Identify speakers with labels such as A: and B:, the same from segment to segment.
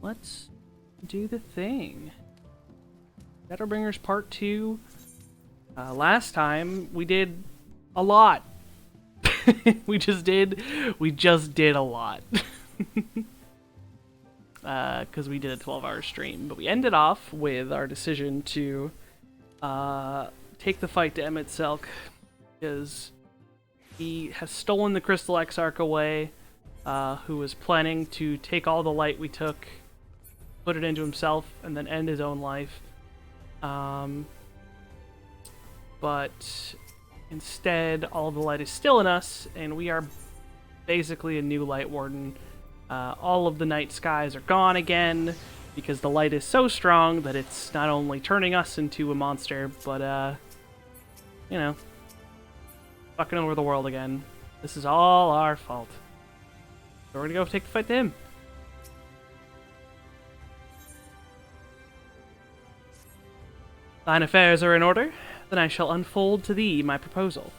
A: let's do the thing. Shadowbringers Part 2. Last time, we did a lot. we just did a lot. Because we did a 12-hour stream. But we ended off with our decision to take the fight to Emmett Selk, because he has stolen the Crystal Exarch away, who was planning to take all the light we took, put it into himself, and then end his own life. But instead, all of the light is still in us, and we are basically a new Light Warden. All of the night skies are gone again, because the light is so strong that it's not only turning us into a monster, but, you know, fucking over the world again. This is all our fault. So we're gonna go take the fight to him. Thine affairs are in order, then I shall unfold to thee my proposal.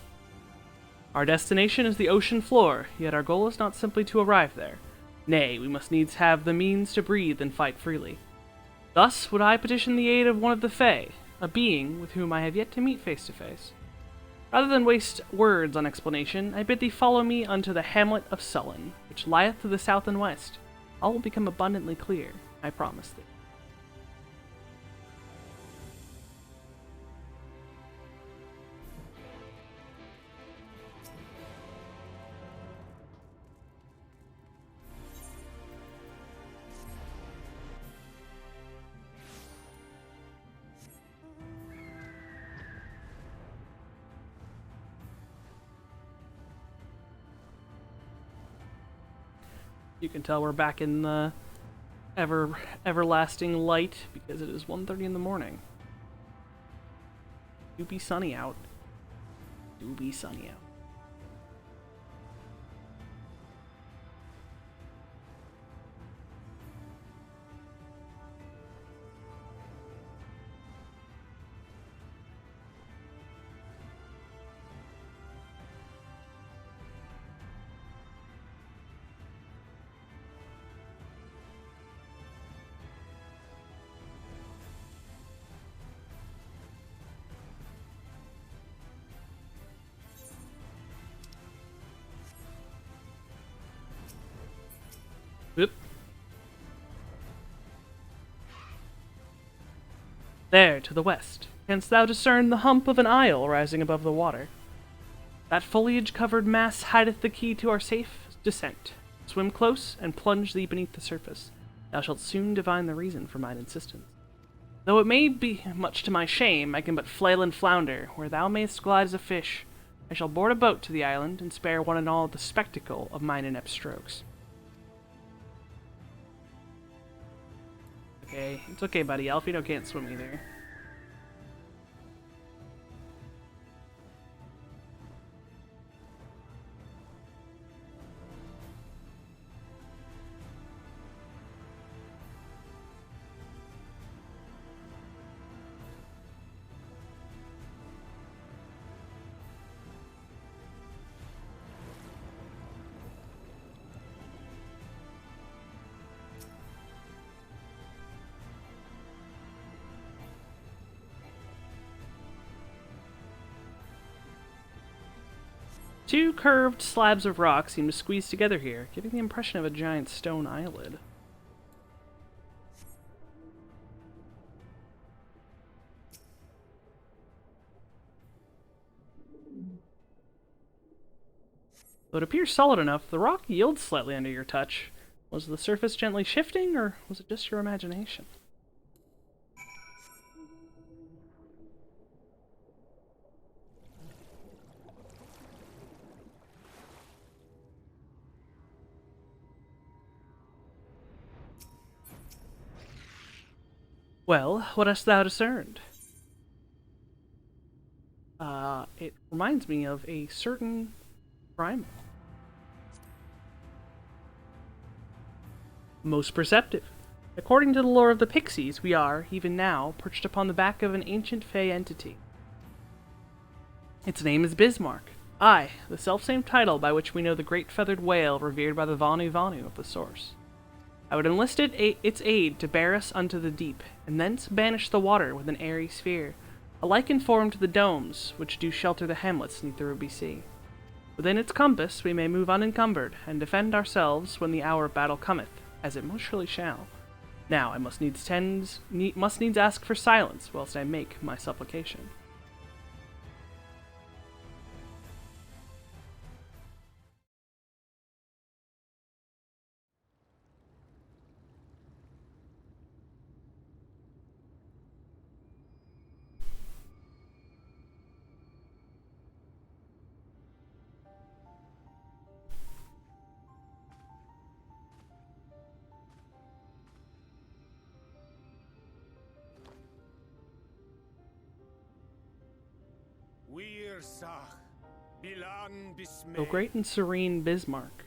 A: Our destination is the ocean floor, yet our goal is not simply to arrive there. Nay, we must needs have the means to breathe and fight freely. Thus would I petition the aid of one of the Fae, a being with whom I have yet to meet face to face. Rather than waste words on explanation, I bid thee follow me unto the hamlet of Sullen, which lieth to the south and west. All will become abundantly clear, I promise thee. You can tell we're back in the everlasting light because it is 1:30 in the morning. Do be sunny out. Do be sunny out. Oop. There, to the west, canst thou discern the hump of an isle rising above the water. That foliage-covered mass hideth the key to our safe descent. Swim close, and plunge thee beneath the surface. Thou shalt soon divine the reason for mine insistence. Though it may be much to my shame, I can but flail and flounder, where thou mayst glide as a fish. I shall board a boat to the island, and spare one and all the spectacle of mine inept strokes. Okay, it's okay, buddy. Alfino can't swim either. Two curved slabs of rock seem to squeeze together here, giving the impression of a giant stone eyelid. Though it appears solid enough, the rock yields slightly under your touch. Was the surface gently shifting, or was it just your imagination? Well, what hast thou discerned? It reminds me of a certain primal. Most perceptive. According to the lore of the Pixies, we are, even now, perched upon the back of an ancient Fey entity. Its name is Bismarck. Aye, the selfsame title by which we know the great feathered whale revered by the Vanu Vanu of the Source. I would enlist its aid to bear us unto the deep, and thence banish the water with an airy sphere, alike in form to the domes which do shelter the hamlets 'neath the ruby sea. Within its compass we may move unencumbered, and defend ourselves when the hour of battle cometh, as it most surely shall. Now I must needs ask for silence whilst I make my supplication. O great and serene Bismarck.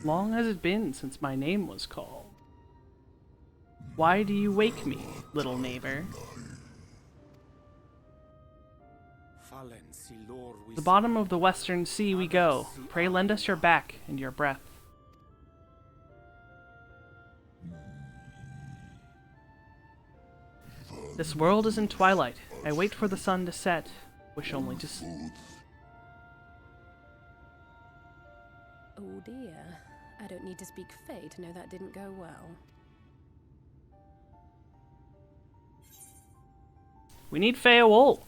A: Long has it been since my name was called. Why do you wake me, little neighbor? The bottom of the western sea we go. Pray lend us your back and your breath. This world is in twilight. I wait for the sun to set. Wish only to
B: Oh dear. I don't need to speak Fey to know that didn't go well.
A: We need Fey wool.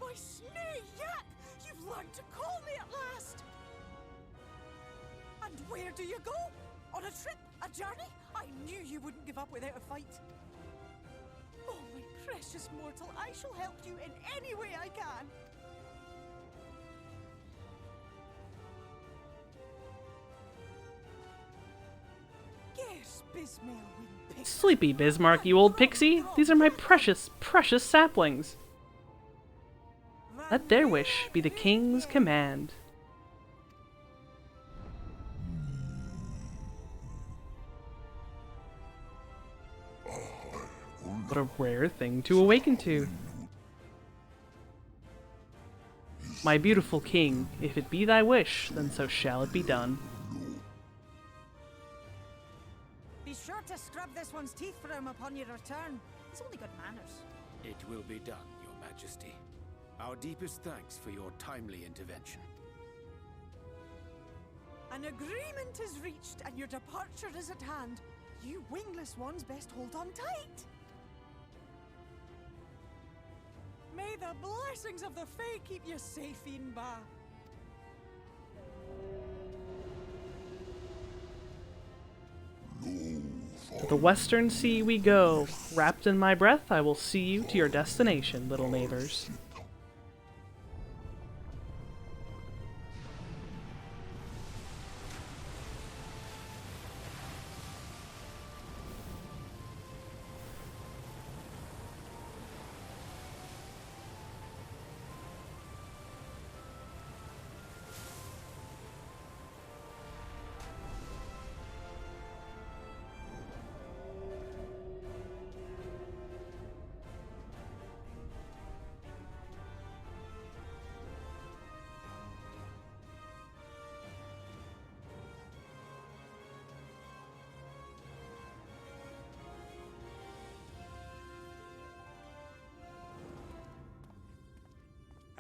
C: My snake yak! You've learned to call me at last! And where do you go? On a trip? A journey? I knew you wouldn't give up without a fight. Oh, my precious mortal, I shall help you in any way I can. Yes, Bismail, we
A: Sleepy Bismarck, you old pixie. These are my precious, precious saplings. Let their wish be the king's command. What a rare thing to awaken to. My beautiful king, if it be thy wish, then so shall it be done.
C: Be sure to scrub this one's teeth for him upon your return. He's only got manners.
D: It will be done, Your Majesty. Our deepest thanks for your timely intervention.
C: An agreement is reached and your departure is at hand. You wingless ones best hold on tight. May the blessings of the Fae keep you safe, Inba.
A: To the western sea we go. Wrapped in my breath, I will see you to your destination, little neighbors.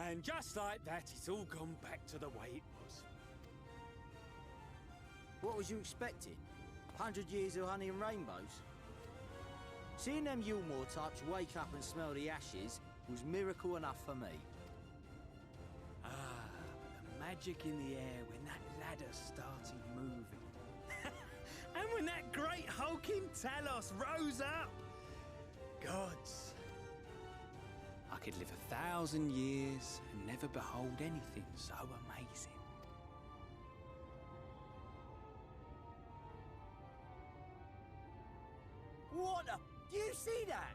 E: And just like that, it's all gone back to the way it was.
F: What was you expecting? 100 years of honey and rainbows? Seeing them Yulmore types wake up and smell the ashes was miracle enough for me.
E: Ah, the magic in the air when that ladder started moving. And when that great hulking Talos rose up. Gods. I could live 1,000 years and never behold anything so amazing.
F: water! Do you see that?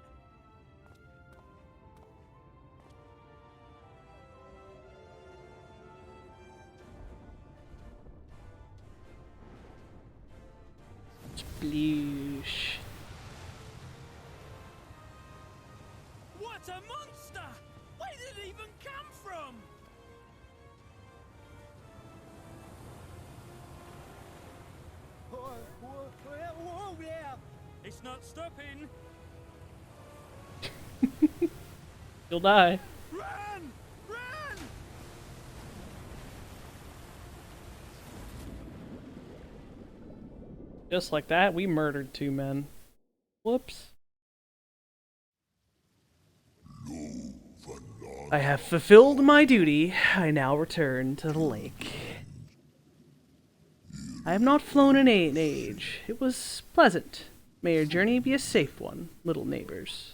A: Sploosh.
E: What a monster! Where did it even come from?
F: Whoa there!
E: It's not stopping.
A: You'll die.
E: Run! Run!
A: Just like that, we murdered 2 men. Whoops. I have fulfilled my duty. I now return to the lake. I have not flown in an age. It was pleasant. May your journey be a safe one, little neighbors.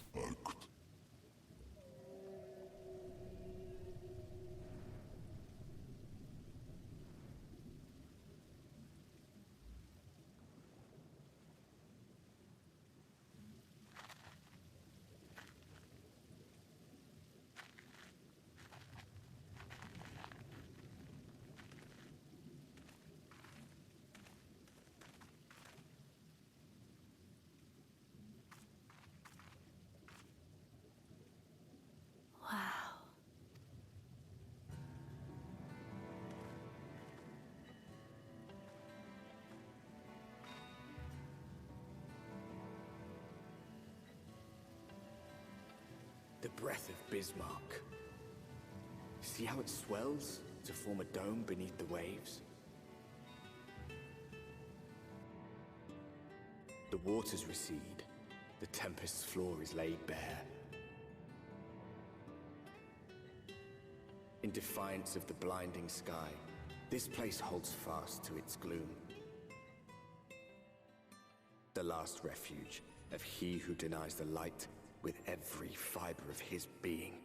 D: The breath of Bismarck. See how it swells to form a dome beneath the waves? The waters recede. The tempest's floor is laid bare. In defiance of the blinding sky, this place holds fast to its gloom. The last refuge of he who denies the light with every fiber of his being.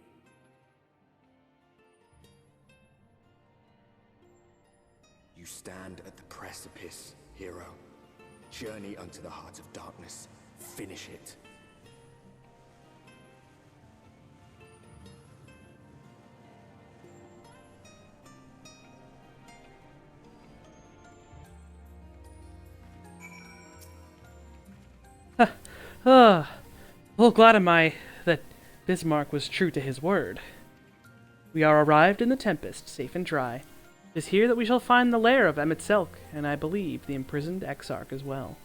D: You stand at the precipice, hero. Journey unto the heart of darkness. Finish it.
A: Well, glad am I that Bismarck was true to his word. We are arrived in the Tempest, safe and dry. It is here that we shall find the lair of Emmett Selk, and I believe the imprisoned Exarch as well.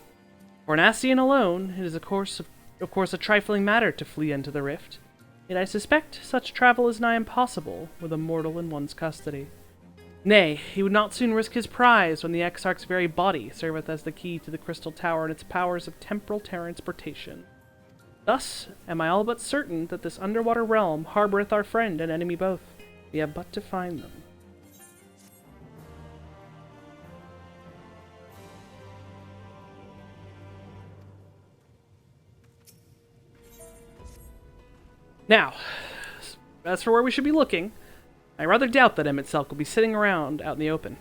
A: For an Ascian alone, it is of course a trifling matter to flee into the rift. Yet I suspect such travel is nigh impossible with a mortal in one's custody. Nay, he would not soon risk his prize when the Exarch's very body serveth as the key to the Crystal Tower and its powers of temporal transportation. Thus am I all but certain that this underwater realm harboureth our friend and enemy both. We have but to find them. Now, as for where we should be looking, I rather doubt that Emmett Selk will be sitting around out in the open.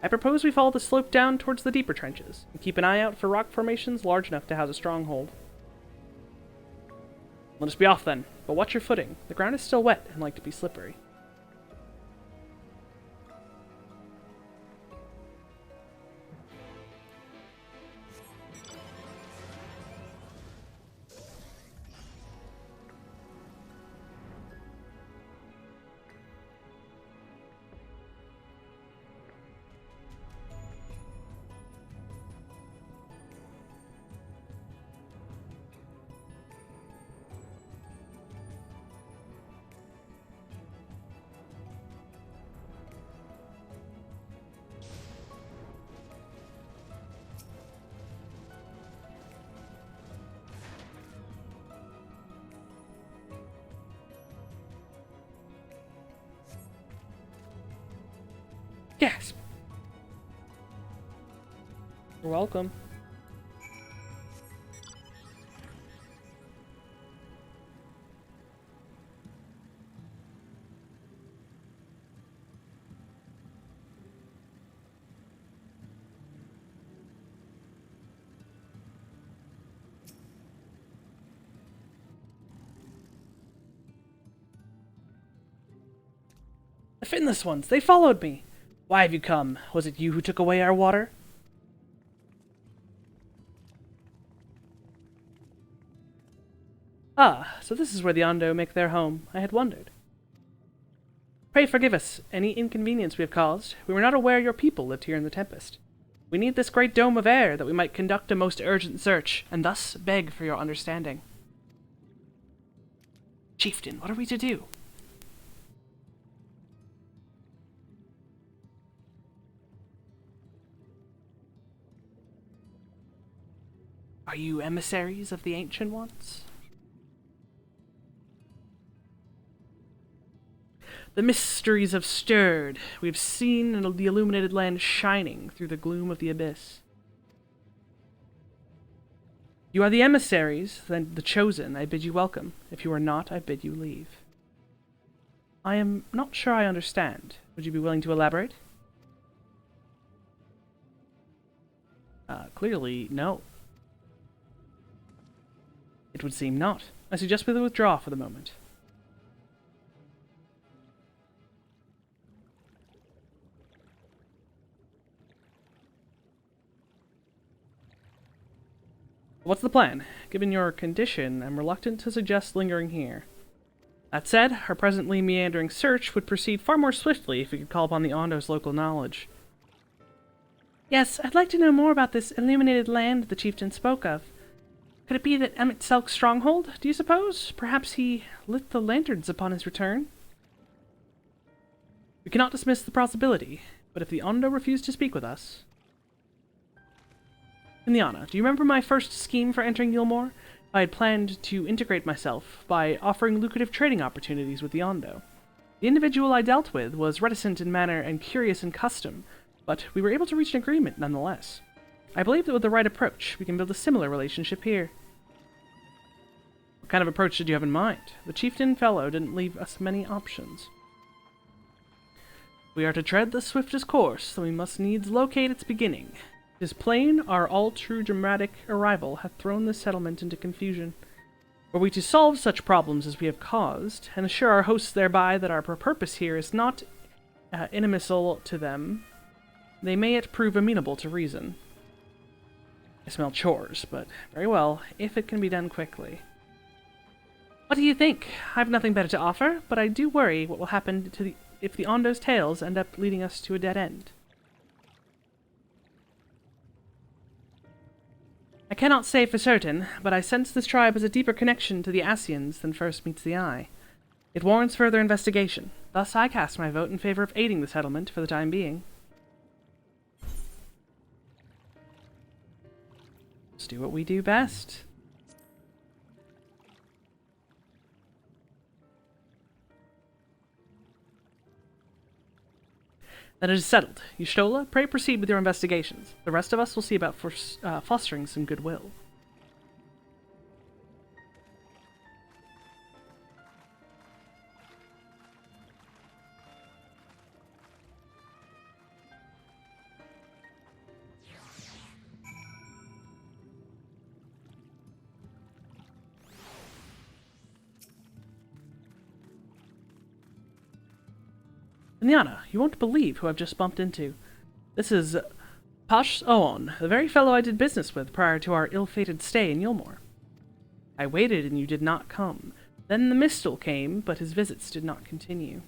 A: I propose we follow the slope down towards the deeper trenches, and keep an eye out for rock formations large enough to house a stronghold. Let us be off then, but watch your footing. The ground is still wet and like to be slippery. Gasp! You're welcome. finless ones! They followed me! Why have you come? Was it you who took away our water? Ah, so this is where the Ondo make their home. I had wondered. Pray forgive us any inconvenience we have caused. We were not aware your people lived here in the Tempest. We need this great dome of air that we might conduct a most urgent search, and thus beg for your understanding. Chieftain, what are we to do? Are you emissaries of the Ancient Ones? The mysteries have stirred. We have seen the illuminated land shining through the gloom of the abyss. You are the emissaries, then the chosen. I bid you welcome. If you are not, I bid you leave. I am not sure I understand. Would you be willing to elaborate? Clearly, no. It would seem not. I suggest we withdraw for the moment. What's the plan? Given your condition, I'm reluctant to suggest lingering here. That said, our presently meandering search would proceed far more swiftly if we could call upon the Ondo's local knowledge. Yes, I'd like to know more about this illuminated land the chieftain spoke of. Could it be that Emmett Selk's stronghold, do you suppose? Perhaps he lit the lanterns upon his return? We cannot dismiss the possibility, but if the Ondo refused to speak with us... Ileana, do you remember my first scheme for entering Yulmore? I had planned to integrate myself by offering lucrative trading opportunities with the Ondo. The individual I dealt with was reticent in manner and curious in custom, but we were able to reach an agreement nonetheless. I believe that with the right approach, we can build a similar relationship here. What kind of approach did you have in mind? The chieftain fellow didn't leave us many options. We are to tread the swiftest course, so we must needs locate its beginning. It is plain our all-true dramatic arrival hath thrown this settlement into confusion. Were we to solve such problems as we have caused, and assure our hosts thereby that our purpose here is not inimical to them, they may yet prove amenable to reason. I smell chores, but very well, if it can be done quickly. What do you think? I have nothing better to offer, but I do worry what will happen to if the Ondo's tales end up leading us to a dead end. I cannot say for certain, but I sense this tribe has a deeper connection to the Ascians than first meets the eye. It warrants further investigation. Thus I cast my vote in favor of aiding the settlement for the time being. Let's do what we do best. Then it is settled. Y'shtola, pray proceed with your investigations. The rest of us will see about fostering some goodwill. Ileana, you won't believe who I've just bumped into. This is Pash Oon, the very fellow I did business with prior to our ill-fated stay in Yulmore. I waited and you did not come. Then the Mistal came, but his visits did not continue.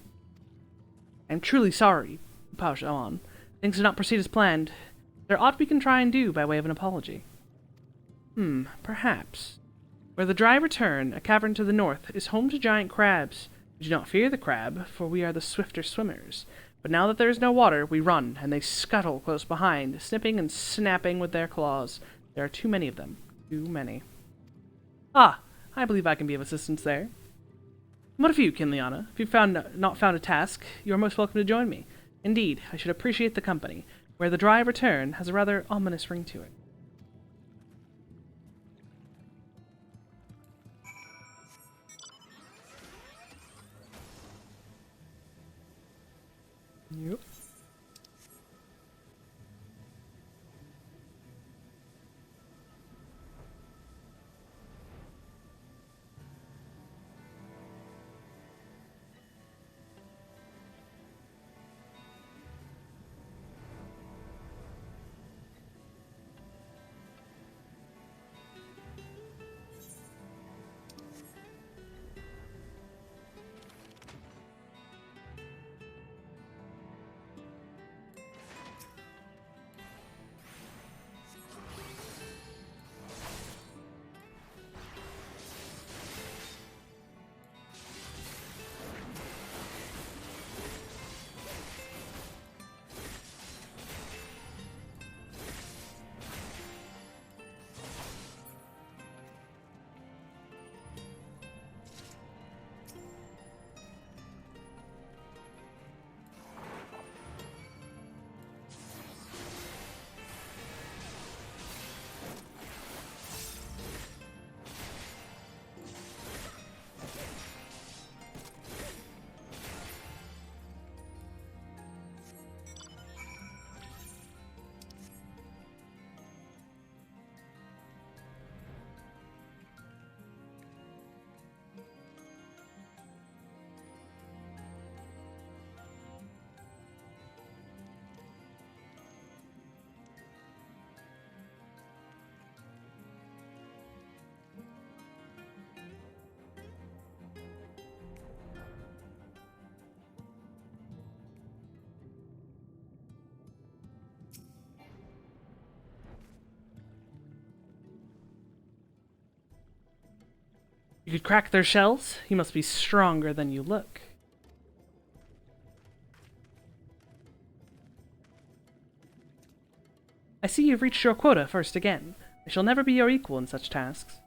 A: I am truly sorry, Pash Oon. Things did not proceed as planned. There ought we can try and do by way of an apology. Perhaps. Where the dry return, a cavern to the north, is home to giant crabs. We do not fear the crab, for we are the swifter swimmers. But now that there is no water, we run, and they scuttle close behind, snipping and snapping with their claws. There are too many of them. Too many. Ah, I believe I can be of assistance there. What of you, Kinliana? If you've not found a task, you are most welcome to join me. Indeed, I should appreciate the company, where the dry return has a rather ominous ring to it. Yep. could crack their shells? You must be stronger than you look. I see you've reached your quota first again. I shall never be your equal in such tasks.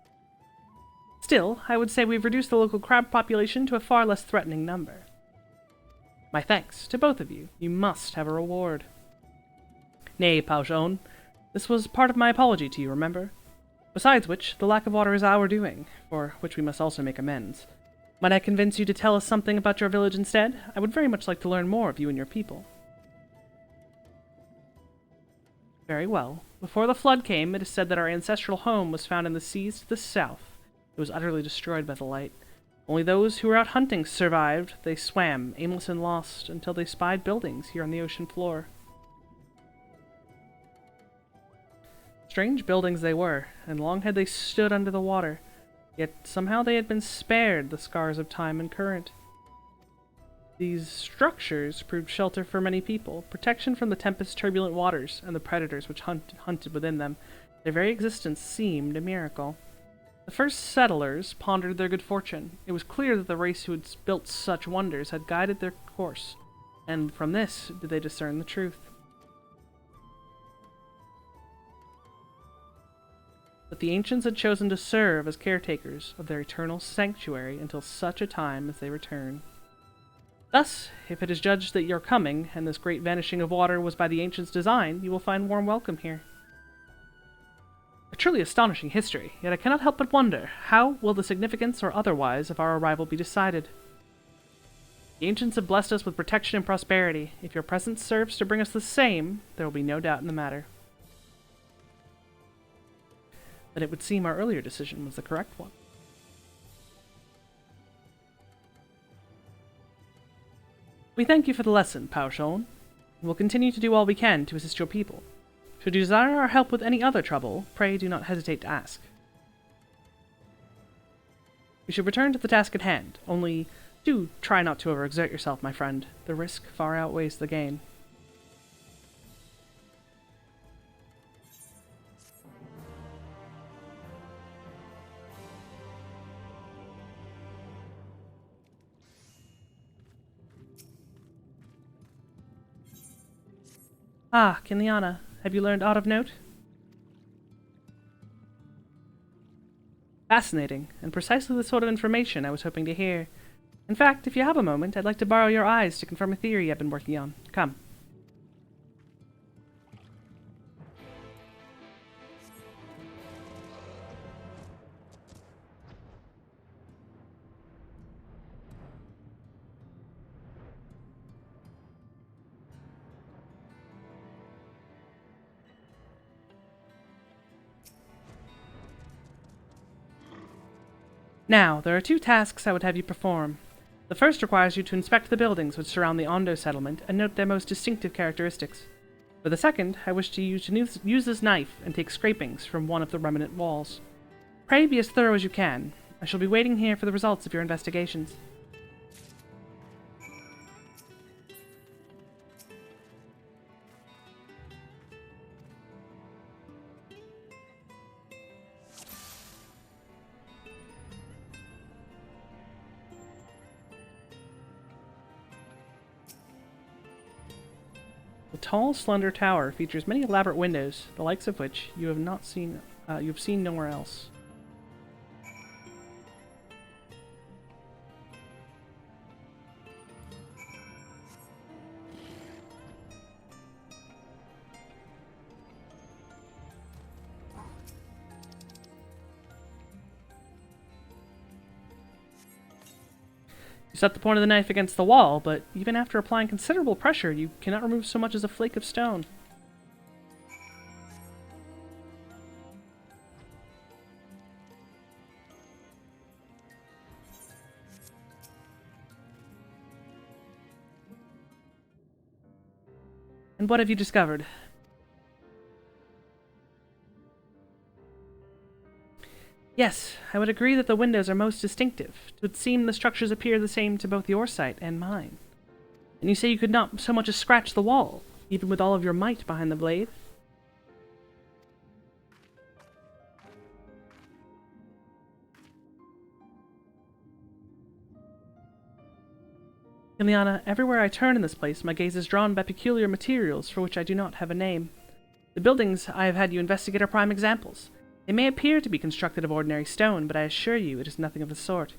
A: Still, I would say we've reduced the local crab population to a far less threatening number. My thanks to both of you. You must have a reward. Nay, Pauchon. This was part of my apology to you, remember? Besides which, the lack of water is our doing, for which we must also make amends. Might I convince you to tell us something about your village instead? I would very much like to learn more of you and your people. Very well. Before the flood came, it is said that our ancestral home was found in the seas to the south. It was utterly destroyed by the light. Only those who were out hunting survived. They swam, aimless and lost, until they spied buildings here on the ocean floor. Strange buildings they were, and long had they stood under the water, yet somehow they had been spared the scars of time and current. These structures proved shelter for many people, protection from the tempest's turbulent waters and the predators which hunted within them. Their very existence seemed a miracle. The first settlers pondered their good fortune. It was clear that the race who had built such wonders had guided their course, and from this did they discern the truth. That the ancients had chosen to serve as caretakers of their eternal sanctuary until such a time as they return. Thus, if it is judged that your coming, and this great vanishing of water was by the ancients' design, you will find warm welcome here. A truly astonishing history, yet I cannot help but wonder, how will the significance or otherwise of our arrival be decided? The ancients have blessed us with protection and prosperity. If your presence serves to bring us the same, there will be no doubt in the matter. Then it would seem our earlier decision was the correct one. We thank you for the lesson, Pauchon. We'll continue to do all we can to assist your people. Should you desire our help with any other trouble, pray do not hesitate to ask. We should return to the task at hand, only do try not to overexert yourself, my friend. The risk far outweighs the gain. Ah, Kinliana, have you learned aught of note? Fascinating, and precisely the sort of information I was hoping to hear. In fact, if you have a moment, I'd like to borrow your eyes to confirm a theory I've been working on. Come. Now, there are two tasks I would have you perform. The first requires you to inspect the buildings which surround the Ondo settlement and note their most distinctive characteristics. For the second, I wish to use this knife and take scrapings from one of the remnant walls. Pray be as thorough as you can. I shall be waiting here for the results of your investigations. The tall, slender tower features many elaborate windows, the likes of which you have seen nowhere else. You set the point of the knife against the wall, but even after applying considerable pressure, you cannot remove so much as a flake of stone. And what have you discovered? Yes, I would agree that the windows are most distinctive. It would seem the structures appear the same to both your sight and mine. And you say you could not so much as scratch the wall, even with all of your might behind the blade? Ileana, everywhere I turn in this place, my gaze is drawn by peculiar materials for which I do not have a name. The buildings I have had you investigate are prime examples. They may appear to be constructed of ordinary stone, but I assure you it is nothing of the sort.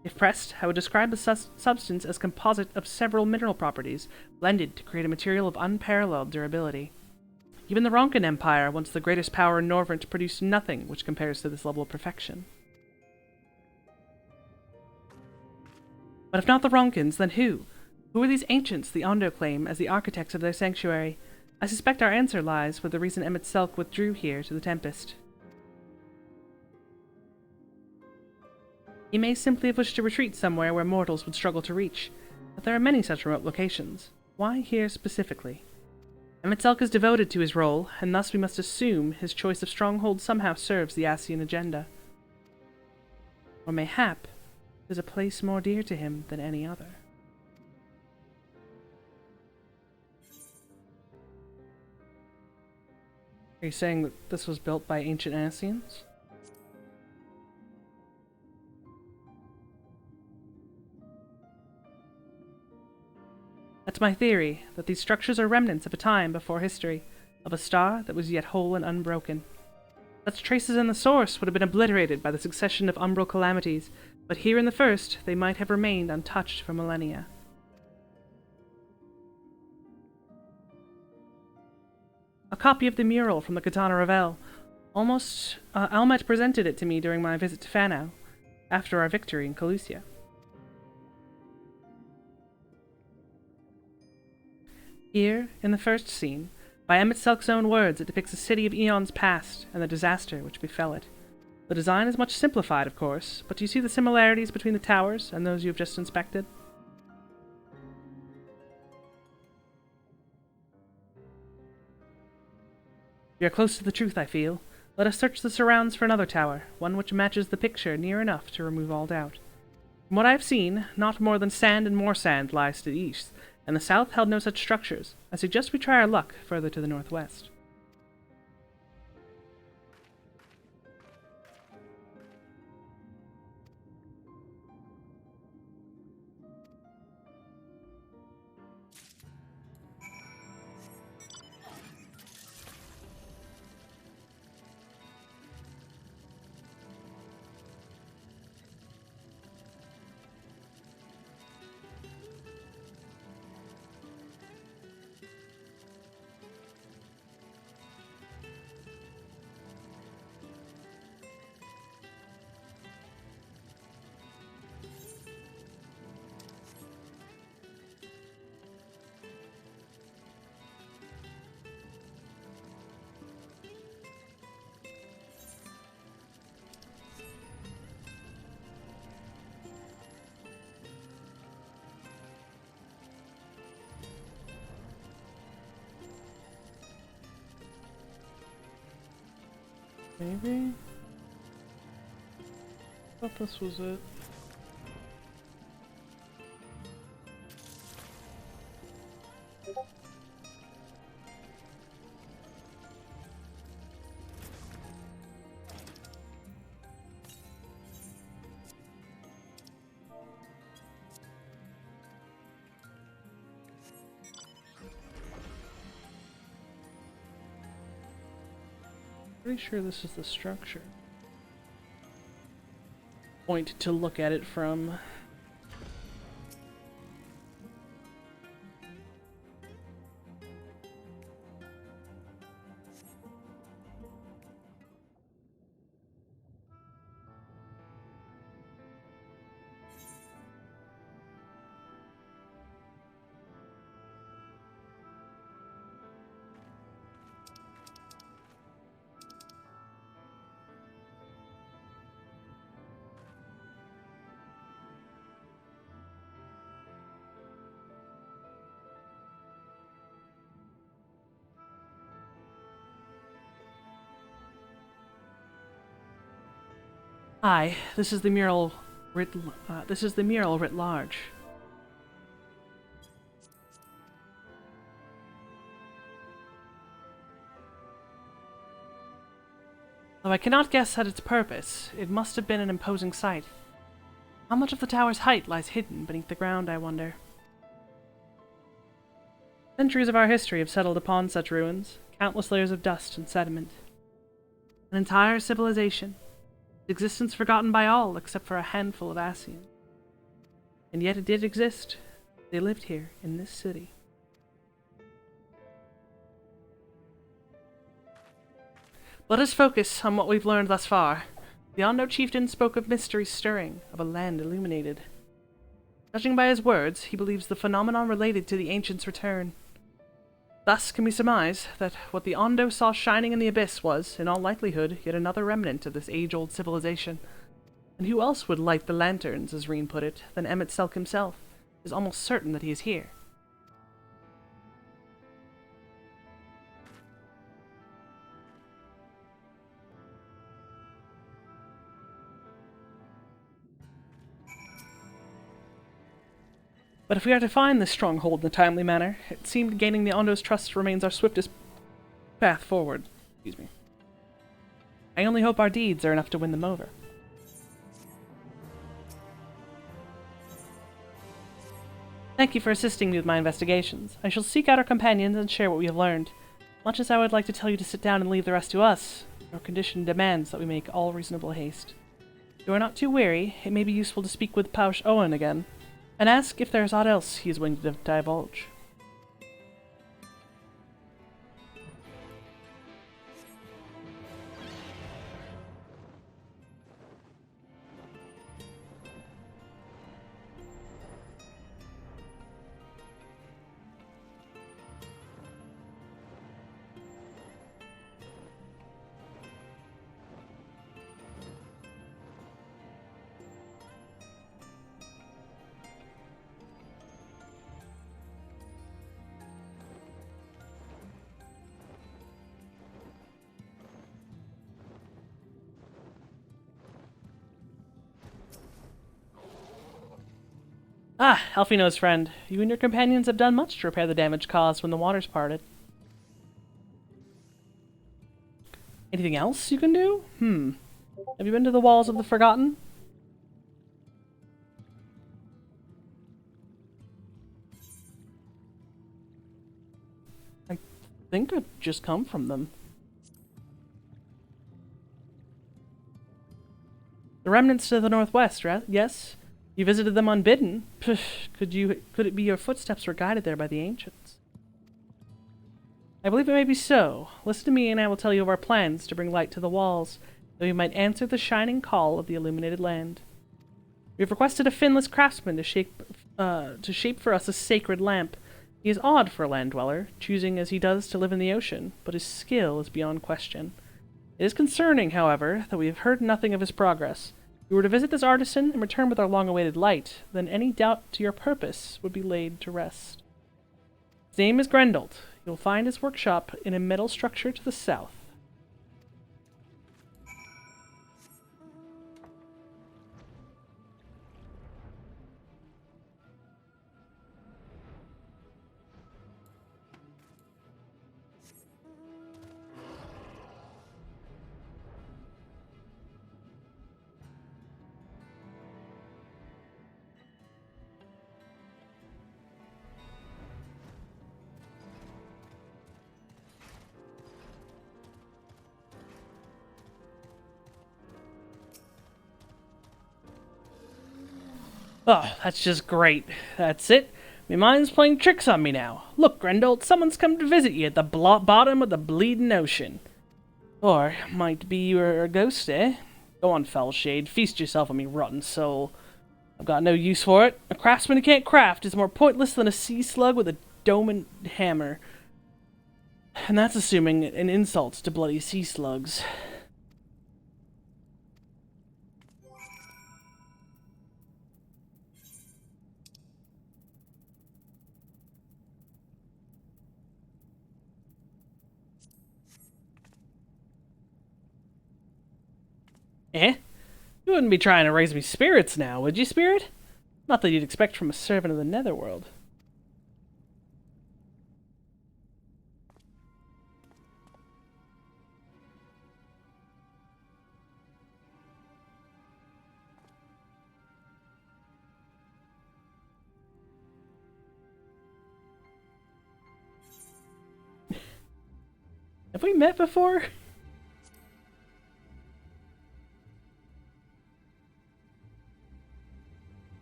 A: If pressed, I would describe the substance as composite of several mineral properties, blended to create a material of unparalleled durability. Even the Ronkin Empire, once the greatest power in Norvrent, produced nothing which compares to this level of perfection. But if not the Ronkins, then who? Who are these ancients the Ondo claim as the architects of their sanctuary? I suspect our answer lies with the reason Emmett Selk withdrew here to the Tempest. He may simply have wished to retreat somewhere where mortals would struggle to reach, but there are many such remote locations. Why here specifically? Emmett Selk is devoted to his role, and thus we must assume his choice of stronghold somehow serves the Ascian agenda. Or mayhap, there's a place more dear to him than any other. Are you saying that this was built by ancient Ascians? That's my theory, that these structures are remnants of a time before history, of a star that was yet whole and unbroken. Such traces in the source would have been obliterated by the succession of umbral calamities, but here in the first, they might have remained untouched for millennia. A copy of the mural from the Katana Revel. Almet presented it to me during my visit to Fano, after our victory in Calusia. Here, in the first scene, by Emmett Selk's own words, it depicts a city of eons past and the disaster which befell it. The design is much simplified, of course, but do you see the similarities between the towers and those you have just inspected? We are close to the truth, I feel. Let us search the surrounds for another tower, one which matches the picture near enough to remove all doubt. From what I have seen, not more than sand and more sand lies to the east, and the south held no such structures. I suggest we try our luck further to the northwest. Maybe? I thought this was it. Pretty sure this is the structure. Point to look at it from. Aye, this is the mural writ large. Though I cannot guess at its purpose, it must have been an imposing sight. How much of the tower's height lies hidden beneath the ground, I wonder? Centuries of our history have settled upon such ruins, countless layers of dust and sediment. An entire civilization, its existence forgotten by all except for a handful of Ascians. And yet it did exist. They lived here, in this city. Let us focus on what we've learned thus far. The Ondo chieftain spoke of mystery stirring, of a land illuminated. Judging by his words, he believes the phenomenon related to the ancients' return. Thus can we surmise that what the Ondo saw shining in the abyss was, in all likelihood, yet another remnant of this age-old civilization. And who else would light the lanterns, as Reen put it, than Emmett Selk himself? It is almost certain that he is here. But if we are to find this stronghold in a timely manner, it seemed gaining the Ondo's trust remains our swiftest path forward. Excuse me. I only hope our deeds are enough to win them over. Thank you for assisting me with my investigations. I shall seek out our companions and share what we have learned. Much as I would like to tell you to sit down and leave the rest to us, our condition demands that we make all reasonable haste. If you are not too weary, it may be useful to speak with Pausch Owen again, and ask if there is aught else he is willing to divulge. Ah, Elfino's friend. You and your companions have done much to repair the damage caused when the waters parted. Anything else you can do? Have you been to the Walls of the Forgotten? I think I've just come from them. The remnants to the northwest, yes? You visited them unbidden. Could it be your footsteps were guided there by the ancients? I believe it may be so. Listen to me and I will tell you of our plans to bring light to the walls, that we might answer the shining call of the illuminated land. We have requested a finless craftsman to shape for us a sacred lamp. He is odd for a land dweller, choosing as he does to live in the ocean, but his skill is beyond question. It is concerning, however, that we have heard nothing of his progress. If we were to visit this artisan and return with our long-awaited light, then any doubt to your purpose would be laid to rest. His name is Grendolt. You'll find his workshop in a metal structure to the south. Oh, that's just great. That's it. My mind's playing tricks on me now. Look, Grendolt, someone's come to visit you at the bottom of the bleeding ocean. Or, might be you're a ghost, eh? Go on, Fellshade, feast yourself on me rotten soul. I've got no use for it. A craftsman who can't craft is more pointless than a sea slug with a dome and hammer. And that's assuming an insult to bloody sea slugs. Eh? You wouldn't be trying to raise me spirits now, would you, Spirit? Not that you'd expect from a servant of the Netherworld. Have we met before?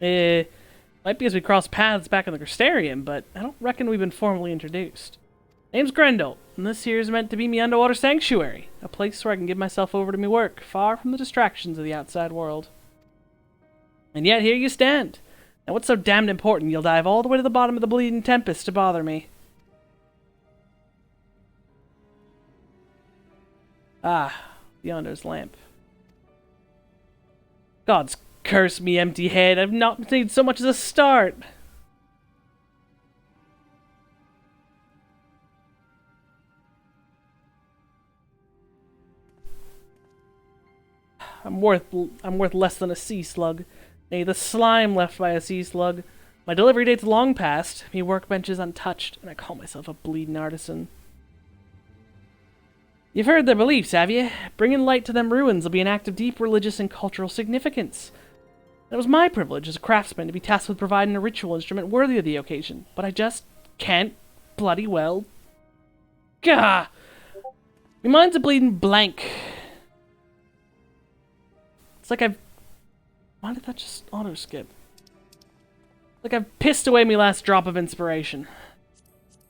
A: Might be as we crossed paths back in the Crystarium, but I don't reckon we've been formally introduced. Name's Grendel, and this here's meant to be me underwater sanctuary, a place where I can give myself over to me work, far from the distractions of the outside world. And yet here you stand. Now what's so damned important you'll dive all the way to the bottom of the bleeding tempest to bother me? Ah, yonder's lamp. God's curse me, empty head. I've not made so much as a start. I'm worth less than a sea slug. Nay, the slime left by a sea slug. My delivery date's long past, me workbench is untouched, and I call myself a bleeding artisan. You've heard their beliefs, have you? Bringing light to them ruins will be an act of deep religious and cultural significance. It was my privilege as a craftsman to be tasked with providing a ritual instrument worthy of the occasion, but I just can't bloody well. Gah! My mind's a bleeding blank. It's like I've... Why did that just auto-skip? Like I've pissed away my last drop of inspiration.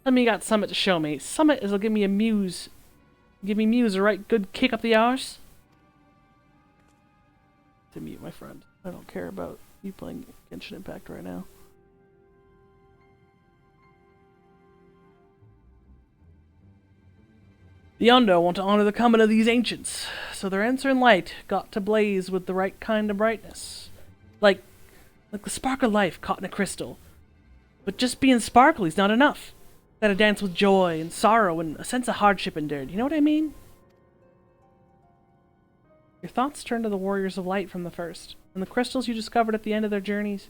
A: Let me got Summit to show me. Summit is'll give me a muse. Give me muse a right good kick up the arse. To mute, my friend. I don't care about you playing Genshin Impact right now. The Yondo want to honor the coming of these ancients, so their answering light got to blaze with the right kind of brightness. Like the spark of life caught in a crystal. But just being sparkly's not enough. Gotta dance with joy and sorrow and a sense of hardship endured, you know what I mean? Your thoughts turn to the warriors of light from the first, and the crystals you discovered at the end of their journeys.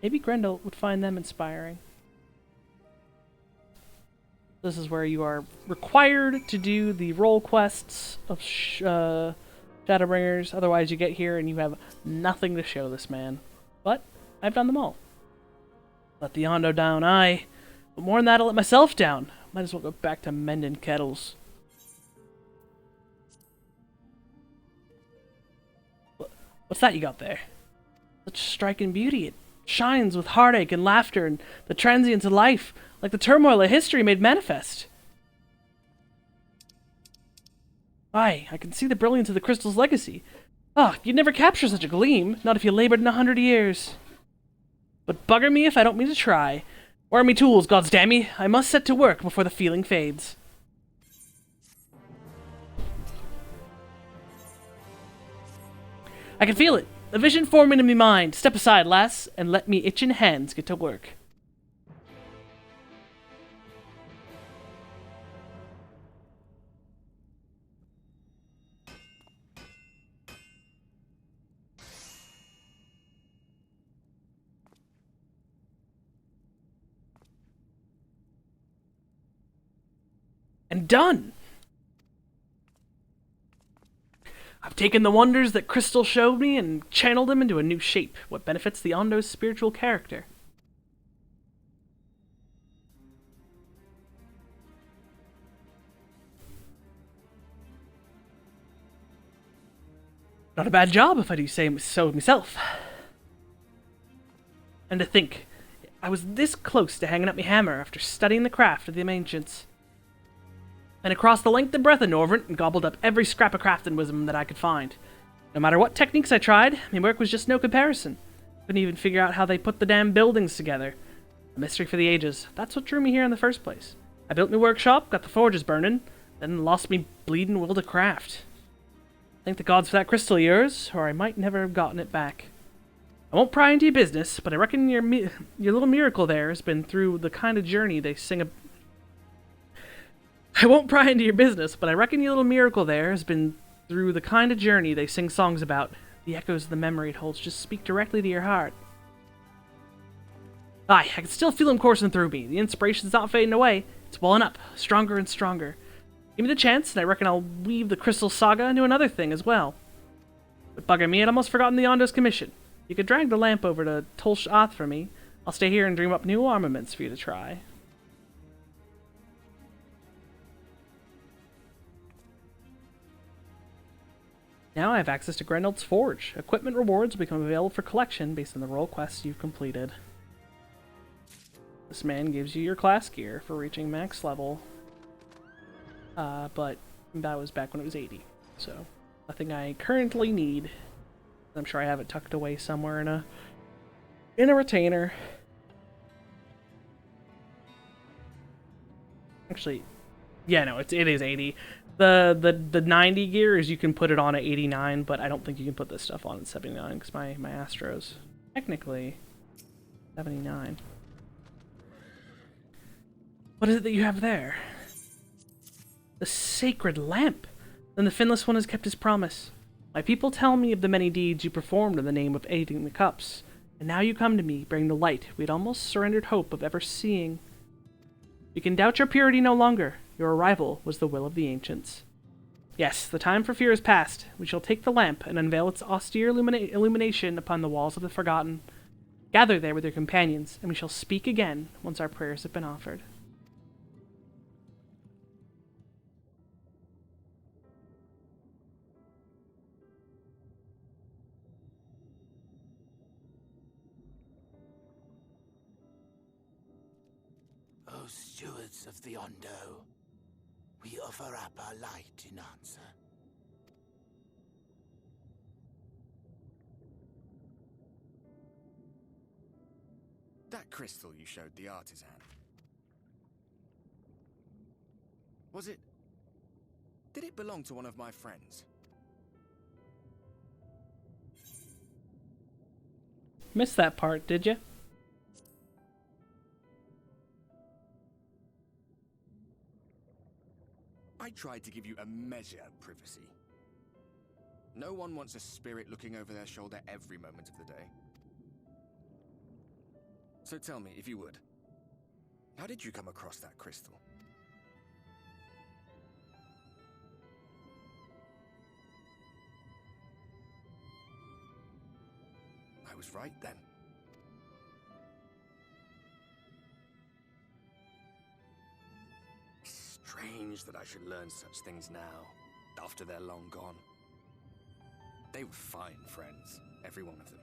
A: Maybe Grendel would find them inspiring. This is where you are required to do the role quests of Shadowbringers, otherwise you get here and you have nothing to show this man. But I've done them all. Let the Yondo down, aye. But more than that, I'll let myself down. Might as well go back to mending kettles. What's that you got there? Such striking beauty. It shines with heartache and laughter and the transience of life, like the turmoil of history made manifest. Aye, I can see the brilliance of the crystal's legacy. Ah, you'd never capture such a gleam, not if you labored in 100 years. But bugger me if I don't mean to try. Where are me tools, gods damn me? I must set to work before the feeling fades. I can feel it. A vision forming in me mind. Step aside, lass, and let me itching hands get to work. And done! I've taken the wonders that Crystal showed me and channeled them into a new shape, what benefits the Yondo's spiritual character. Not a bad job, if I do say so myself. And to think, I was this close to hanging up my hammer after studying the craft of the ancients. And across the length and breadth of Norvrent and gobbled up every scrap of crafting wisdom that I could find. No matter what techniques I tried, my work was just no comparison. Couldn't even figure out how they put the damn buildings together. A mystery for the ages. That's what drew me here in the first place. I built my workshop, got the forges burning, then lost me bleeding will to craft. Thank the gods for that crystal of yours, or I might never have gotten it back. I won't pry into your business, but I reckon your little miracle there has been through the kind of journey they sing I won't pry into your business, but I reckon your little miracle there has been through the kind of journey they sing songs about. The echoes of the memory it holds just speak directly to your heart. Aye, I can still feel them coursing through me. The inspiration's not fading away. It's welling up, stronger and stronger. Give me the chance, and I reckon I'll weave the Crystal Saga into another thing as well. But bugger me, I'd almost forgotten the Yondo's commission. You could drag the lamp over to Tolsh Oth for me. I'll stay here and dream up new armaments for you to try. Now I have access to Grendeld's Forge. Equipment rewards will become available for collection based on the role quests you've completed. This man gives you your class gear for reaching max level. But that was back when it was 80. So, nothing I currently need. I'm sure I have it tucked away somewhere in a retainer. Actually, yeah, no, it is 80. The 90 gear is you can put it on at 89, but I don't think you can put this stuff on at 79 because my Astro's technically 79. What is it that you have there? The sacred lamp! Then the Finless One has kept his promise. My people tell me of the many deeds you performed in the name of aiding the cups, and now you come to me, bring the light we had almost surrendered hope of ever seeing. You can doubt your purity no longer. Your arrival was the will of the ancients. Yes, the time for fear is past. We shall take the lamp and unveil its austere illumination upon the walls of the Forgotten. Gather there with your companions, and we shall speak again once our prayers have been offered.
F: O stewards of the Ondo, we offer up our light in answer.
D: That crystal you showed the artisan. Was it... Did it belong to one of my friends?
A: Missed that part, did you?
D: I tried to give you a measure of privacy. No one wants a spirit looking over their shoulder every moment of the day. So tell me, if you would, how did you come across that crystal? I was right then. Strange that I should learn such things now, after they're long gone. They were fine friends, every one of them.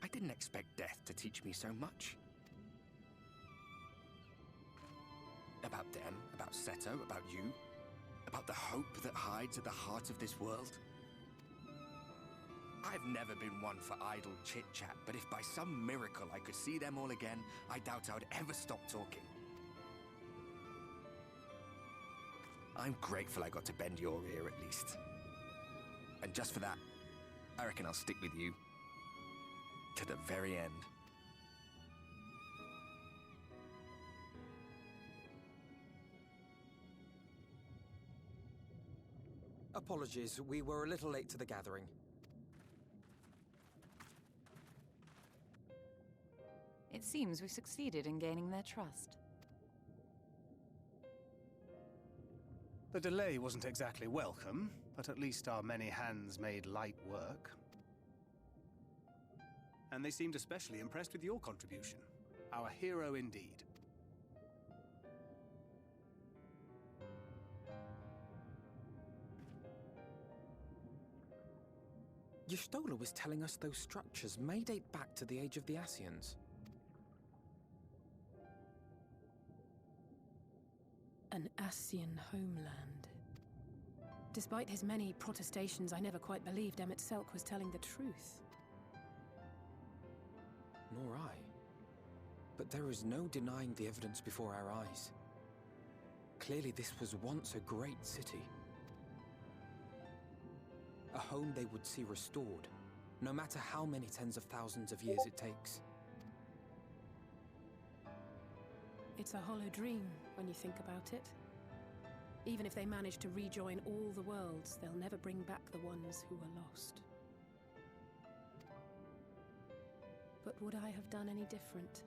D: I didn't expect death to teach me so much. About them, about Seto, about you, about the hope that hides at the heart of this world. I've never been one for idle chit-chat, but if by some miracle I could see them all again, I doubt I would ever stop talking. I'm grateful I got to bend your ear at least. And just for that, I reckon I'll stick with you. To the very end.
G: Apologies, we were a little late to the gathering.
H: It seems we succeeded in gaining their trust.
I: The delay wasn't exactly welcome, but at least our many hands made light work. And they seemed especially impressed with your contribution. Our hero indeed.
G: Y'shtola was telling us those structures may date back to the age of the Ascians.
B: An Ascian homeland. Despite his many protestations, I never quite believed Emmett Selk was telling the truth.
G: Nor I. But there is no denying the evidence before our eyes. Clearly this was once a great city. A home they would see restored, no matter how many tens of thousands of years it takes.
B: It's a hollow dream when you think about it. Even if they manage to rejoin all the worlds, they'll never bring back the ones who were lost. But would I have done any different?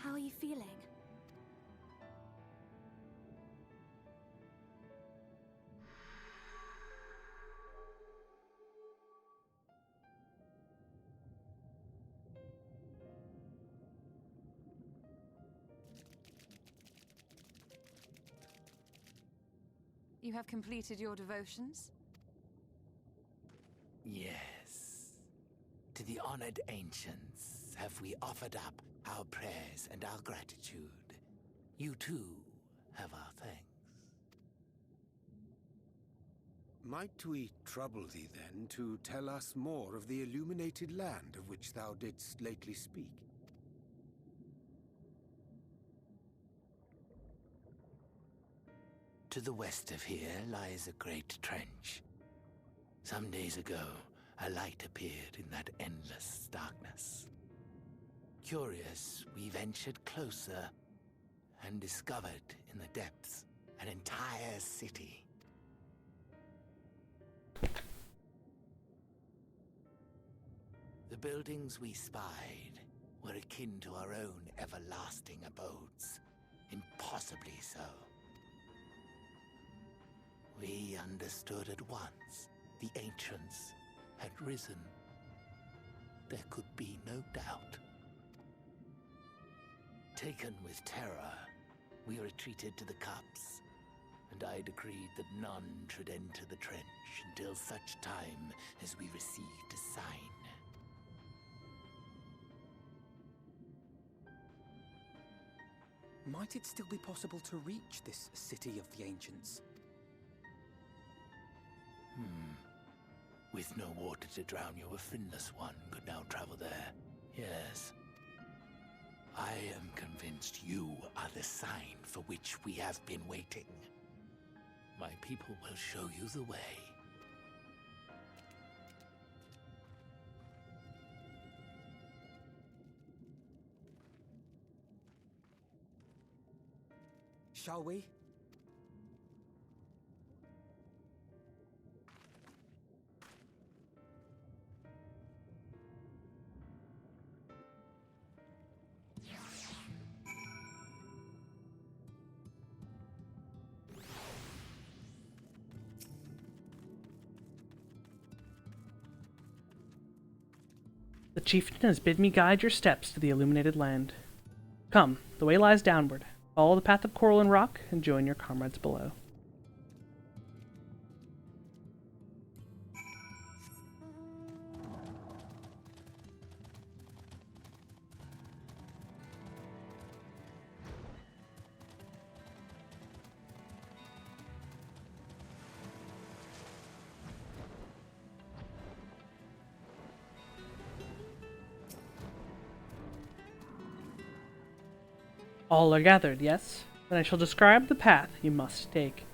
J: How are you feeling?
H: You have completed your devotions?
J: Yes. To the honored ancients have we offered up our prayers and our gratitude. You too have our thanks.
K: Might we trouble thee then to tell us more of the illuminated land of which thou didst lately speak?
J: To the west of here lies a great trench. Some days ago, a light appeared in that endless darkness. Curious, we ventured closer and discovered in the depths an entire city. The buildings we spied were akin to our own everlasting abodes, impossibly so. We understood at once the ancients had risen. There could be no doubt. Taken with terror, we retreated to the cups, and I decreed that none should enter the trench until such time as we received a sign.
G: Might it still be possible to reach this city of the ancients?
J: With no water to drown you, a finless one could now travel there. Yes. I am convinced you are the sign for which we have been waiting. My people will show you the way.
G: Shall we?
A: The chieftain has bid me guide your steps to the illuminated land. Come, the way lies downward. Follow the path of coral and rock, and join your comrades below. All are gathered, yes? Then I shall describe the path you must take.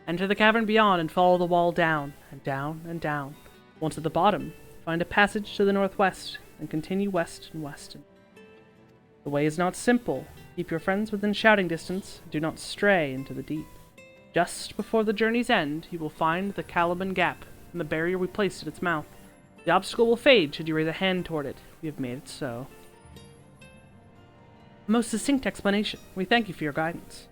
A: Enter the cavern beyond and follow the wall down, and down, and down. Once at the bottom, find a passage to the northwest, and continue west and west. The way is not simple. Keep your friends within shouting distance, and do not stray into the deep. Just before the journey's end, you will find the Caliban Gap, and the barrier we placed at its mouth. The obstacle will fade should you raise a hand toward it. We have made it so. A most succinct explanation. We thank you for your guidance.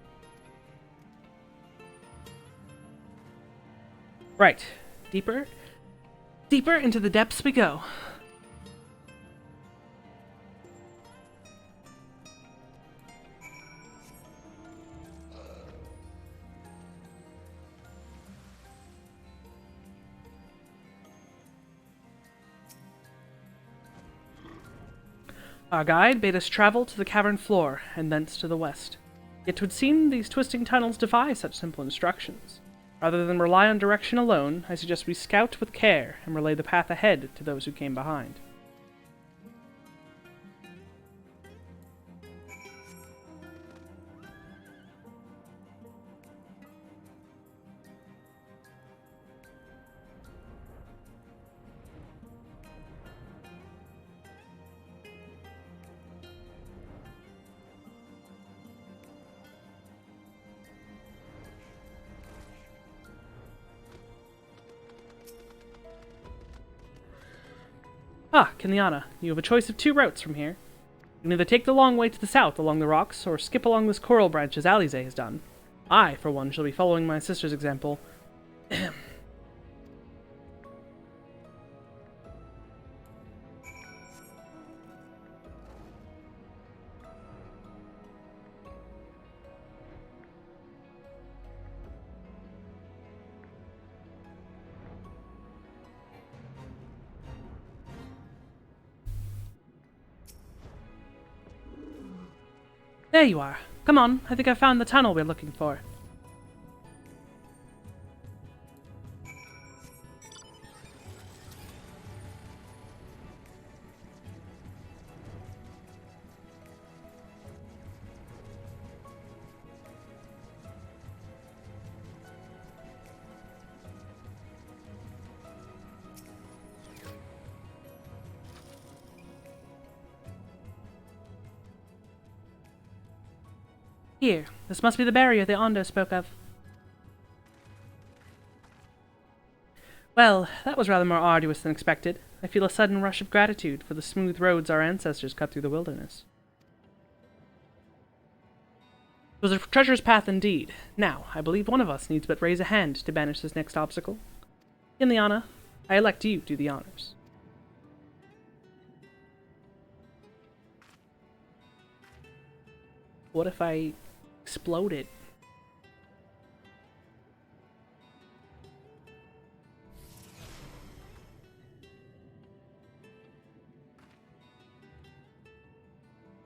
A: Right. Deeper into the depths we go. Our guide bade us travel to the cavern floor, and thence to the west. Yet 'twould seem these twisting tunnels defy such simple instructions. Rather than rely on direction alone, I suggest we scout with care and relay the path ahead to those who came behind. Ah, Kenliana, you have a choice of two routes from here. You can either take the long way to the south along the rocks, or skip along this coral branch as Alize has done. I, for one, shall be following my sister's example. There you are. Come on, I think I found the tunnel we're looking for. Here, this must be the barrier the Ondo spoke of. Well, that was rather more arduous than expected. I feel a sudden rush of gratitude for the smooth roads our ancestors cut through the wilderness. It was a treacherous path indeed. Now, I believe one of us needs but raise a hand to banish this next obstacle. Ileana, I elect you to do the honors. What if I exploded?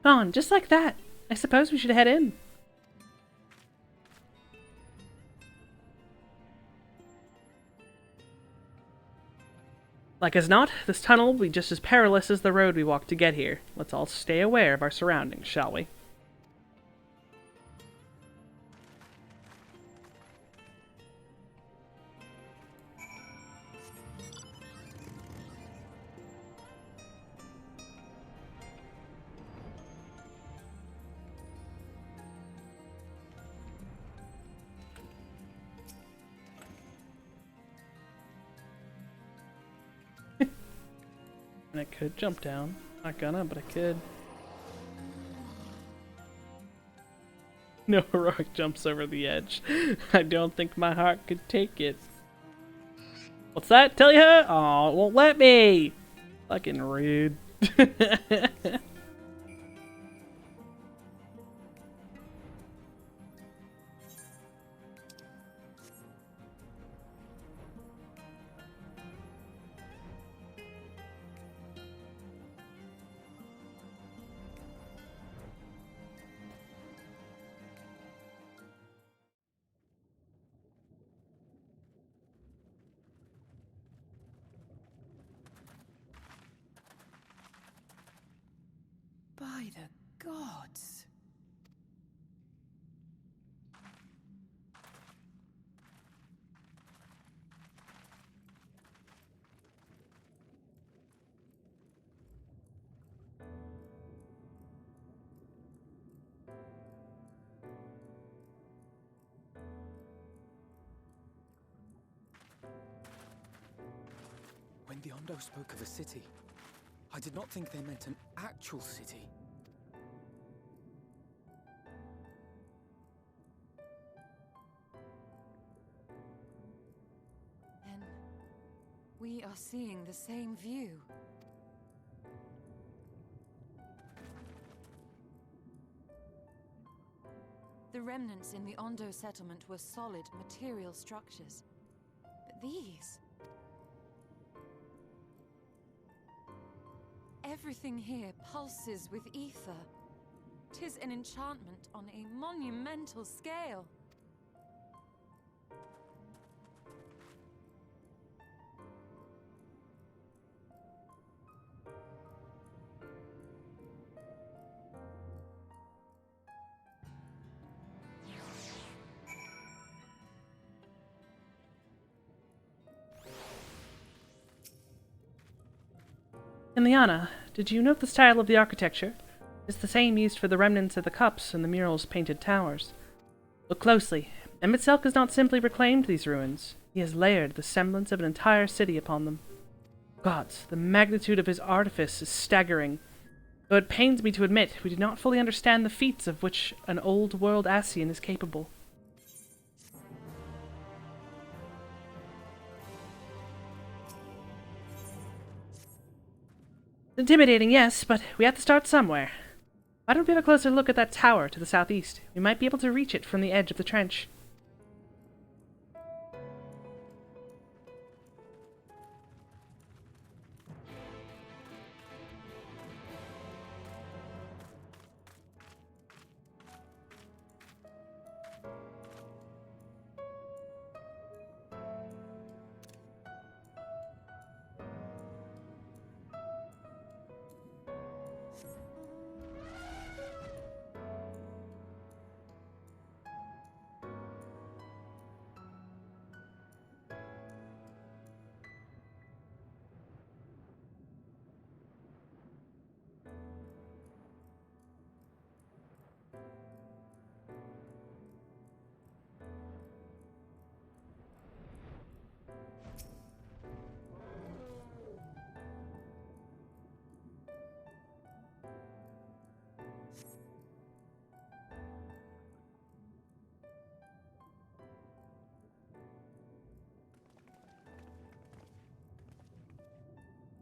A: On, just like that. I suppose we should head in. Like as not, this tunnel will be just as perilous as the road we walked to get here. Let's all stay aware of our surroundings, shall we? And I could jump down. Not gonna, but I could. No heroic jumps over the edge. I don't think my heart could take it. What's that? Tell you? Oh, it won't let me! Fucking rude.
B: By the gods.
G: When the Ondo spoke of a city, I did not think they meant an actual city.
H: Then we are seeing the same view. The remnants in the Ondo settlement were solid, material structures. But these... everything here pulses with ether. 'Tis an enchantment on a monumental scale.
A: Ileana, did you note the style of the architecture? It's the same used for the remnants of the cups and the mural's painted towers. Look closely. Emet-Selch has not simply reclaimed these ruins. He has layered the semblance of an entire city upon them. Gods, the magnitude of his artifice is staggering. Though it pains me to admit, we do not fully understand the feats of which an old-world Ascian is capable. Intimidating, yes, but we have to start somewhere. Why don't we have a closer look at that tower to the southeast? We might be able to reach it from the edge of the trench.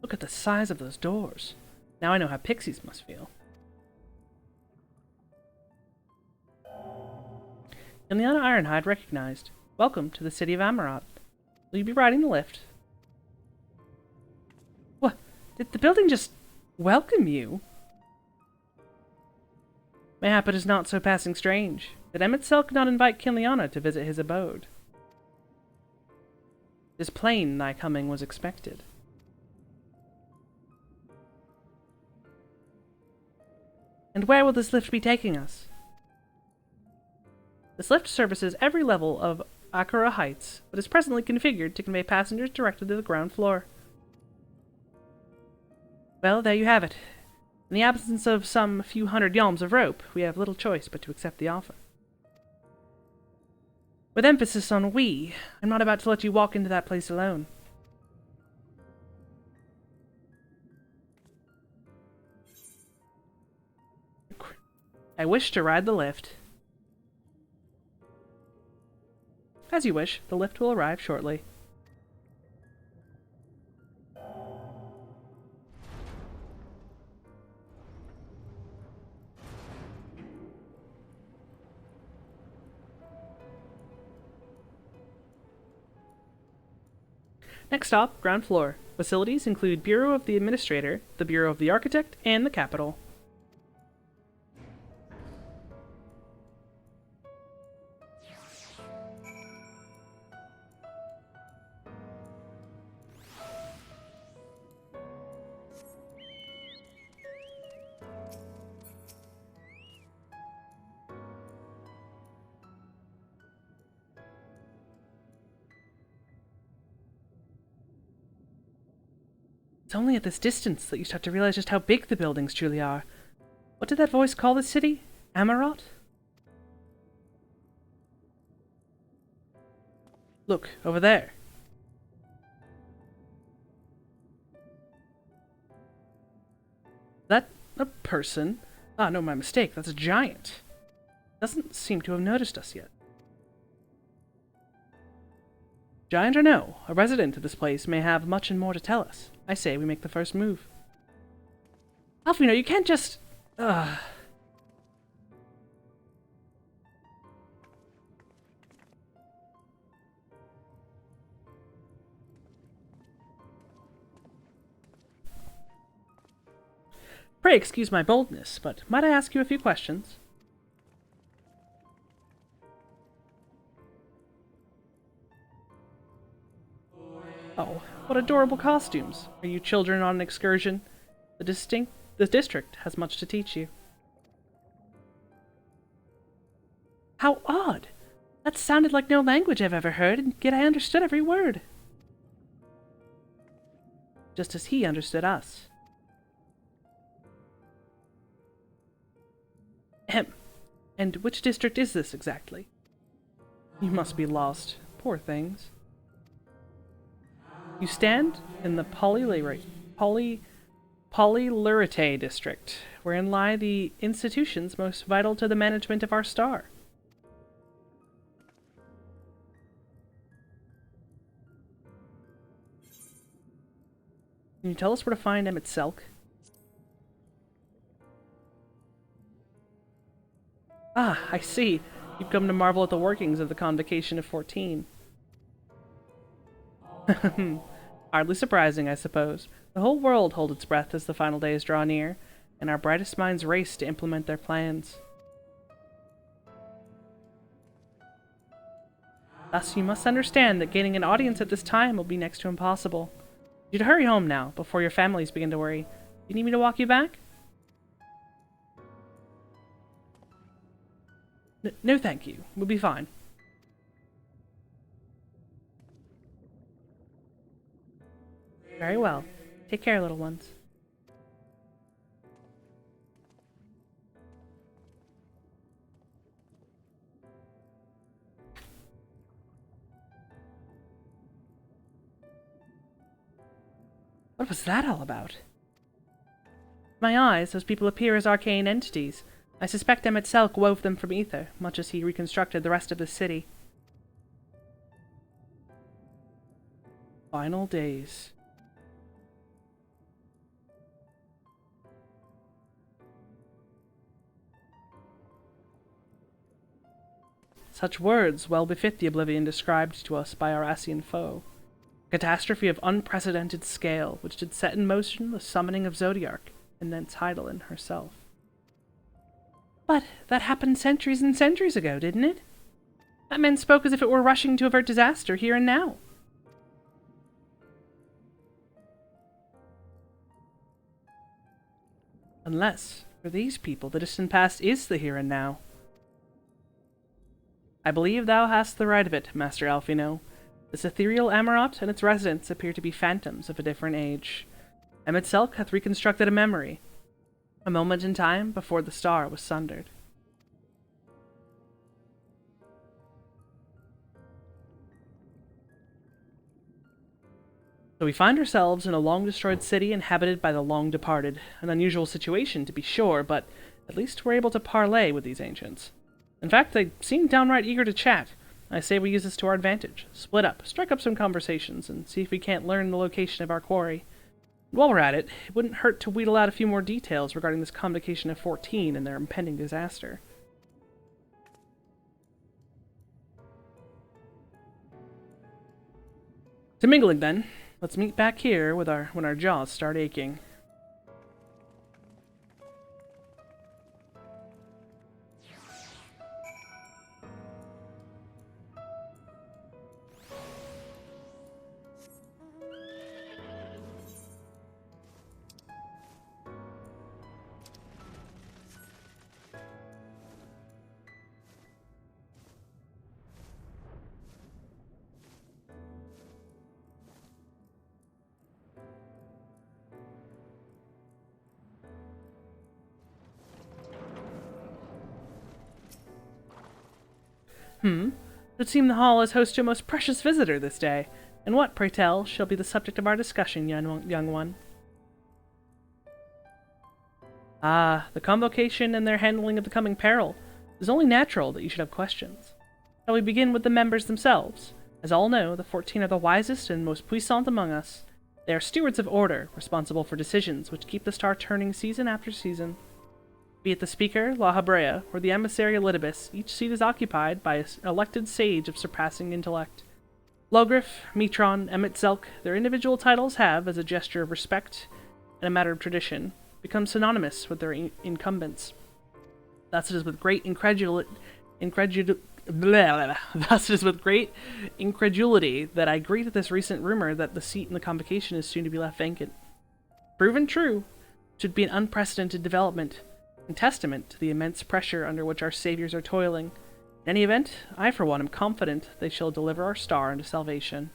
A: Look at the size of those doors. Now I know how pixies must feel. Ileana Ironhide recognized. Welcome to the city of Amarot. Will you be riding the lift? What? Did the building just welcome you? Mayhap it is not so passing strange that Emet-Selch not invite Ileana to visit his abode. 'Tis plain thy coming was expected. And where will this lift be taking us? This lift services every level of Akura Heights, but is presently configured to convey passengers directly to the ground floor. Well, there you have it. In the absence of some few hundred yalms of rope, we have little choice but to accept the offer. With emphasis on we, I'm not about to let you walk into that place alone. I wish to ride the lift. As you wish, the lift will arrive shortly. Next stop, ground floor. Facilities include Bureau of the Administrator, the Bureau of the Architect, and the Capitol. It's only at this distance that you start to realize just how big the buildings truly are. What did that voice call this city? Amarot? Look, over there. That a person? Ah, no, my mistake. That's a giant. Doesn't seem to have noticed us yet. Giant or no, a resident of this place may have much and more to tell us. I say we make the first move. Alfino, you can't just... Pray excuse my boldness, but might I ask you a few questions? Oh, what adorable costumes. Are you children on an excursion? The district has much to teach you. How odd! That sounded like no language I've ever heard, and yet I understood every word. Just as he understood us. Ahem. And which district is this exactly? You must be lost. Poor things. You stand in the Polylurite district, wherein lie the institutions most vital to the management of our star. Can you tell us where to find Emet-Selch? Ah, I see. You've come to marvel at the workings of the Convocation of 14. Hardly surprising, I suppose. The whole world holds its breath as the final days draw near, and our brightest minds race to implement their plans. Thus, you must understand that gaining an audience at this time will be next to impossible. You'd hurry home now, before your families begin to worry. You need me to walk you back? No, thank you. We'll be fine. Very well. Take care, little ones. What was that all about? To my eyes, those people appear as arcane entities. I suspect Emet-Selch wove them from ether, much as he reconstructed the rest of the city. Final days. Such words well befit the oblivion described to us by our Asian foe. A catastrophe of unprecedented scale, which did set in motion the summoning of Zodiark, and thence Heidelin herself. But that happened centuries and centuries ago, didn't it? That man spoke as if it were rushing to avert disaster here and now. Unless, for these people, the distant past is the here and now. I believe thou hast the right of it, Master Alfino. This ethereal Amarot and its residents appear to be phantoms of a different age. Emetzelk hath reconstructed a memory, a moment in time before the star was sundered. So we find ourselves in a long-destroyed city inhabited by the long-departed. An unusual situation, to be sure, but at least we're able to parley with these ancients. In fact, they seem downright eager to chat. I say we use this to our advantage. Split up, strike up some conversations, and see if we can't learn the location of our quarry. While we're at it, it wouldn't hurt to wheedle out a few more details regarding this convocation of 14 and their impending disaster. To mingling, then. Let's meet back here with when our jaws start aching. It would seem the hall has hosted a most precious visitor this day. And what, pray tell, shall be the subject of our discussion, young one? Ah, the convocation and their handling of the coming peril. It is only natural that you should have questions. Shall we begin with the members themselves? As all know, the 14 are the wisest and most puissant among us. They are stewards of order, responsible for decisions which keep the star turning season after season. Be it the Speaker, La Habrea, or the Emissary Elidibus, each seat is occupied by an elected sage of surpassing intellect. Logriff, Metron, Emetzelk, their individual titles have, as a gesture of respect and a matter of tradition, become synonymous with their incumbents. Thus it is with great incredulity that I greet this recent rumor that the seat in the convocation is soon to be left vacant. Proven true, it should be an unprecedented development, and testament to the immense pressure under which our saviors are toiling. In any event, I for one am confident they shall deliver our star into salvation.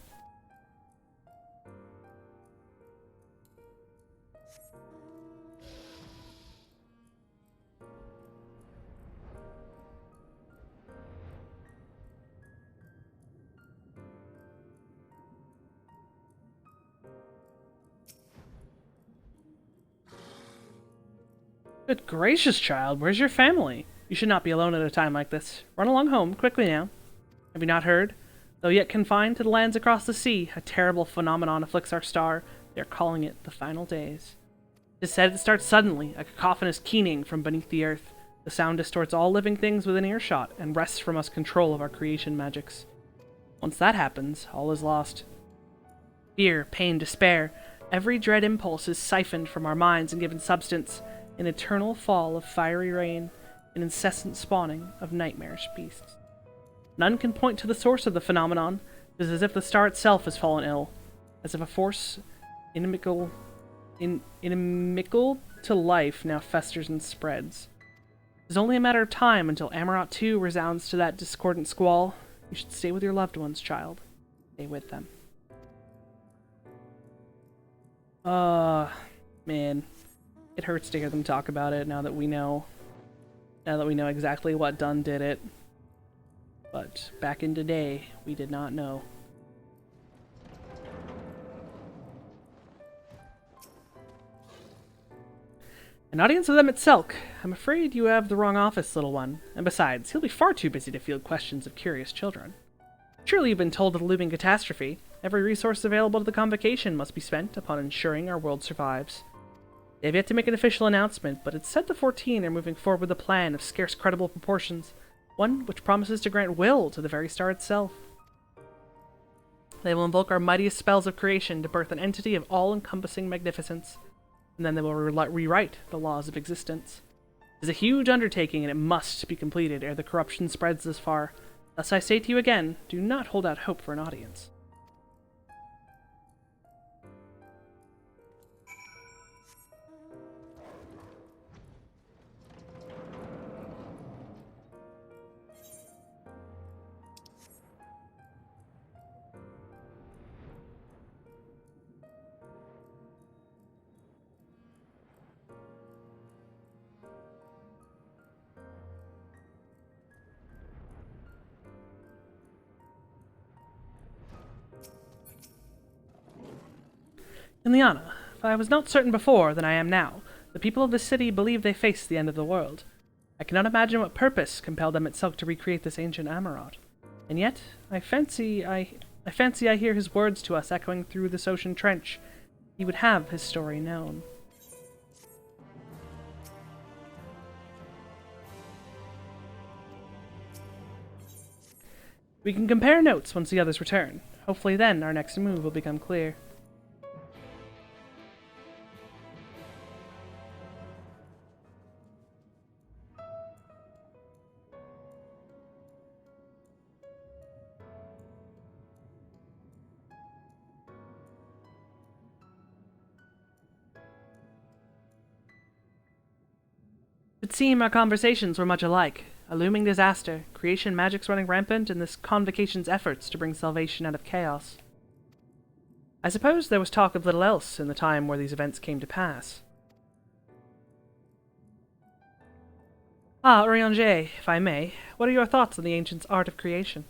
A: Good gracious, child, where's your family? You should not be alone at a time like this. Run along home, quickly now. Have you not heard? Though yet confined to the lands across the sea, a terrible phenomenon afflicts our star. They are calling it the final days. It is said it starts suddenly, a cacophonous keening from beneath the earth. The sound distorts all living things within earshot, and wrests from us control of our creation magics. Once that happens, all is lost. Fear, pain, despair, every dread impulse is siphoned from our minds and given substance. An eternal fall of fiery rain, an incessant spawning of nightmarish beasts. None can point to the source of the phenomenon. It is as if the star itself has fallen ill, as if a force inimical to life now festers and spreads. It is only a matter of time until Amarot 2 resounds to that discordant squall. You should stay with your loved ones, child. Stay with them. Man. It hurts to hear them talk about it now that we know exactly what done did it. But back in the day, we did not know. An audience of Emetzelk. I'm afraid you have the wrong office, little one. And besides, he'll be far too busy to field questions of curious children. Surely you've been told of the looming catastrophe. Every resource available to the convocation must be spent upon ensuring our world survives. They have yet to make an official announcement, but it's said the 14 are moving forward with a plan of scarce credible proportions. one which promises to grant will to the very star itself. They will invoke our mightiest spells of creation to birth an entity of all-encompassing magnificence, and then they will rewrite the laws of existence. It is a huge undertaking, and it must be completed ere the corruption spreads this far. Thus I say to you again, do not hold out hope for an audience. Ileana, if I was not certain before than I am now, the people of this city believe they face the end of the world. I cannot imagine what purpose compelled them itself to recreate this ancient Amarot. And yet, I fancy I hear his words to us echoing through this ocean trench. He would have his story known. We can compare notes once the others return. Hopefully then our next move will become clear. It would seem our conversations were much alike. A looming disaster, creation magics running rampant, and this convocation's efforts to bring salvation out of chaos. I suppose there was talk of little else in the time where these events came to pass. Ah, Urianger, if I may, what are your thoughts on the ancients' art of creation?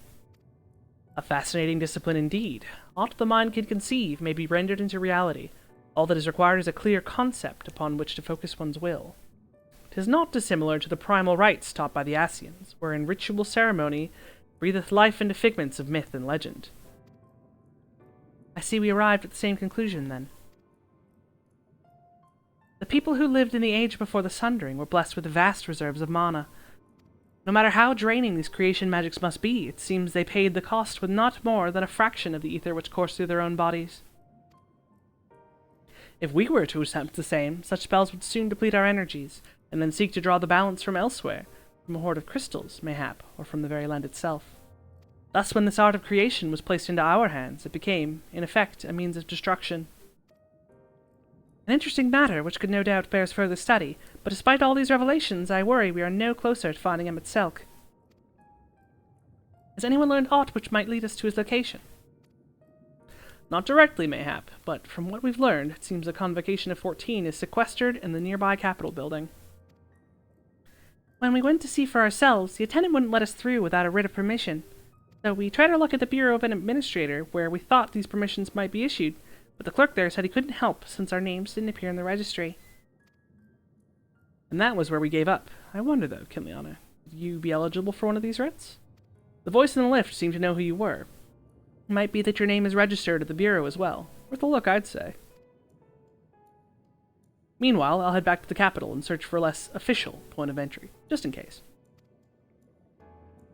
A: A fascinating discipline indeed. Aught the mind can conceive may be rendered into reality. All that is required is a clear concept upon which to focus one's will. 'Tis not dissimilar to the primal rites taught by the Asians, wherein ritual ceremony breatheth life into figments of myth and legend. I see we arrived at the same conclusion, then. The people who lived in the age before the Sundering were blessed with vast reserves of mana. No matter how draining these creation magics must be, it seems they paid the cost with not more than a fraction of the ether which coursed through their own bodies. If we were to attempt the same, such spells would soon deplete our energies, and then seek to draw the balance from elsewhere, from a hoard of crystals, mayhap, or from the very land itself. Thus, when this art of creation was placed into our hands, it became, in effect, a means of destruction. An interesting matter, which could no doubt bears further study, but despite all these revelations, I worry we are no closer to finding Emmett Selk. Has anyone learned aught which might lead us to his location? Not directly, mayhap, but from what we've learned, it seems the Convocation of 14 is sequestered in the nearby Capitol building. When we went to see for ourselves, the attendant wouldn't let us through without a writ of permission. So we tried our luck at the Bureau of an Administrator, where we thought these permissions might be issued, but the clerk there said he couldn't help since our names didn't appear in the registry. And that was where we gave up. I wonder, though, Kinliana, would you be eligible for one of these writs? The voice in the lift seemed to know who you were. It might be that your name is registered at the Bureau as well. Worth a look, I'd say. Meanwhile, I'll head back to the capital and search for a less official point of entry, just in case.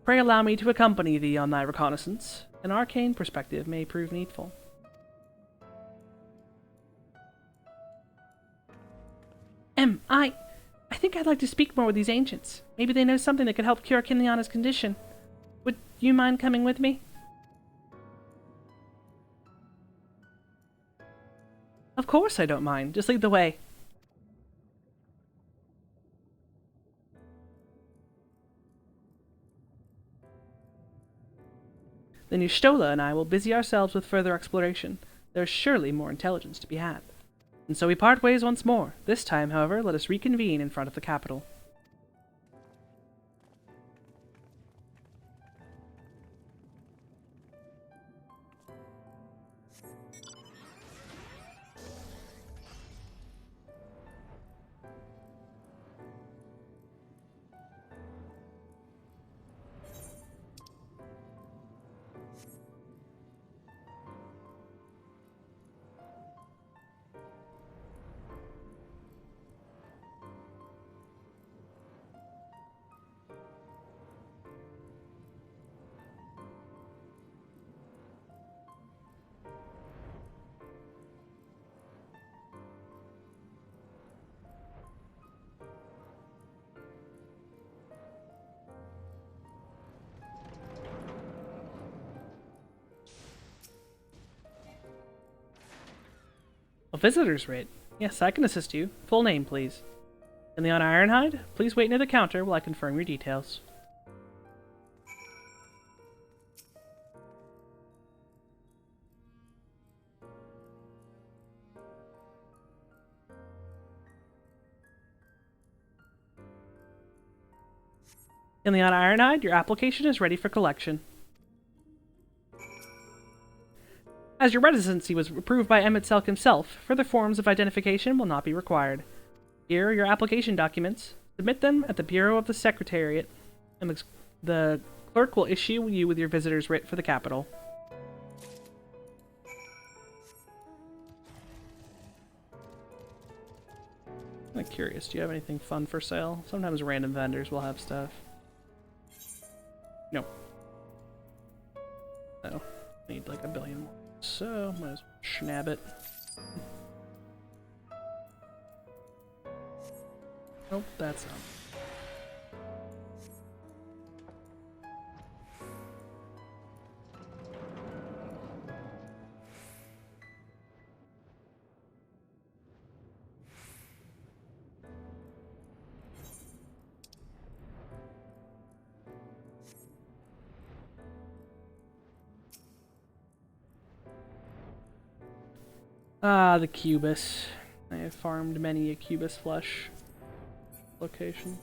A: Pray allow me to accompany thee on thy reconnaissance. An arcane perspective may prove needful. I think I'd like to speak more with these ancients. Maybe they know something that could help cure Kinliana's condition. Would you mind coming with me? Of course I don't mind. Just lead the way. Then Y'shtola and I will busy ourselves with further exploration. There is surely more intelligence to be had. And so we part ways once more. This time, however, let us reconvene in front of the Capitol. A visitor's writ? Yes, I can assist you. Full name, please. Leon Ironhide, please wait near the counter while I confirm your details. Leon Ironhide, your application is ready for collection. As your residency was approved by Emmett Selk himself, further forms of identification will not be required. Here are your application documents. Submit them at the Bureau of the Secretariat, and the clerk will issue you with your visitor's writ for the capital. I'm curious, do you have anything fun for sale? Sometimes random vendors will have stuff. No. Oh, need like a billion more. So, might as well schnab it. Nope, that's not. Ah, the Cubus. I have farmed many a Cubus flesh location.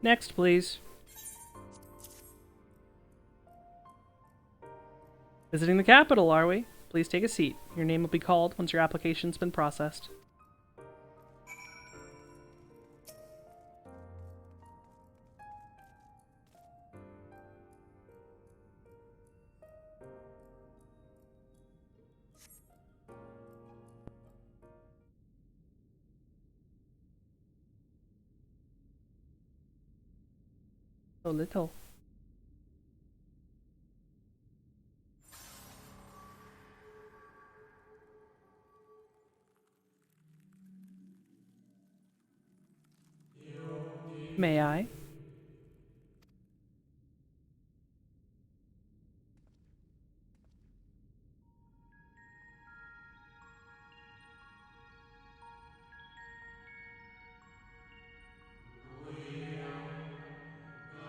A: Next, please. Visiting the capital, are we? Please take a seat. Your name will be called once your application's been processed. So little. May I?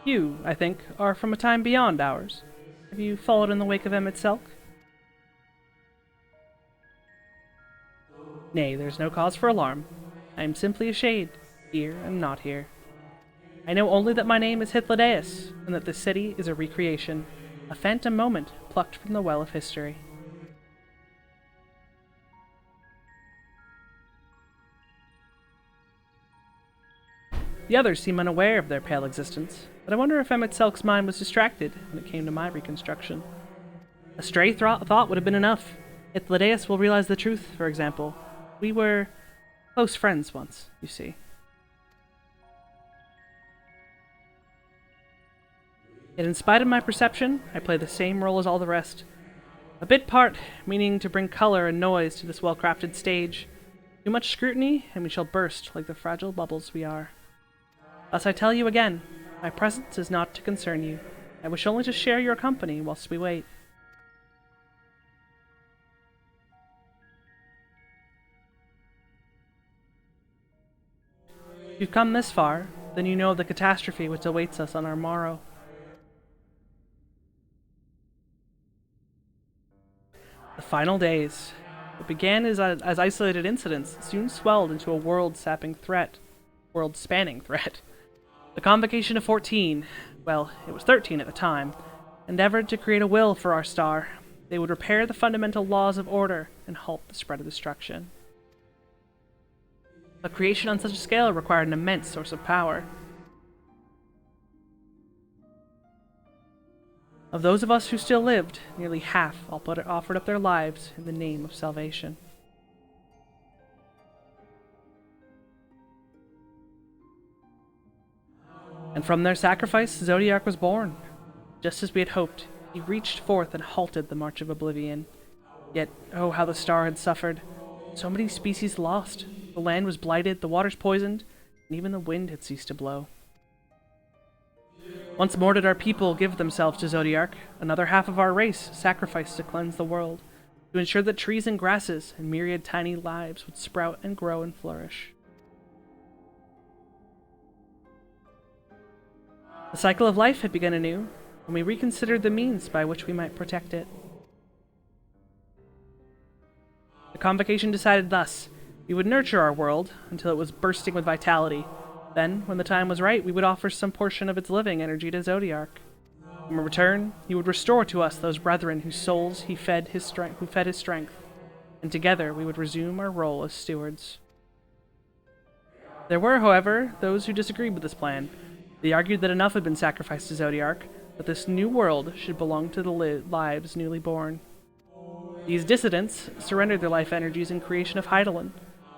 A: You, I think, are from a time beyond ours. Have you followed in the wake of Emmett Selk? Nay, there's no cause for alarm. I am simply a shade, here and not here. I know only that my name is Hythlodaeus, and that this city is a recreation, a phantom moment plucked from the well of history. The others seem unaware of their pale existence, but I wonder if Emmett Selk's mind was distracted when it came to my reconstruction. A stray thought would have been enough. Hythlodaeus will realize the truth, for example. We were close friends once, you see. Yet in spite of my perception, I play the same role as all the rest. A bit part, meaning to bring color and noise to this well-crafted stage. Too much scrutiny, and we shall burst like the fragile bubbles we are. Thus I tell you again, my presence is not to concern you. I wish only to share your company whilst we wait. If you've come this far, then you know of the catastrophe which awaits us on our morrow. The final days. What began as isolated incidents soon swelled into a world-spanning threat. The Convocation of 14, well, it was 13 at the time, endeavored to create a will for our star. They would repair the fundamental laws of order and halt the spread of destruction. But creation on such a scale required an immense source of power. Of those of us who still lived, nearly half offered up their lives in the name of salvation. And from their sacrifice, Zodiac was born. Just as we had hoped, he reached forth and halted the march of oblivion. Yet, oh, how the star had suffered. So many species lost. The land was blighted, the waters poisoned, and even the wind had ceased to blow. Once more did our people give themselves to Zodiac, another half of our race sacrificed to cleanse the world, to ensure that trees and grasses and myriad tiny lives would sprout and grow and flourish. The cycle of life had begun anew, and we reconsidered the means by which we might protect it. The convocation decided thus: we would nurture our world until it was bursting with vitality. Then, when the time was right, we would offer some portion of its living energy to Zodiac. In return, he would restore to us those brethren whose souls he fed his strength, and together we would resume our role as stewards. There were, however, those who disagreed with this plan. They argued that enough had been sacrificed to Zodiac, that this new world should belong to the lives newly born. These dissidents surrendered their life energies in creation of Hydaelyn,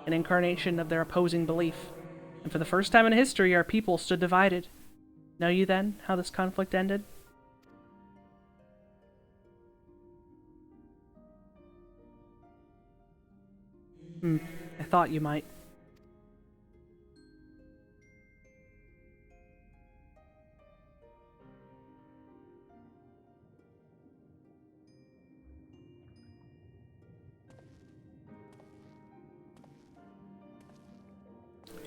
A: an incarnation of their opposing belief. And for the first time in history, our people stood divided. Know you, then, how this conflict ended? I thought you might.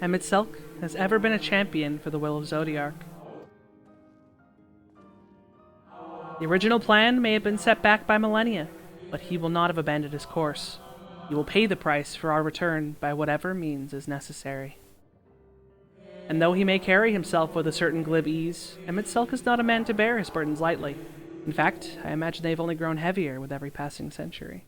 A: Emet-Selch has ever been a champion for the will of Zodiac. The original plan may have been set back by millennia, but he will not have abandoned his course. He will pay the price for our return by whatever means is necessary. And though he may carry himself with a certain glib ease, Emet-Selch is not a man to bear his burdens lightly. In fact, I imagine they've only grown heavier with every passing century.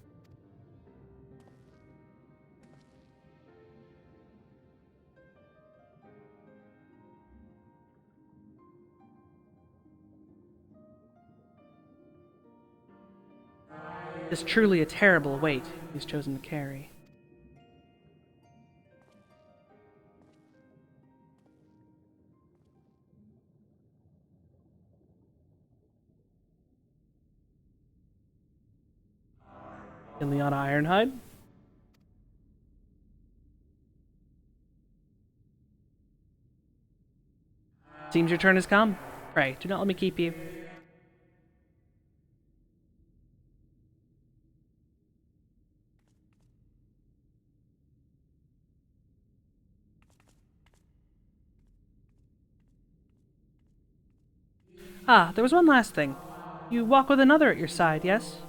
A: It is truly a terrible weight he's chosen to carry. Ileana Ironhide? Seems your turn has come. Pray, do not let me keep you. Ah, there was one last thing. You walk with another at your side, yes?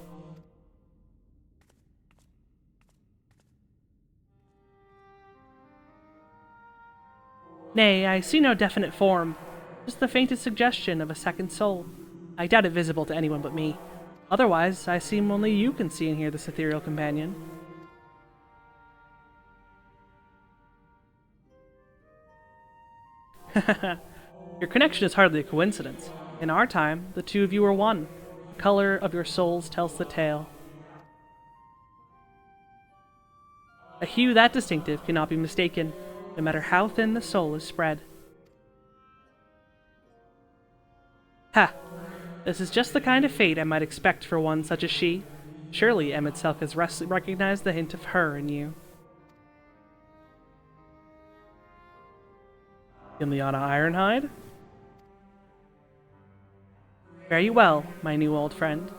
A: Nay, I see no definite form. Just the faintest suggestion of a second soul. I doubt it visible to anyone but me. Otherwise, I seem only you can see and hear this ethereal companion. Your connection is hardly a coincidence. In our time, the two of you are one. The color of your souls tells the tale. A hue that distinctive cannot be mistaken, no matter how thin the soul is spread. Ha! This is just the kind of fate I might expect for one such as she. Surely Emet-Selch has recognized the hint of her in you. Ileana Ironhide? Fare you well, my new old friend.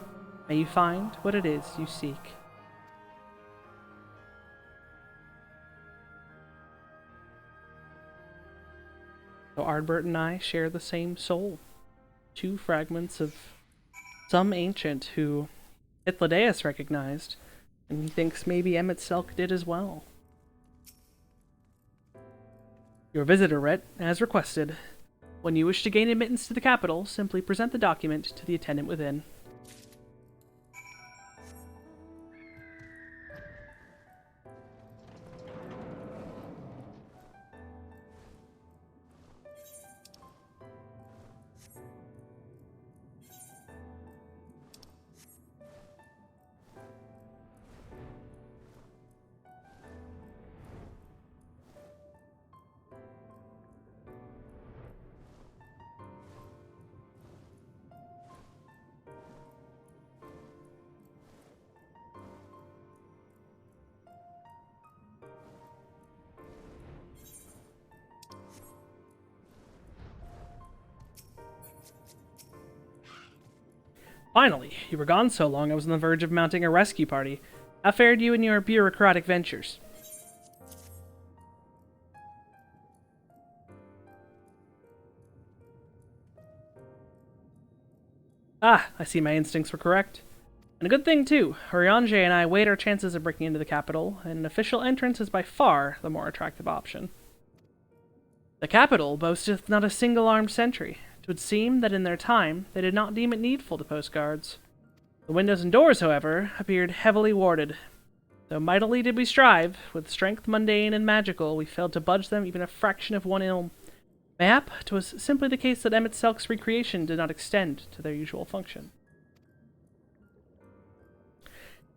A: May you find what it is you seek. So Ardbert and I share the same soul. Two fragments of some ancient who Hythlodaeus recognized, and he thinks maybe Emet-Selch did as well. Your visitor writ, as requested. When you wish to gain admittance to the capital, simply present the document to the attendant within. Finally, you were gone so long I was on the verge of mounting a rescue party. How fared you in your bureaucratic ventures? Ah, I see my instincts were correct. And a good thing, too. Urianger and I weighed our chances of breaking into the capital, and an official entrance is by far the more attractive option. The capital boasteth not a single armed sentry. It would seem that in their time they did not deem it needful to post guards. The windows and doors, however, appeared heavily warded. Though mightily did we strive, with strength mundane and magical, we failed to budge them even a fraction of 1 ilm. Mayhap 'twas simply the case that Emmett Selk's recreation did not extend to their usual function.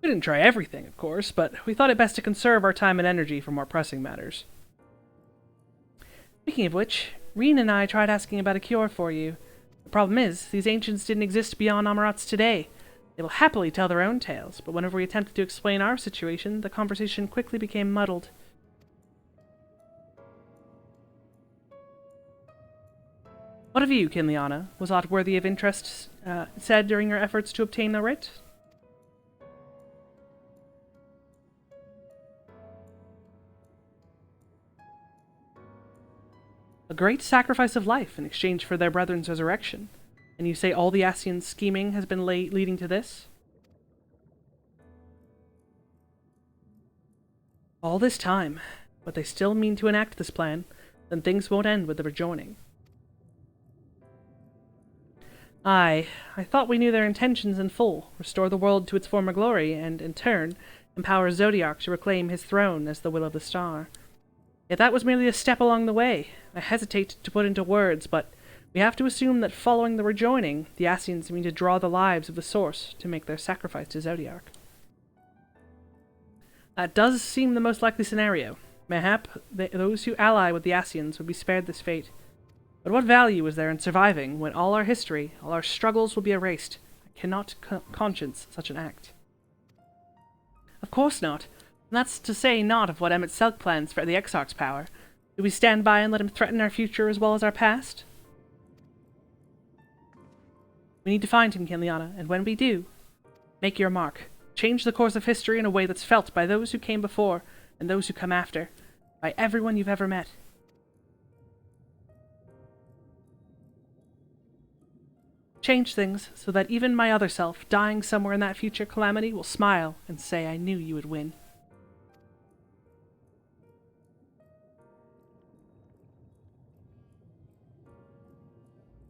A: We didn't try everything, of course, but we thought it best to conserve our time and energy for more pressing matters. Speaking of which, Reen and I tried asking about a cure for you. The problem is, these ancients didn't exist beyond Amarats today. They will happily tell their own tales, but whenever we attempted to explain our situation, the conversation quickly became muddled. What of you, Kinliana? Was aught worthy of interest said during your efforts to obtain the writ? A great sacrifice of life in exchange for their brethren's resurrection. And you say all the Ascians' scheming has been leading to this? All this time, but they still mean to enact this plan, then things won't end with the rejoining. Aye, I thought we knew their intentions in full, restore the world to its former glory, and, in turn, empower Zodiark to reclaim his throne as the will of the star. Yet that was merely a step along the way. I hesitate to put into words, but we have to assume that following the rejoining, the Ascians mean to draw the lives of the Source to make their sacrifice to Zodiark. That does seem the most likely scenario. Mayhap those who ally with the Ascians would be spared this fate. But what value is there in surviving when all our history, all our struggles will be erased? I cannot conscience such an act. Of course not. And that's to say naught of what Emmett Selk plans for the Exarch's power. Do we stand by and let him threaten our future as well as our past? We need to find him, Kinliana, and when we do, make your mark. Change the course of history in a way that's felt by those who came before and those who come after, by everyone you've ever met. Change things so that even my other self, dying somewhere in that future calamity, will smile and say, I knew you would win.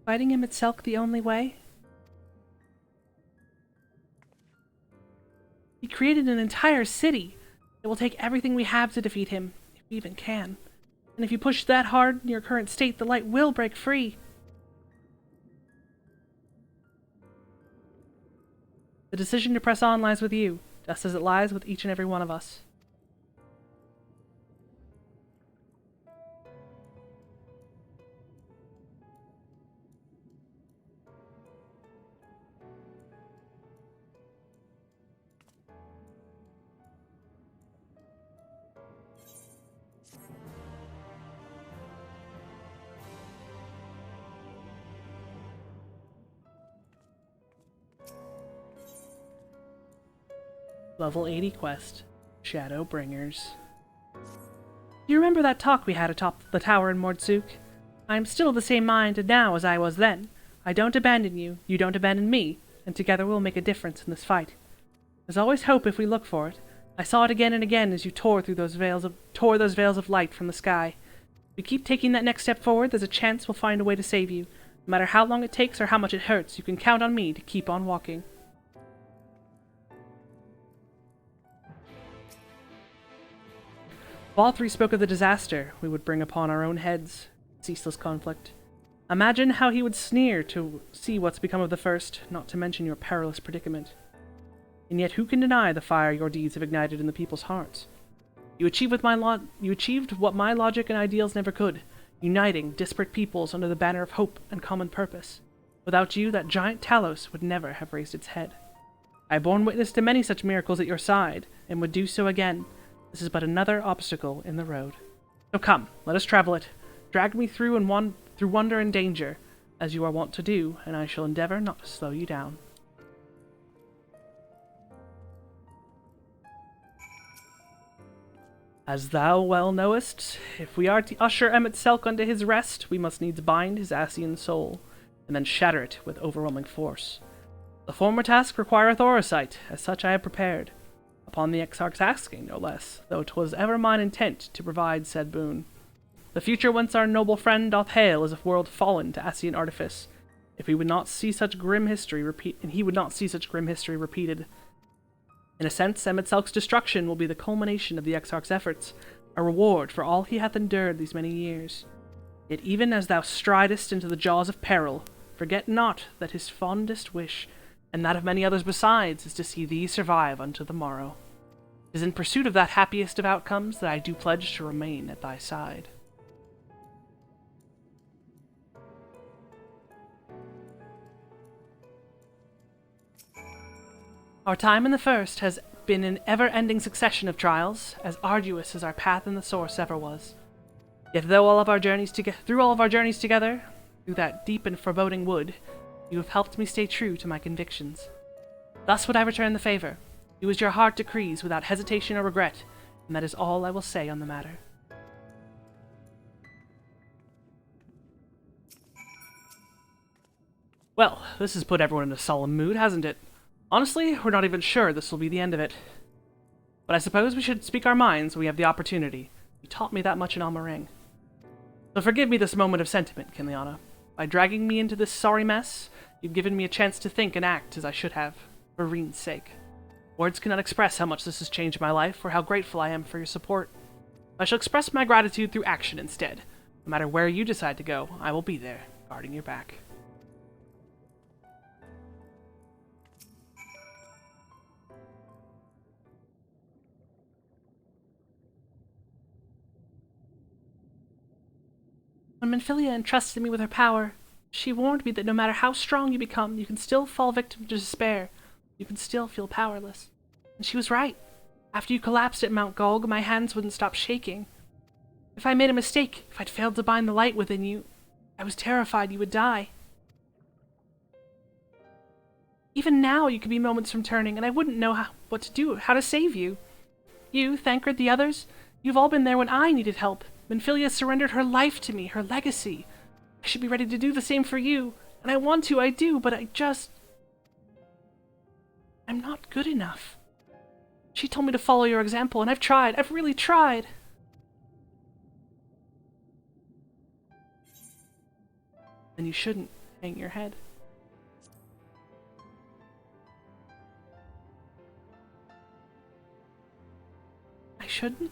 A: Fighting him at Selk the only way? He created an entire city. It will take everything we have to defeat him, if we even can. And if you push that hard in your current state, the light will break free. The decision to press on lies with you, just as it lies with each and every one of us. Level 80 quest, Shadowbringers. Do you remember that talk we had atop the tower in Mordsuk? I am still of the same mind now as I was then. I don't abandon you, you don't abandon me, and together we'll make a difference in this fight. There's always hope if we look for it. I saw it again and again as you tore those veils of light from the sky. If we keep taking that next step forward, there's a chance we'll find a way to save you. No matter how long it takes or how much it hurts, you can count on me to keep on walking. All three spoke of the disaster we would bring upon our own heads. Ceaseless conflict. Imagine how he would sneer to see what's become of the first, not to mention your perilous predicament. And yet who can deny the fire your deeds have ignited in the people's hearts? You achieved what my logic and ideals never could, uniting disparate peoples under the banner of hope and common purpose. Without you, that giant Talos would never have raised its head. I have borne witness to many such miracles at your side, and would do so again. This is but another obstacle in the road. So come, let us travel it. Drag me through wonder and danger, as you are wont to do, and I shall endeavor not to slow you down. As thou well knowest, if we are to usher Emmett Selk unto his rest, we must needs bind his Ascian soul, and then shatter it with overwhelming force. The former task requireth oversight, as such I have prepared, upon the Exarch's asking, no less, though 'twas ever mine intent to provide said boon. The future whence our noble friend doth hail is a world fallen to Ascian artifice, if he would not see such grim history repeated. In a sense, Emmett Selk's destruction will be the culmination of the Exarch's efforts, a reward for all he hath endured these many years. Yet even as thou stridest into the jaws of peril, forget not that his fondest wish, and that of many others besides, is to see thee survive unto the morrow. 'Tis in pursuit of that happiest of outcomes that I do pledge to remain at thy side. Our time in the First has been an ever-ending succession of trials, as arduous as our path in the Source ever was. Yet through all of our journeys together, through that deep and foreboding wood, you have helped me stay true to my convictions. Thus would I return the favor. Do as your heart decrees without hesitation or regret, and that is all I will say on the matter. Well, this has put everyone in a solemn mood, hasn't it? Honestly, we're not even sure this will be the end of it. But I suppose we should speak our minds when we have the opportunity. You taught me that much in Almaring. So forgive me this moment of sentiment, Kinliana. By dragging me into this sorry mess, you've given me a chance to think and act as I should have, for Reen's sake. Words cannot express how much this has changed my life, or how grateful I am for your support. I shall express my gratitude through action instead. No matter where you decide to go, I will be there, guarding your back. When Minfilia entrusted me with her power, she warned me that no matter how strong you become, you can still fall victim to despair. You can still feel powerless. And she was right. After you collapsed at Mount Golg, my hands wouldn't stop shaking. If I made a mistake, if I'd failed to bind the light within you, I was terrified you would die. Even now, you could be moments from turning, and I wouldn't know what to do, how to save you. You, Thancred, the others, you've all been there when I needed help. Minfilia surrendered her life to me, her legacy. I should be ready to do the same for you, and I want to, I do, but I'm not good enough. She told me to follow your example, and I've tried. I've really tried. Then you shouldn't hang your head. I shouldn't?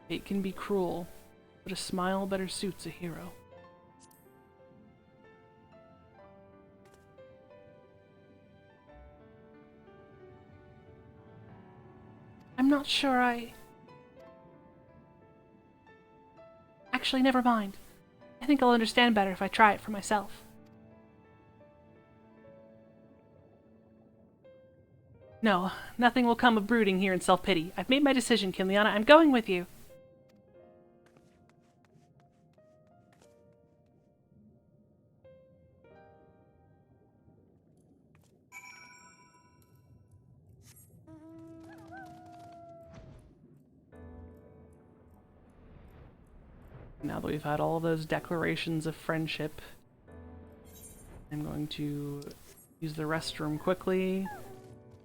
A: It can be cruel, but a smile better suits a hero. I'm not sure Actually, never mind. I think I'll understand better if I try it for myself. No, nothing will come of brooding here in self-pity. I've made my decision, Kinliana. I'm going with you. Now that we've had all those declarations of friendship, I'm going to use the restroom quickly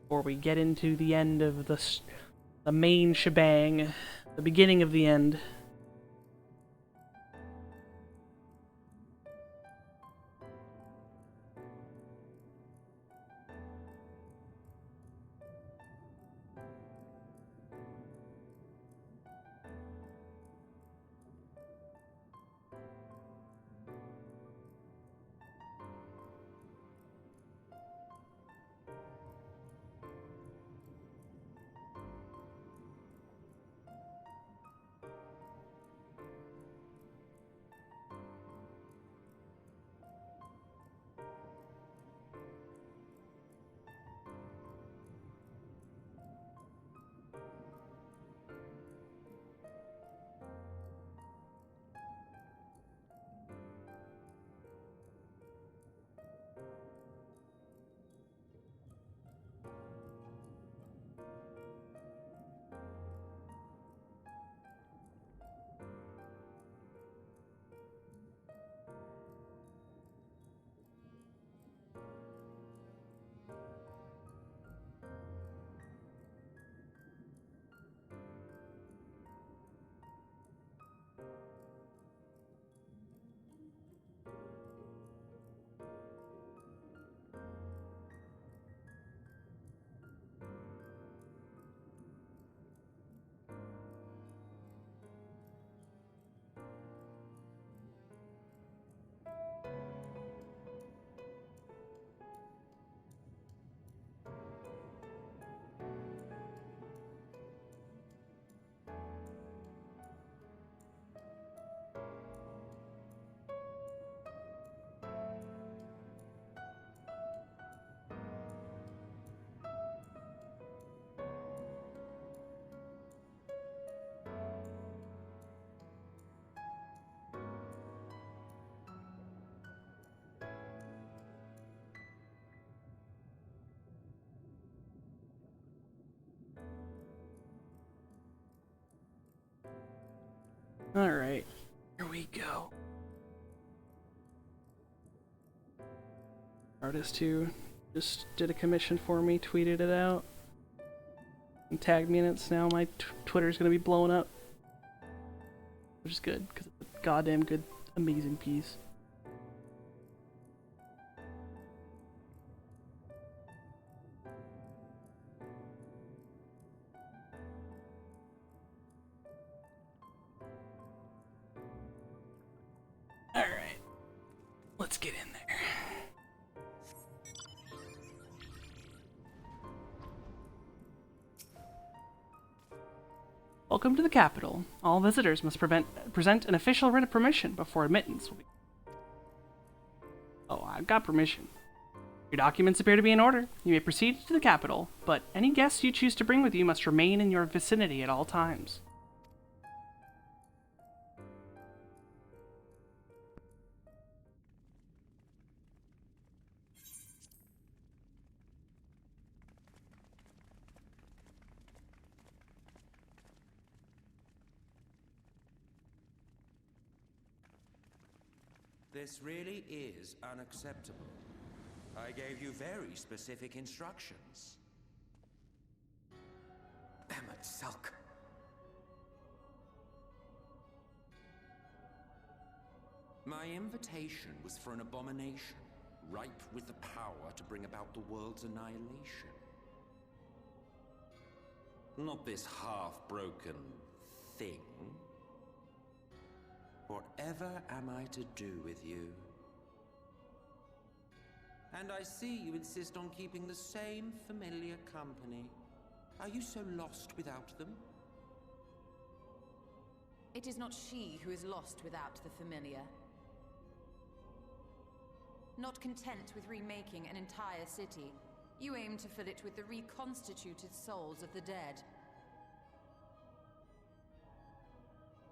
A: before we get into the end of the main shebang, the beginning of the end. Alright, here we go. Artist who just did a commission for me, tweeted it out, and tagged me in it, so now my Twitter's gonna be blowing up. Which is good, because it's a goddamn good, amazing piece. Alright, let's get in there. Welcome to the capital. All visitors must present an official writ of permission before admittance will be... Oh, I've got permission. Your documents appear to be in order. You may proceed to the capital, but any guests you choose to bring with you must remain in your vicinity at all times.
L: This really is unacceptable. I gave you very specific instructions.
D: Emmet Sulk.
L: My invitation was for an abomination, ripe with the power to bring about the world's annihilation. Not this half-broken thing. Whatever am I to do with you? And I see you insist on keeping the same familiar company. Are you so lost without them?
H: It is not she who is lost without the familiar. Not content with remaking an entire city, you aim to fill it with the reconstituted souls of the dead.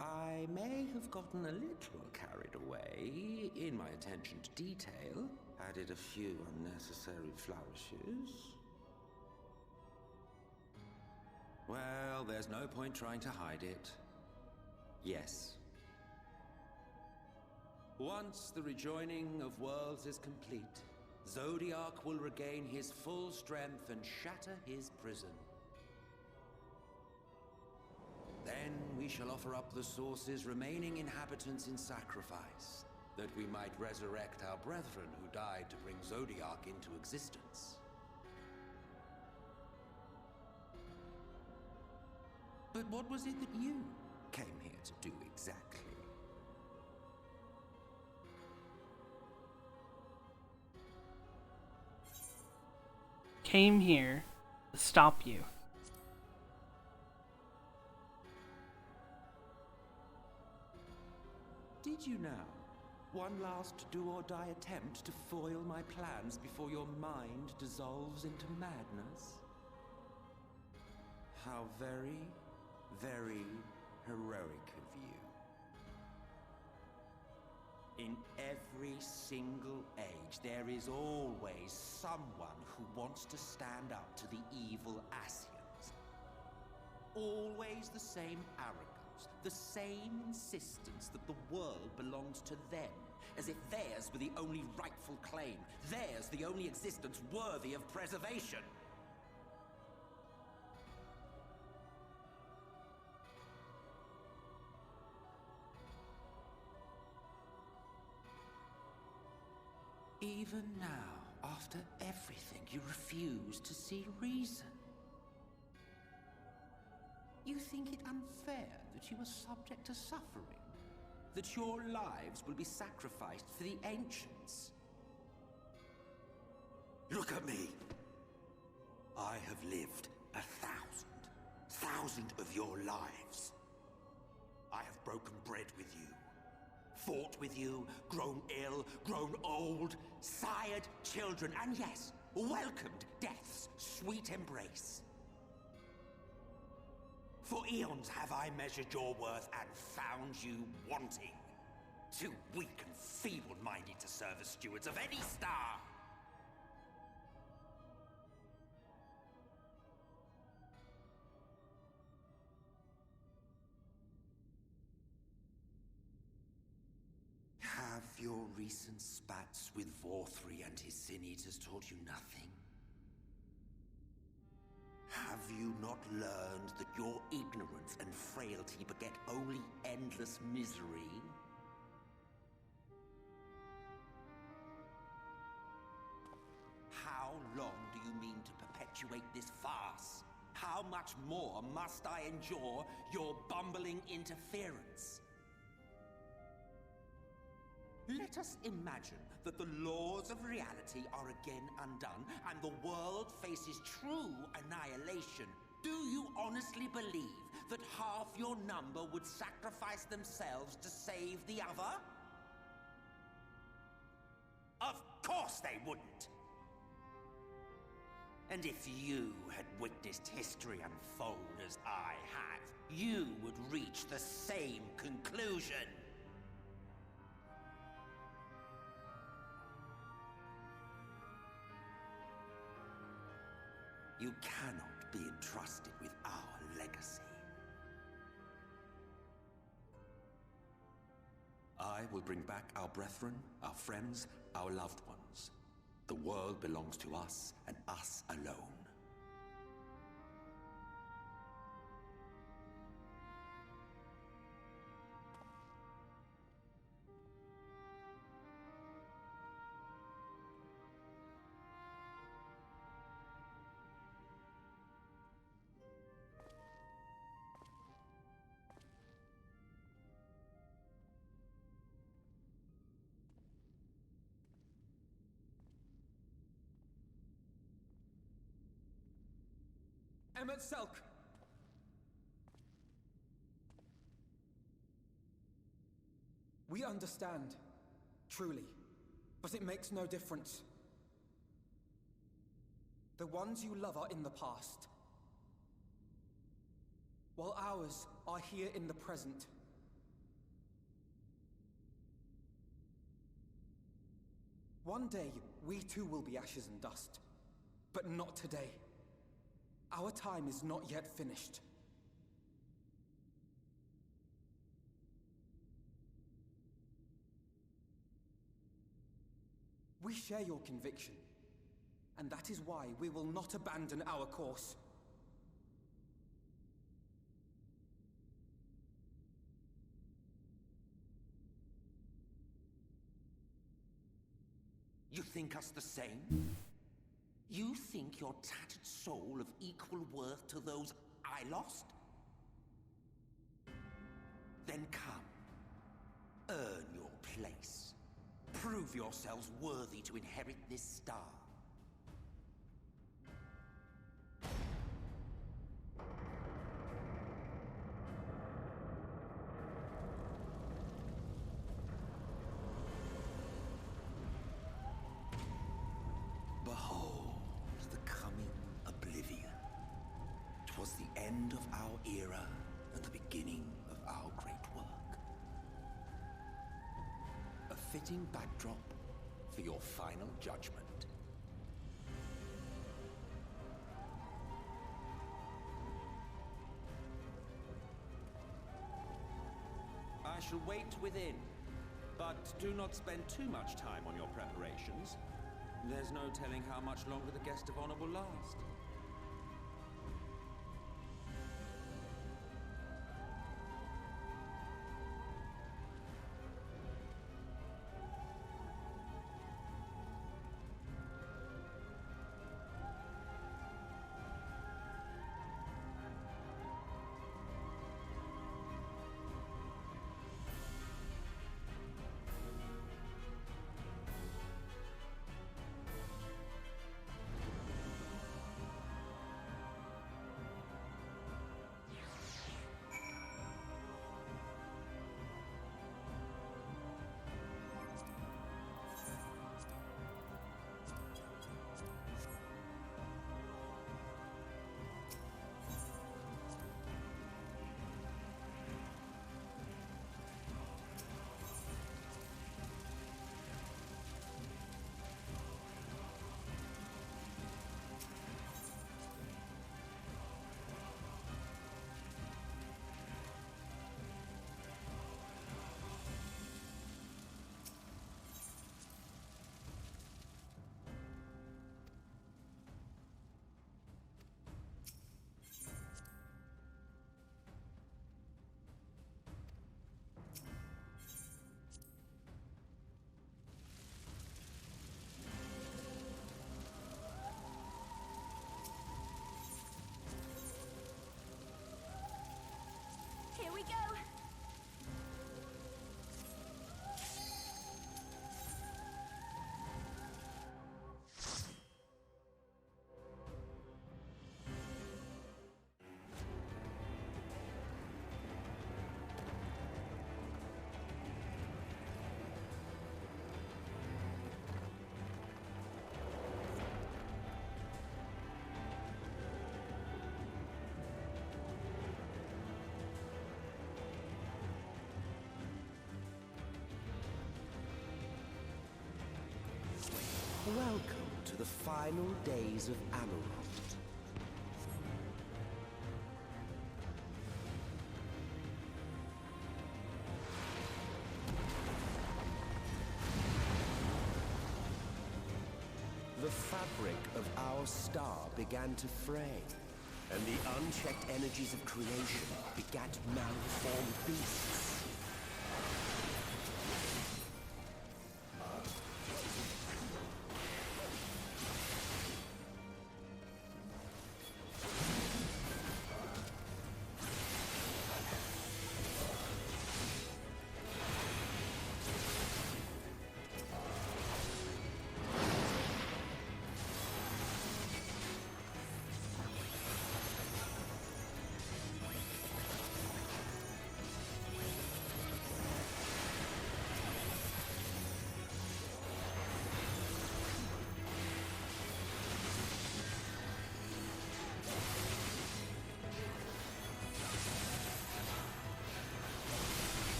L: I may have gotten a little carried away in my attention to detail, added a few unnecessary flourishes. Well, there's no point trying to hide it. Yes. Once the rejoining of worlds is complete, Zodiac will regain his full strength and shatter his prison. Then we shall offer up the Source's remaining inhabitants in sacrifice, that we might resurrect our brethren who died to bring Zodiac into existence. But what was it that you came here to do exactly?
A: Came here to stop you.
L: Did you now? One last do-or-die attempt to foil my plans before your mind dissolves into madness? How very, very heroic of you. In every single age, there is always someone who wants to stand up to the evil Ascians. Always the same arrogance, the same insistence that the world belongs to them, as if theirs were the only rightful claim, theirs the only existence worthy of preservation. Even now, after everything, you refuse to see reason. You think it unfair that you are subject to suffering? That your lives will be sacrificed for the ancients? Look at me! I have lived 1,000 of your lives. I have broken bread with you, fought with you, grown ill, grown old, sired children, and yes, welcomed death's sweet embrace. For eons have I measured your worth and found you wanting. Too weak and feeble-minded to serve as stewards of any star. recent spats with Vorthri and his sin eaters taught you nothing? Have you not learned that your ignorance and frailty beget only endless misery? How long do you mean to perpetuate this farce? How much more must I endure your bumbling interference? Let us imagine that the laws of reality are again undone and the world faces true annihilation. Do you honestly believe that half your number would sacrifice themselves to save the other? Of course they wouldn't! And if you had witnessed history unfold as I have, you would reach the same conclusion. You cannot be entrusted with our legacy. I will bring back our brethren, our friends, our loved ones. The world belongs to us, and us alone.
G: Emmett Selk! We understand, truly, but it makes no difference. The ones you love are in the past, while ours are here in the present. One day, we too will be ashes and dust, but not today. Our time is not yet finished. We share your conviction, and that is why we will not abandon our course.
L: You think us the same? You think your tattered soul of equal worth to those I lost? Then come. Earn your place. Prove yourselves worthy to inherit this star. Behold the coming oblivion. 'Twas the end of our era and the beginning of our great work. A fitting backdrop for your final judgment. I shall wait within, but do not spend too much time on your preparations. There's no telling how much longer the guest of honor will last. Welcome to the final days of Amarant. The fabric of our star began to fray, and the unchecked energies of creation begat malformed beasts.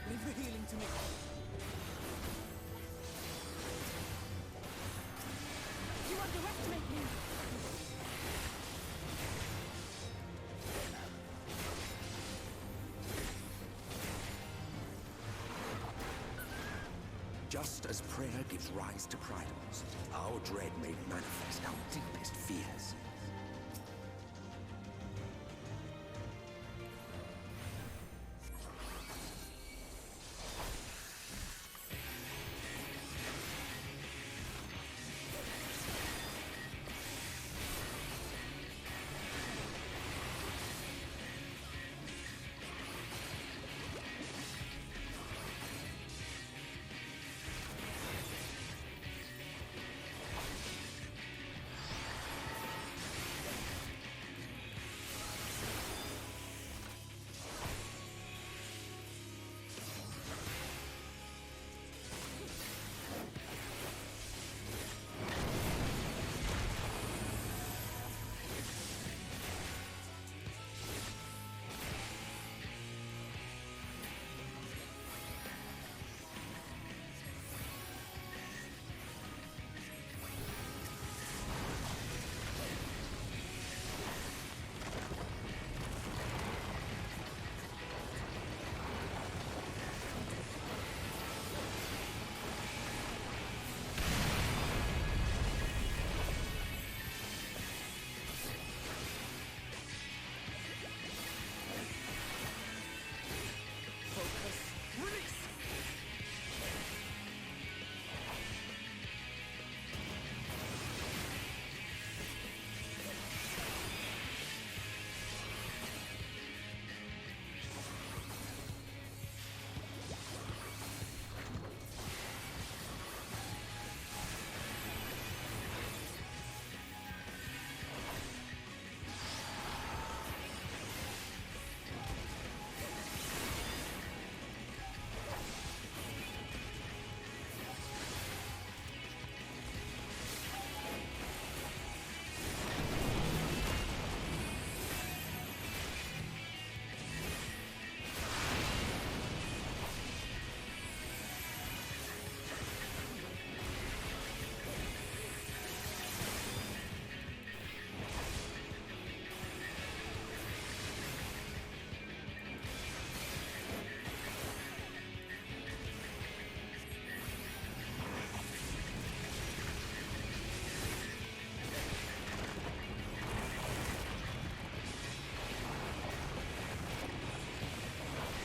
E: Leave the healing to me.
B: You underestimate me.
L: Just as prayer gives rise to pridals, our dread made manifest our deepest fears.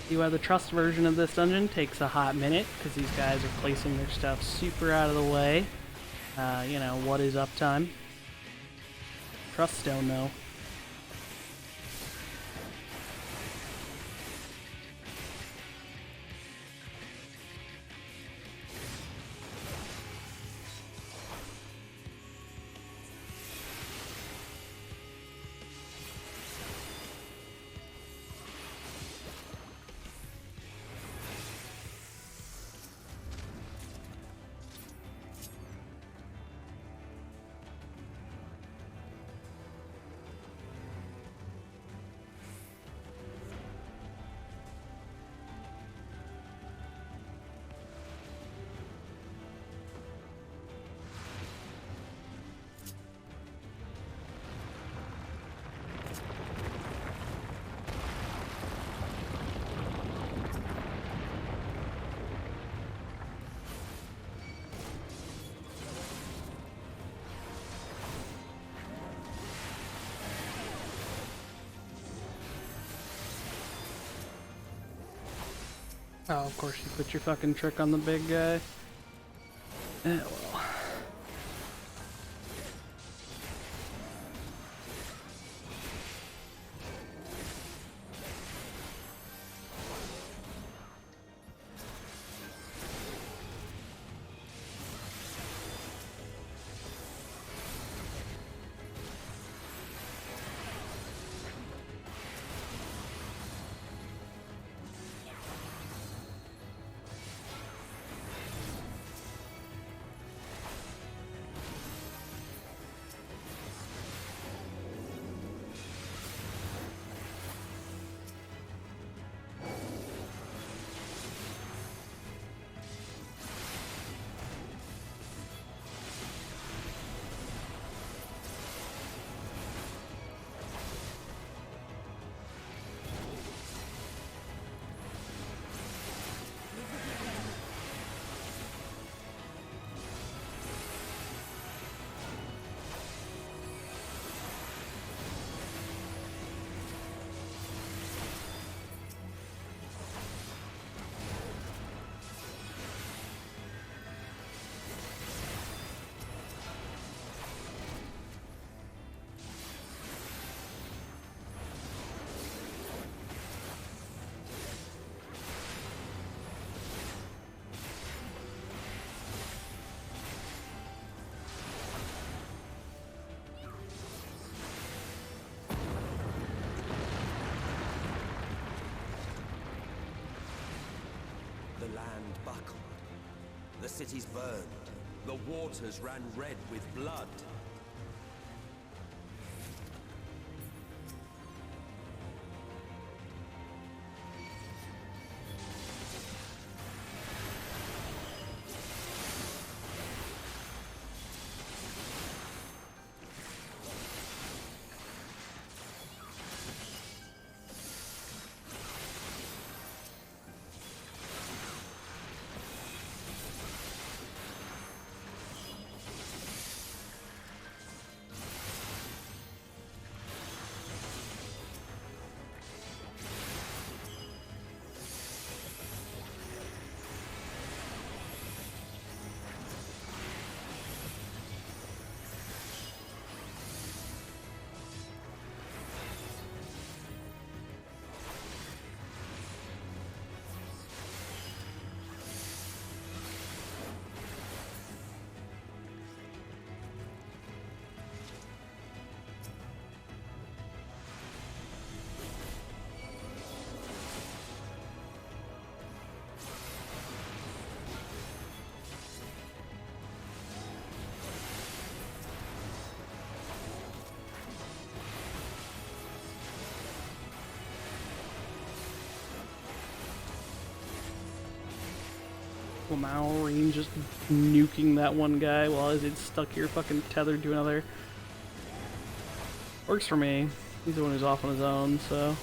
A: See why the trust version of this dungeon takes a hot minute, because these guys are placing their stuff super out of the way. You know, what is uptime? Trust stone, though. Oh, of course you put your fucking trick on the big guy. Eh, well.
L: The land buckled. The cities burned. The waters ran red with blood.
A: Marine just nuking that one guy while it's stuck here fucking tethered to another. Works for me. He's the one who's off on his own, so.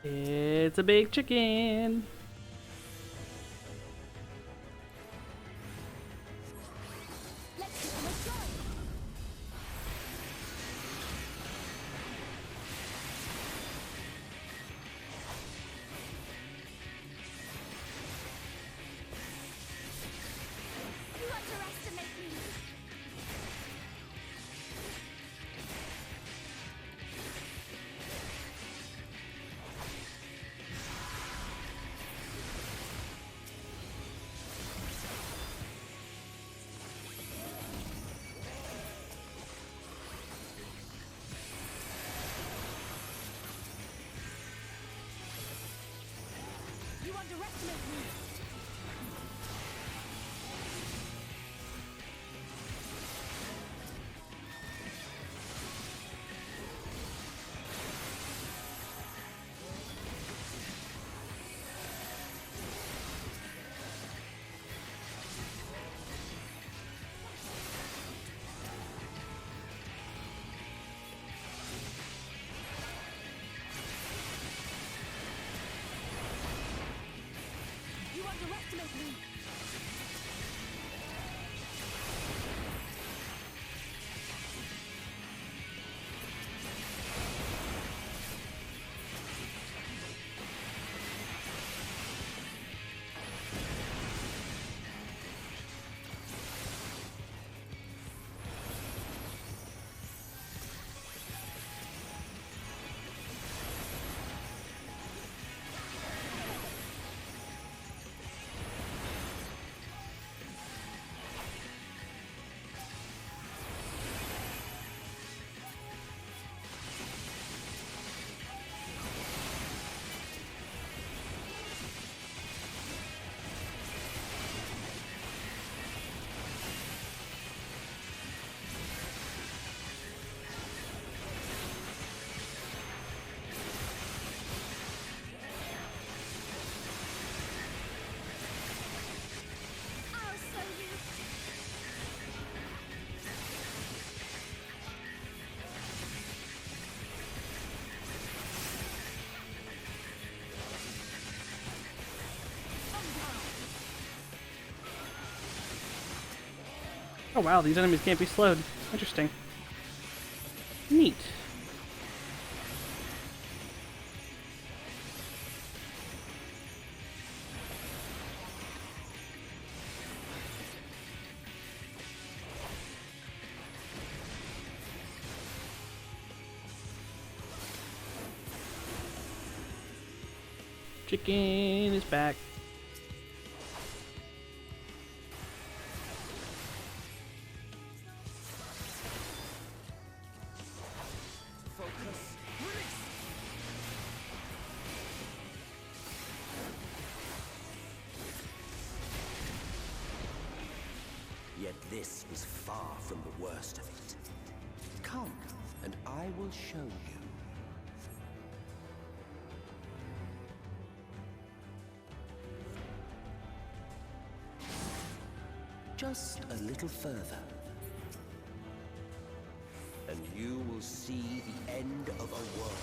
A: It's a big chicken. Oh wow, these enemies can't be slowed. Interesting. Neat. Chicken is back.
L: Yet this is far from the worst of it. Come, and I will show you. Just a little further, and you will see the end of a world.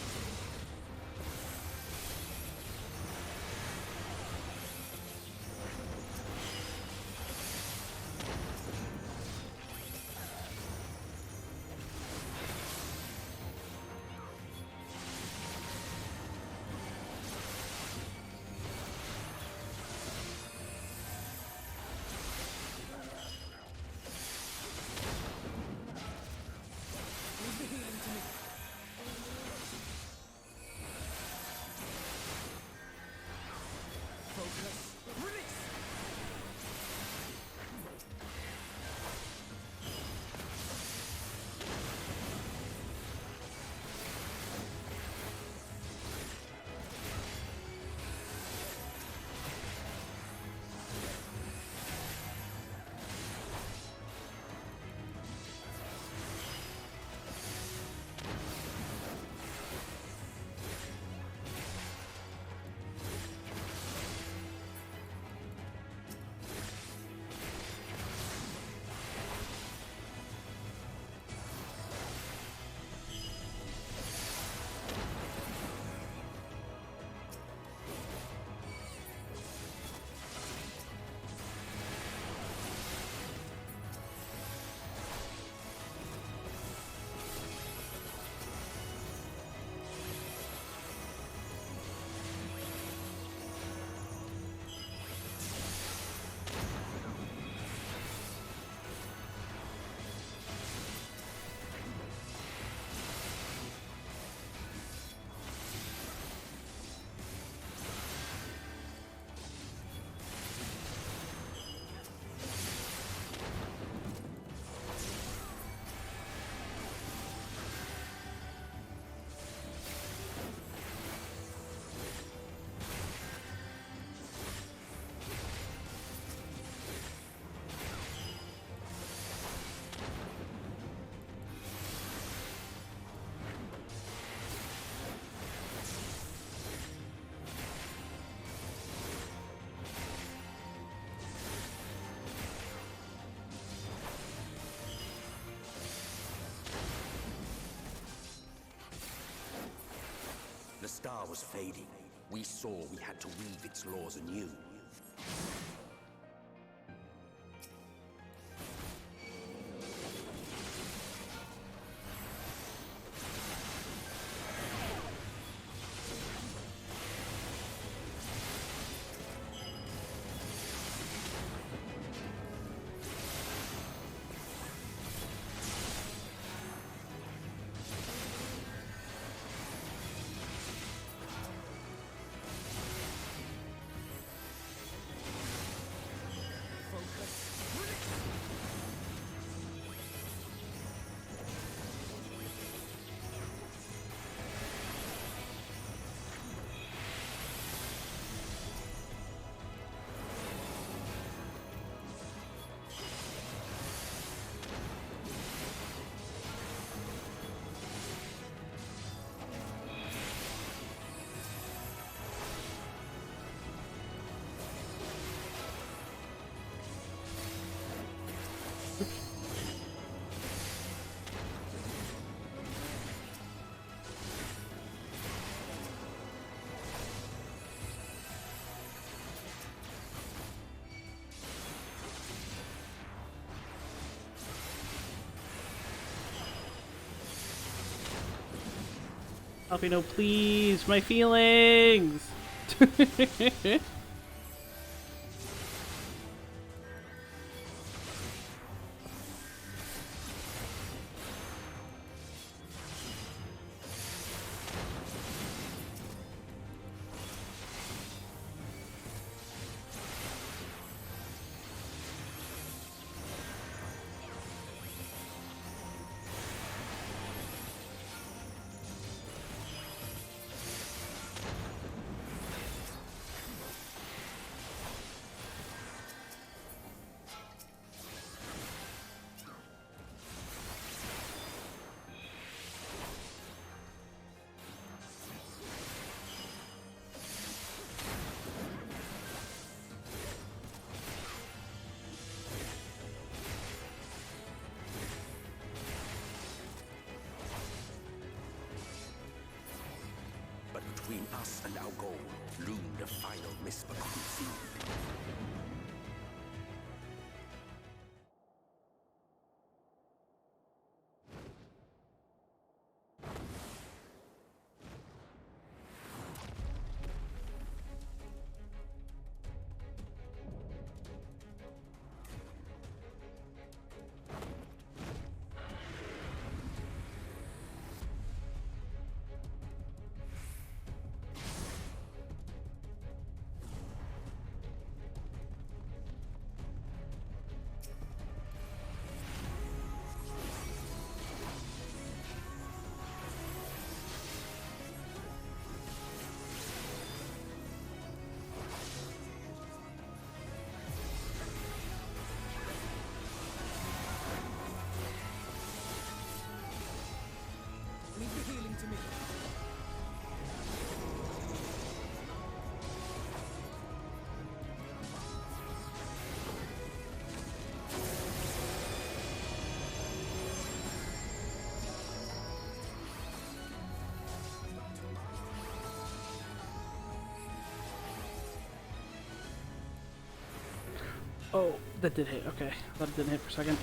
L: star was fading, we saw we had to weave its laws anew.
A: Alpino, please, my feelings!
L: But between us and our goal loomed a final misper conceived.
E: Leave the healing to me.
A: Oh, that did hit. Okay. I thought it didn't hit for a second.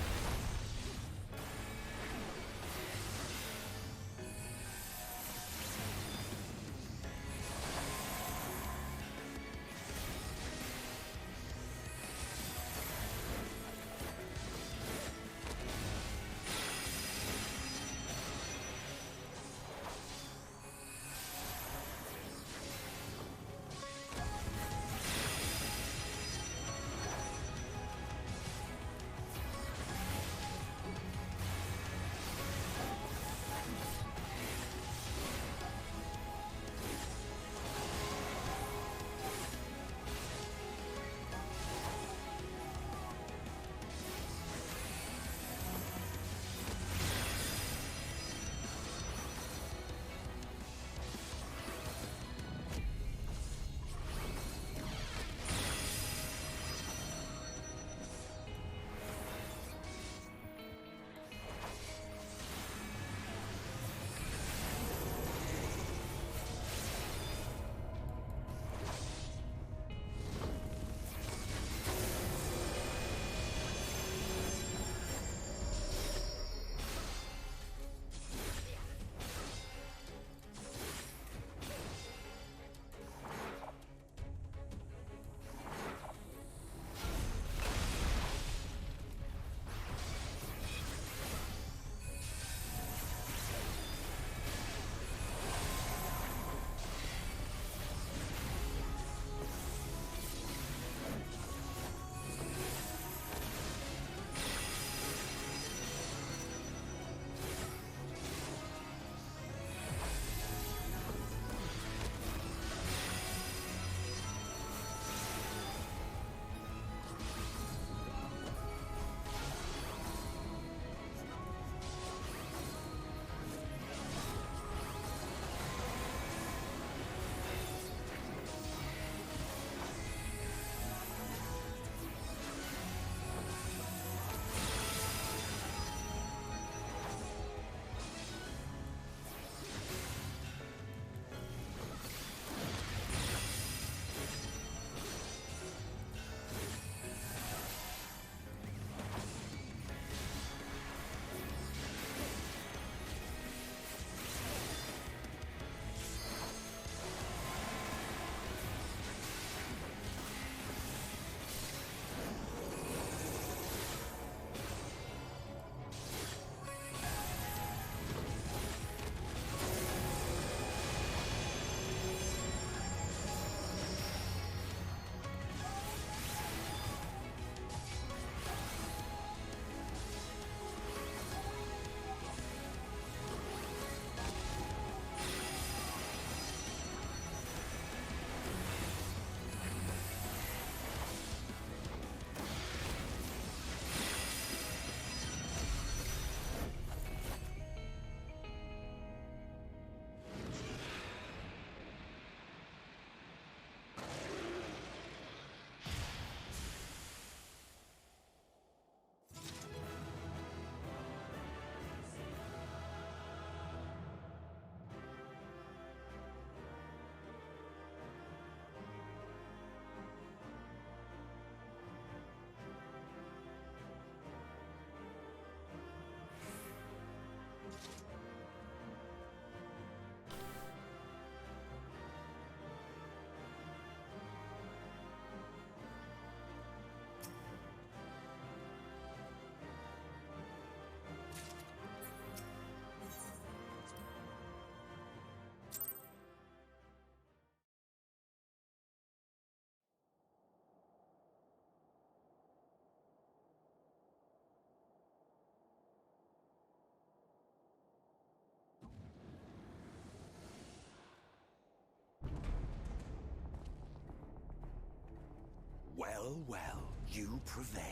L: Oh well, you prevailed.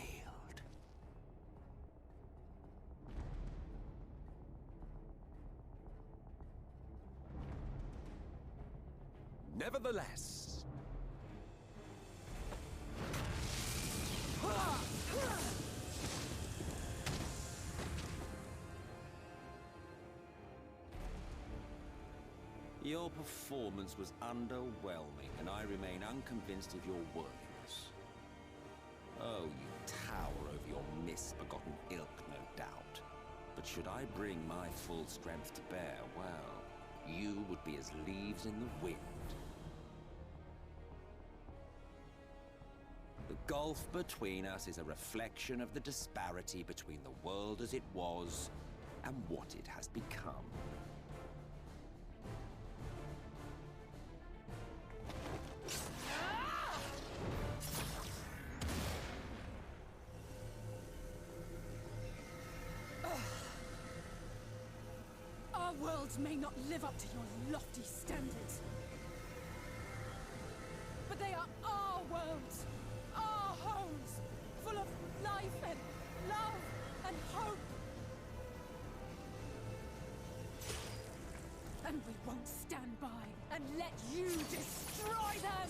D: Nevertheless...
L: Your performance was underwhelming, and I remain unconvinced of your worthiness. Oh, you tower over your misbegotten ilk, no doubt. But should I bring my full strength to bear, well, you would be as leaves in the wind. The gulf between us is a reflection of the disparity between the world as it was and what it has become.
B: Our worlds may not live up to your lofty standards, but they are our worlds, our homes, full of life and love and hope. And we won't stand by and let you destroy them!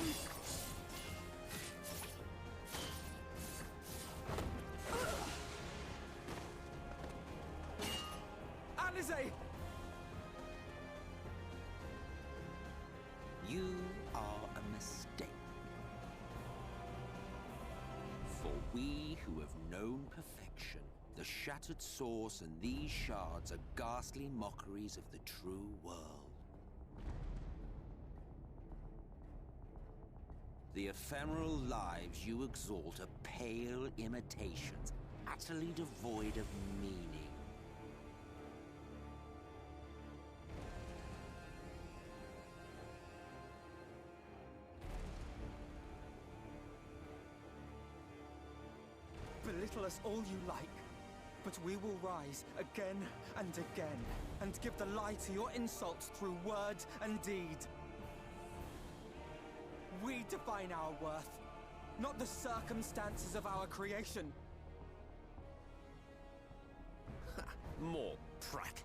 D: Alize!
L: You are a mistake. For we who have known perfection, the shattered source and these shards are ghastly mockeries of the true world. The ephemeral lives you exalt are pale imitations, utterly devoid of meaning.
M: Belittle us all you like, but we will rise again and again, and give the lie to your insults through word and deed. We define our worth, not the circumstances of our creation.
L: More prattle.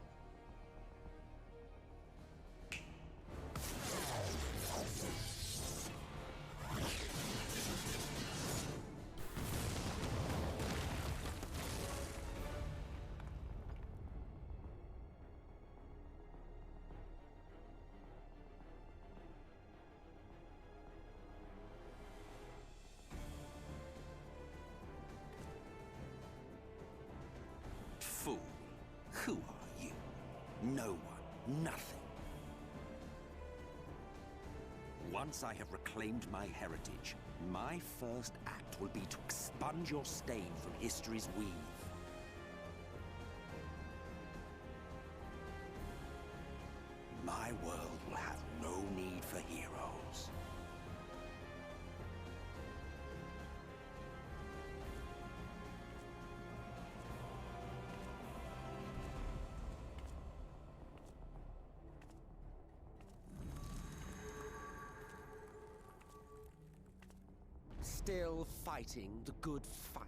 L: Fool, who are you? No one, nothing. Once I have reclaimed my heritage, my first act will be to expunge your stain from history's weave. My world will have no need for heroes. Still fighting the good fight.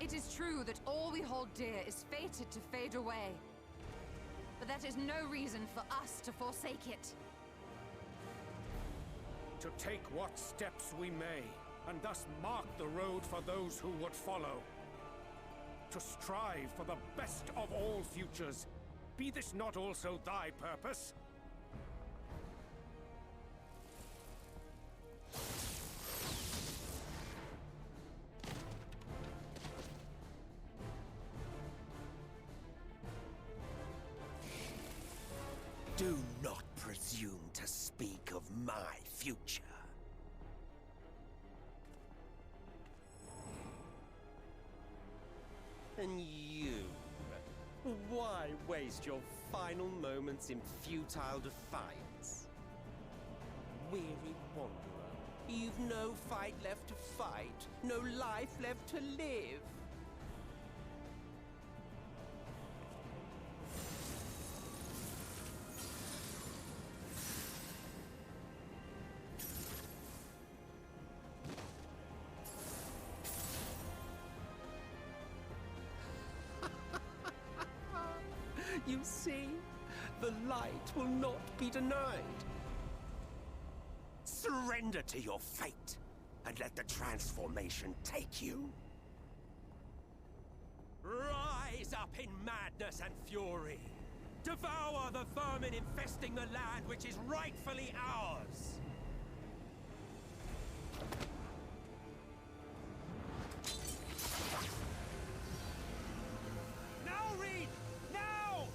H: It is true that all we hold dear is fated to fade away. But that is no reason for us to forsake it.
K: To take what steps we may, and thus mark the road for those who would follow. To strive for the best of all futures. Be this not also thy purpose?
L: Do not presume to speak of my future.
N: And you? Why waste your final moments in futile defiance? Weary wanderer, You've no fight left to fight, no life left to live. You see, the light will not be denied.
L: Surrender to your fate, and let the transformation take you. Rise up in madness and fury. Devour the vermin infesting the land which is rightfully ours. Now, Reed! Now!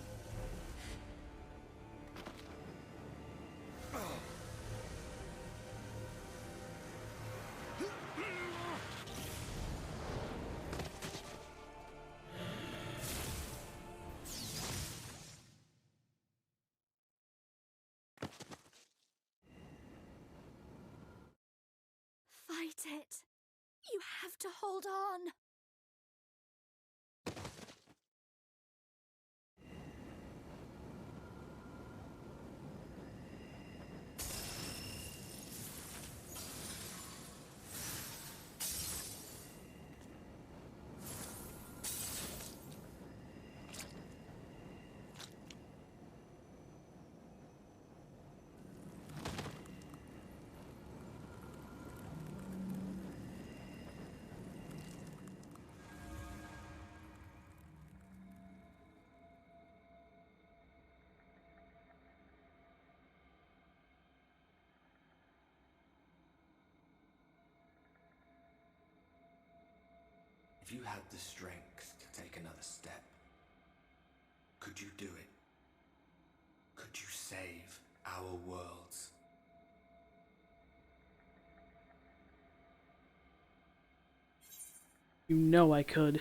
O: Fight it. You have to hold on.
D: If you had the strength to take another step, could you do it? Could you save our worlds?
A: You know I could.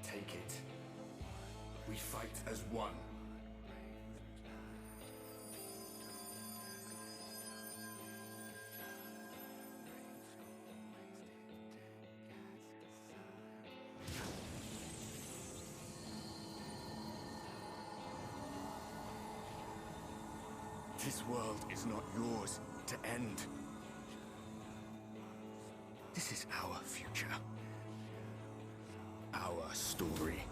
D: Take it. We fight as one. This world is not yours to end. This is our future. Our story.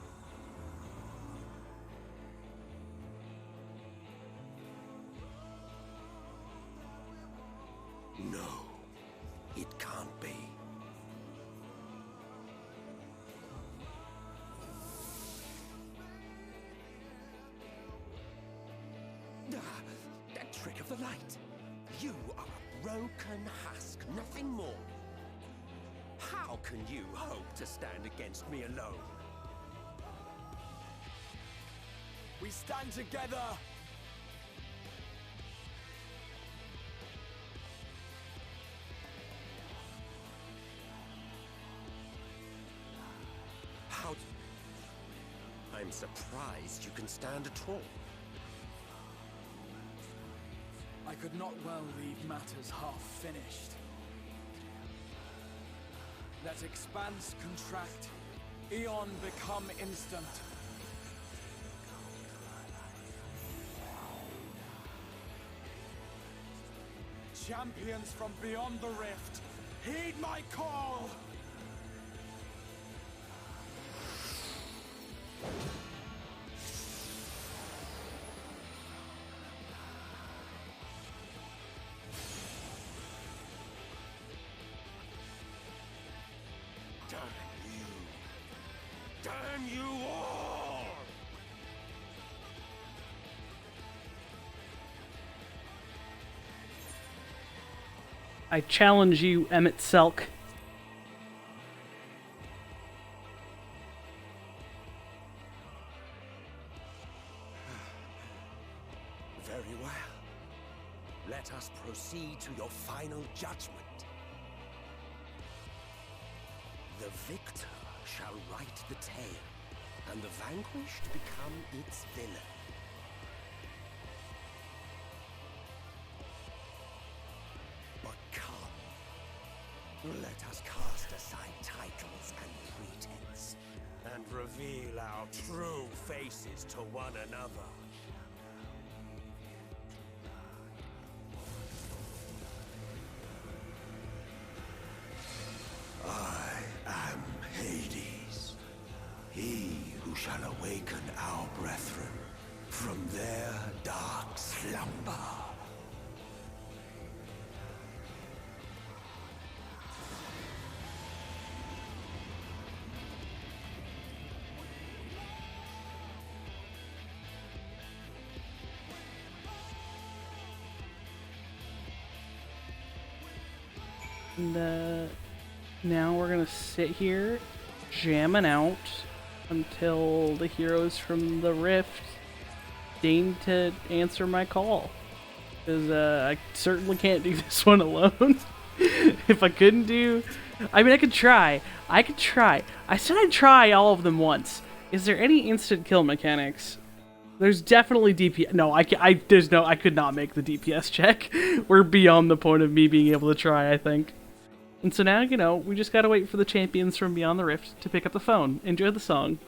L: No, it can't be. That trick of the light. You are a broken husk, nothing more. How can you hope to stand against me alone?
M: We stand together!
L: How... I'm surprised you can stand at all.
M: I could not well leave matters half finished. Let expanse contract, Eon become instant. Champions from beyond the rift, heed my call!
L: Damn you all!
A: I challenge you, Emmett Selk.
P: Very well. Let us proceed to your final judgment. The victor shall write the tale, and the vanquished become its villain. But come, let us cast aside titles and pretense, and reveal our true faces to one another. I am Hades, he who shall awaken our brethren from their dark slumber.
A: And now we're gonna sit here, jamming out until the heroes from the Rift deign to answer my call. Because I certainly can't do this one alone. If I couldn't do... I mean, I could try. I said I'd try all of them once. Is there any instant kill mechanics? There's definitely DPS. No, I could not make the DPS check. We're beyond the point of me being able to try, I think. And so now, you know, we just gotta wait for the champions from Beyond the Rift to pick up the phone. Enjoy the song.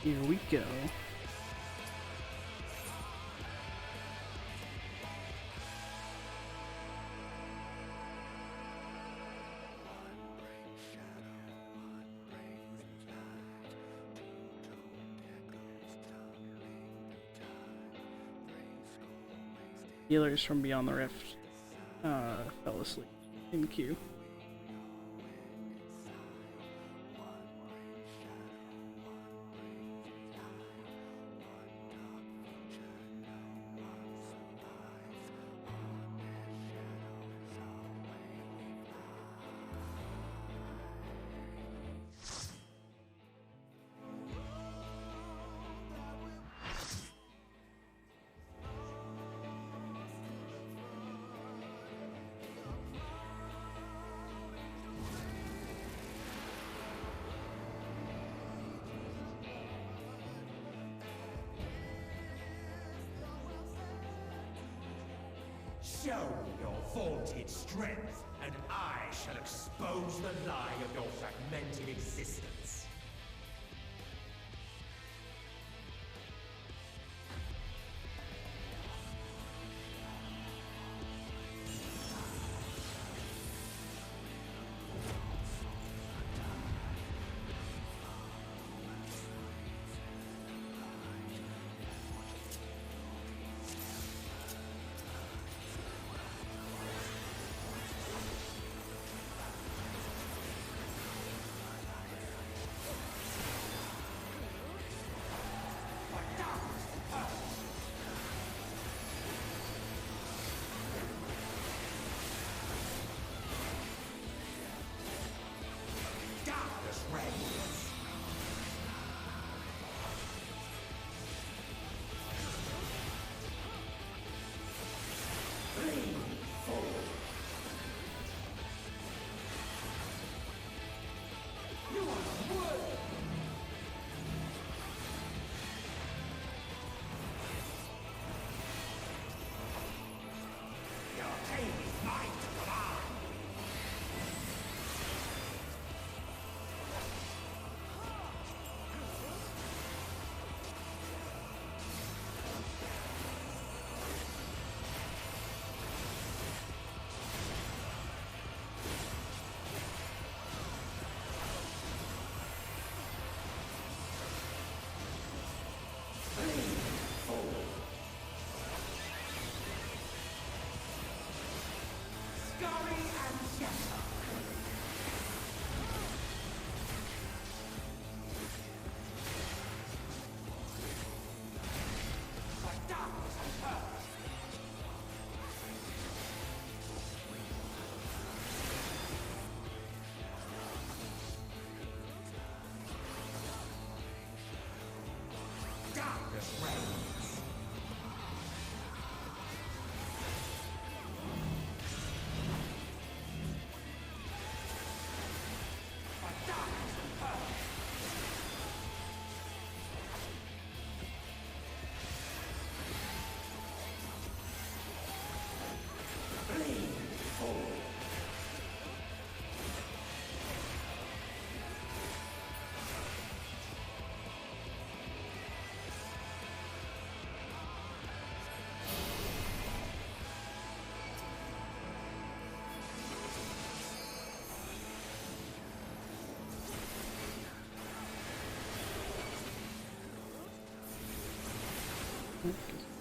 A: Here we go. Healers from Beyond the Rift fell asleep in queue.
L: Show me your vaunted strength, and I shall expose the lie of your fragmented existence.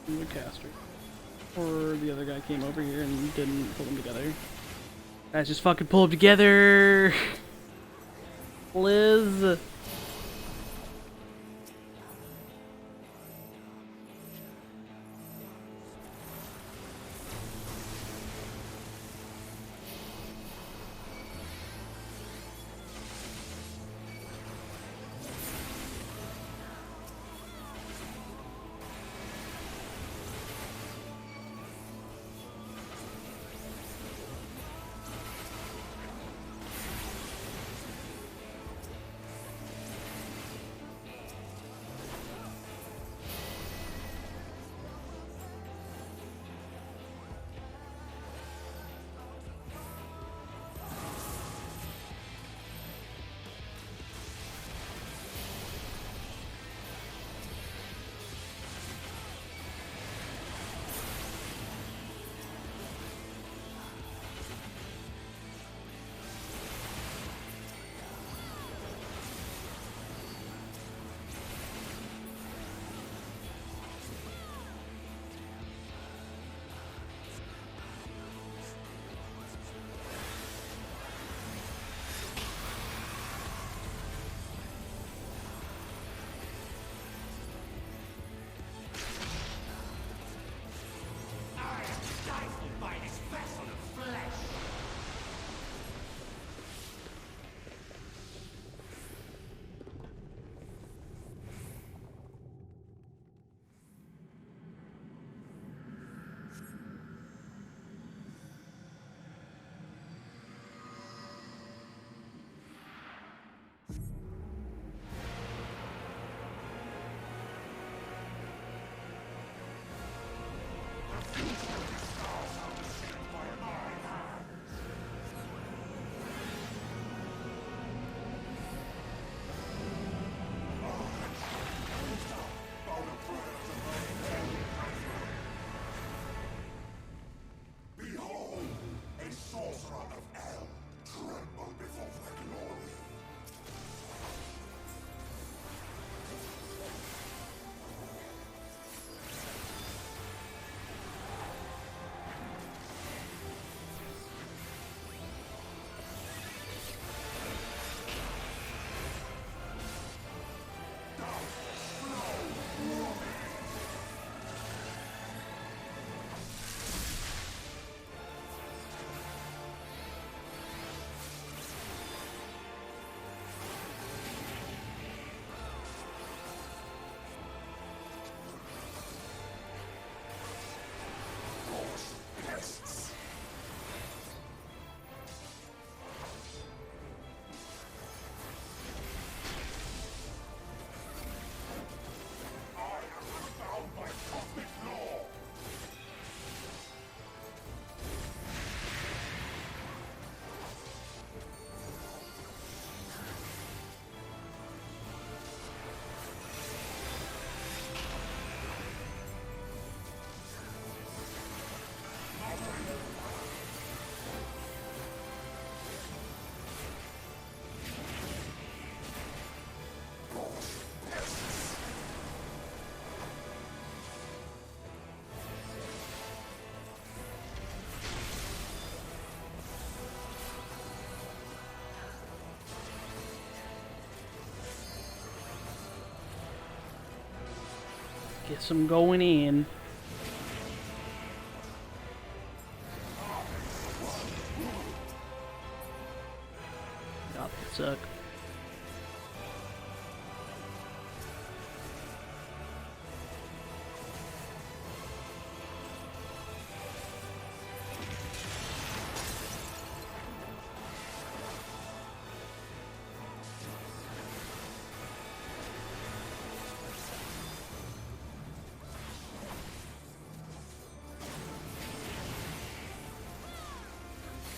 A: The caster. Or the other guy came over here and didn't pull them together. Guys, just fucking pull them together! Liz! get some going in. God, that suck.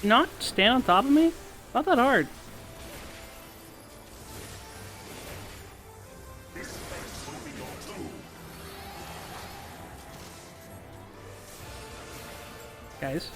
A: Not stand on top of me? Not that hard. Guys.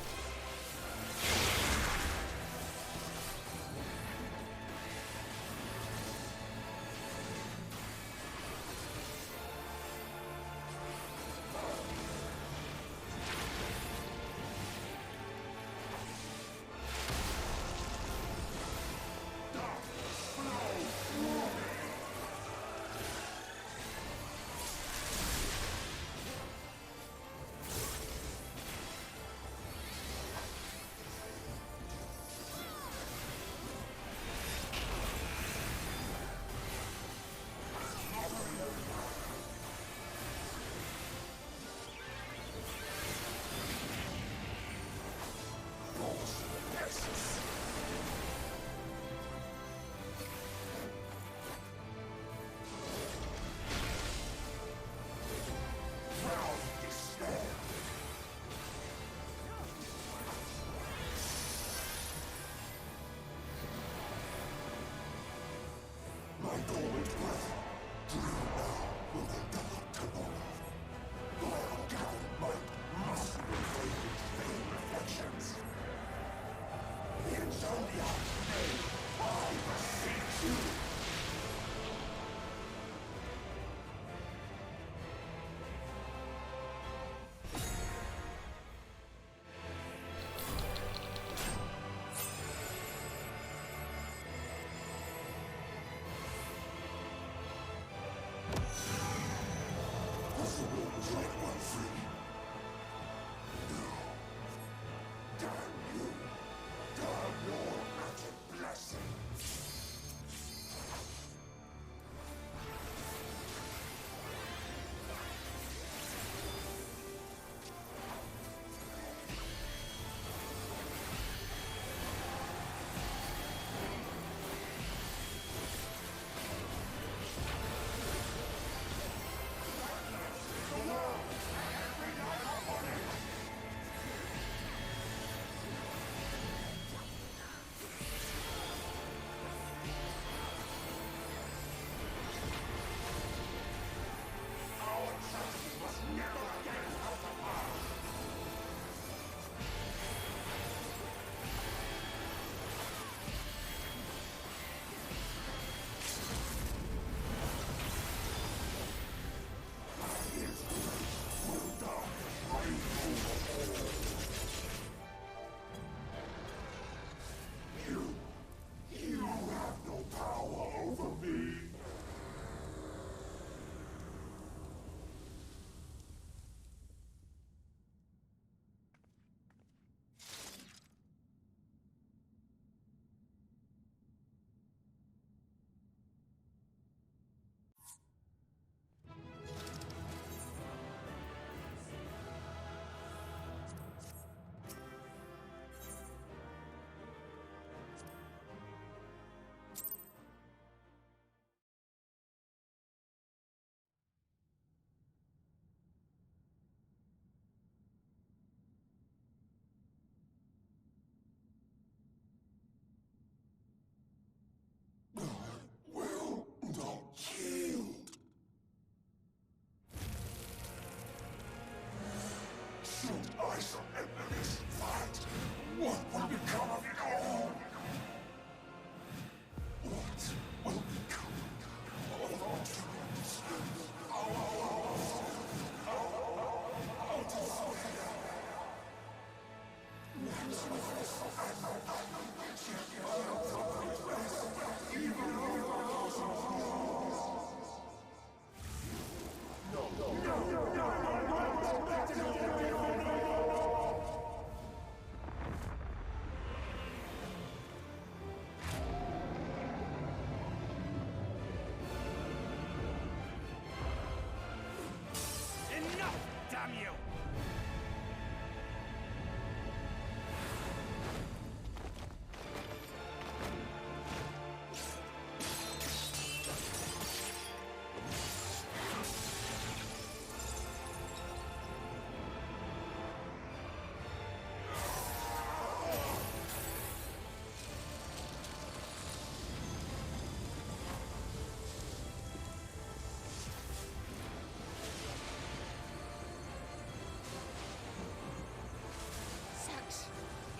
K: damn you!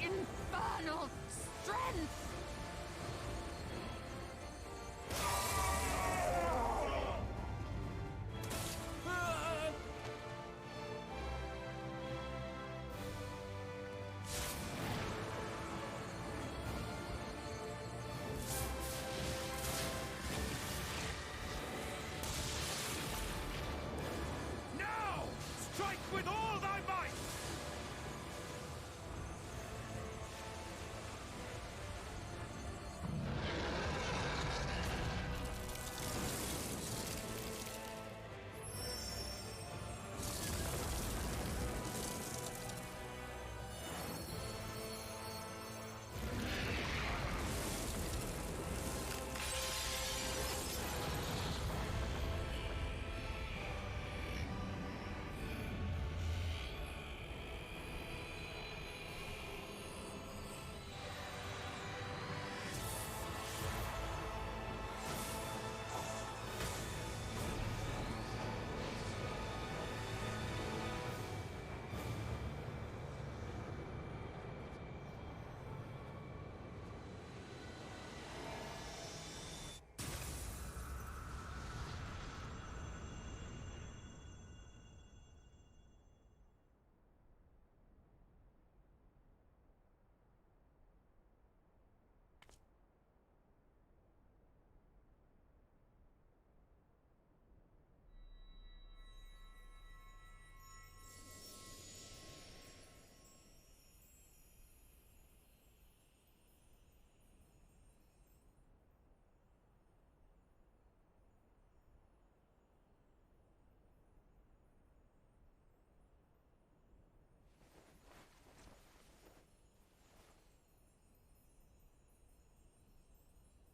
H: Infernal strength!
K: Now! Strike with all thy might!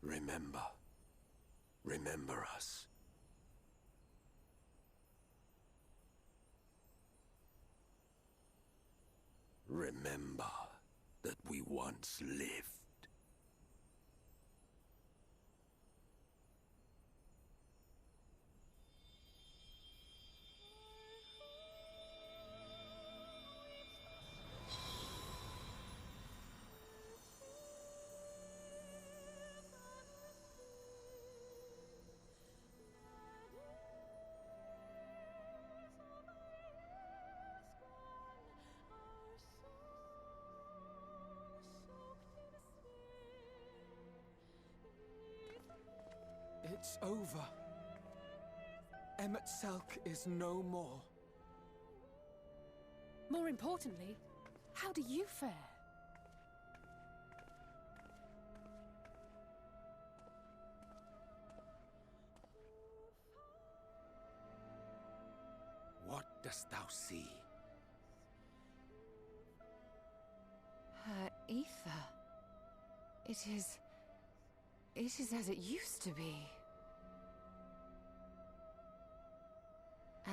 P: Remember. Remember us. Remember that we once lived.
M: It's over. Emmett Selk is no more.
B: More importantly, how do you fare?
J: What dost thou see?
H: Her ether. It is as it used to be.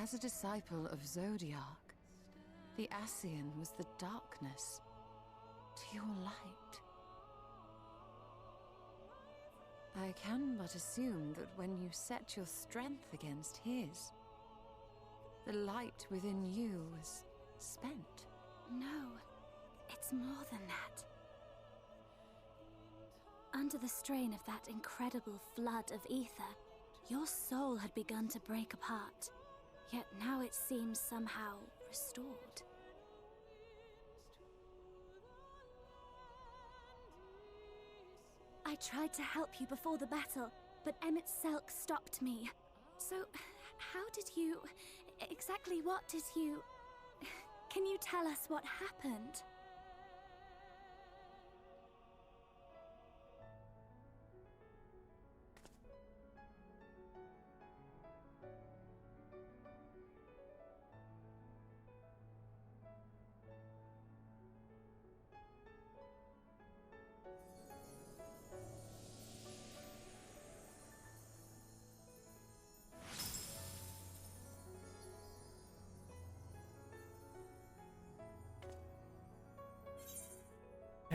H: As a disciple of Zodiark, the Ascian was the darkness to your light. I can but assume that when you set your strength against his, the light within you was spent.
O: No, it's more than that. Under the strain of that incredible flood of ether, your soul had begun to break apart, yet now it seems somehow restored. I tried to help you before the battle, but Emmett Selk stopped me. So, how did you... exactly what did you... Can you tell us what happened?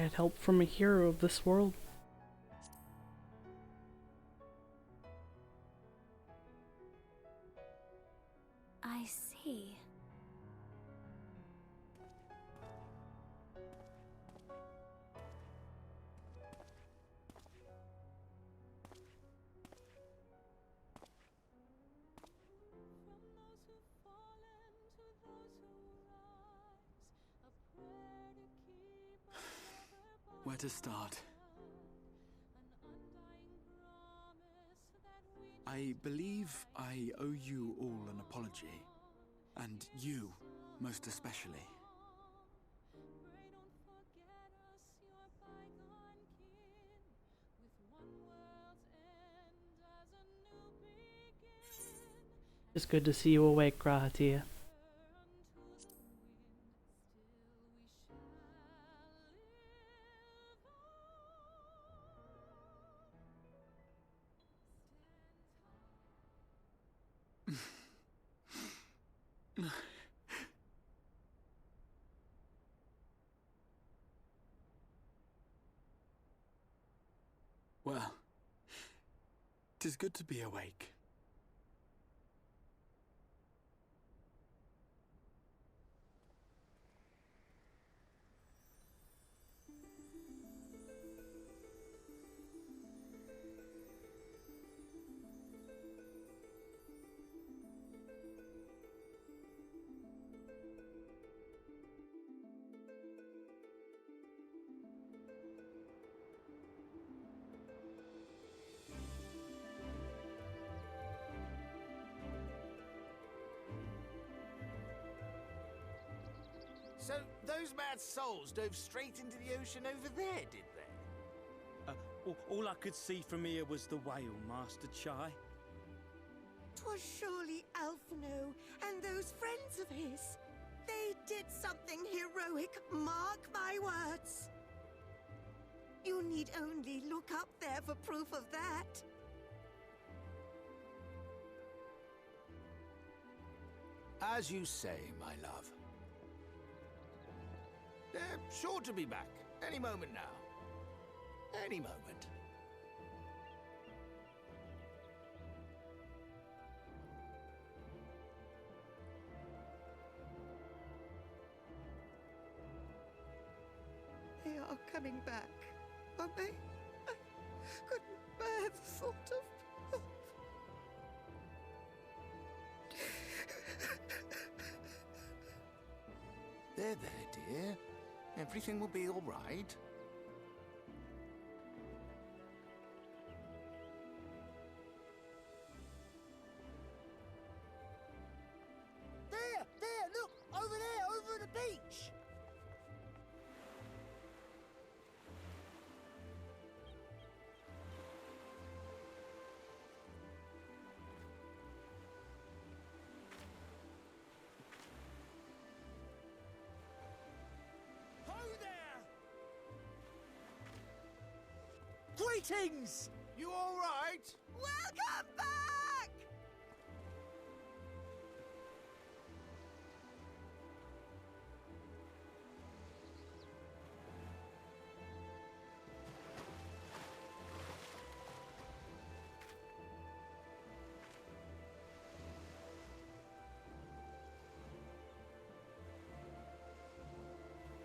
A: had help from a hero of this world.
O: I see.
Q: Where to start? I believe I owe you all an apology. And you, most especially.
A: It's good to see you awake, Grahatia.
Q: Well, 'tis good to be awake.
F: So, those mad souls dove straight into the ocean over there, did they?
E: All I could see from here was the whale, Master Chai.
C: 'Twas surely Alphino and those friends of his. They did something heroic, mark my words. You need only look up there for proof of that.
F: As you say, my love. They're sure to be back any moment now. Any moment.
C: They are coming back, aren't they? I couldn't bear the thought of...
F: There, dear. Everything will be all right.
C: There, look! Over there, over the beach!
E: Ho there! Greetings!
F: You all right?
C: Welcome back!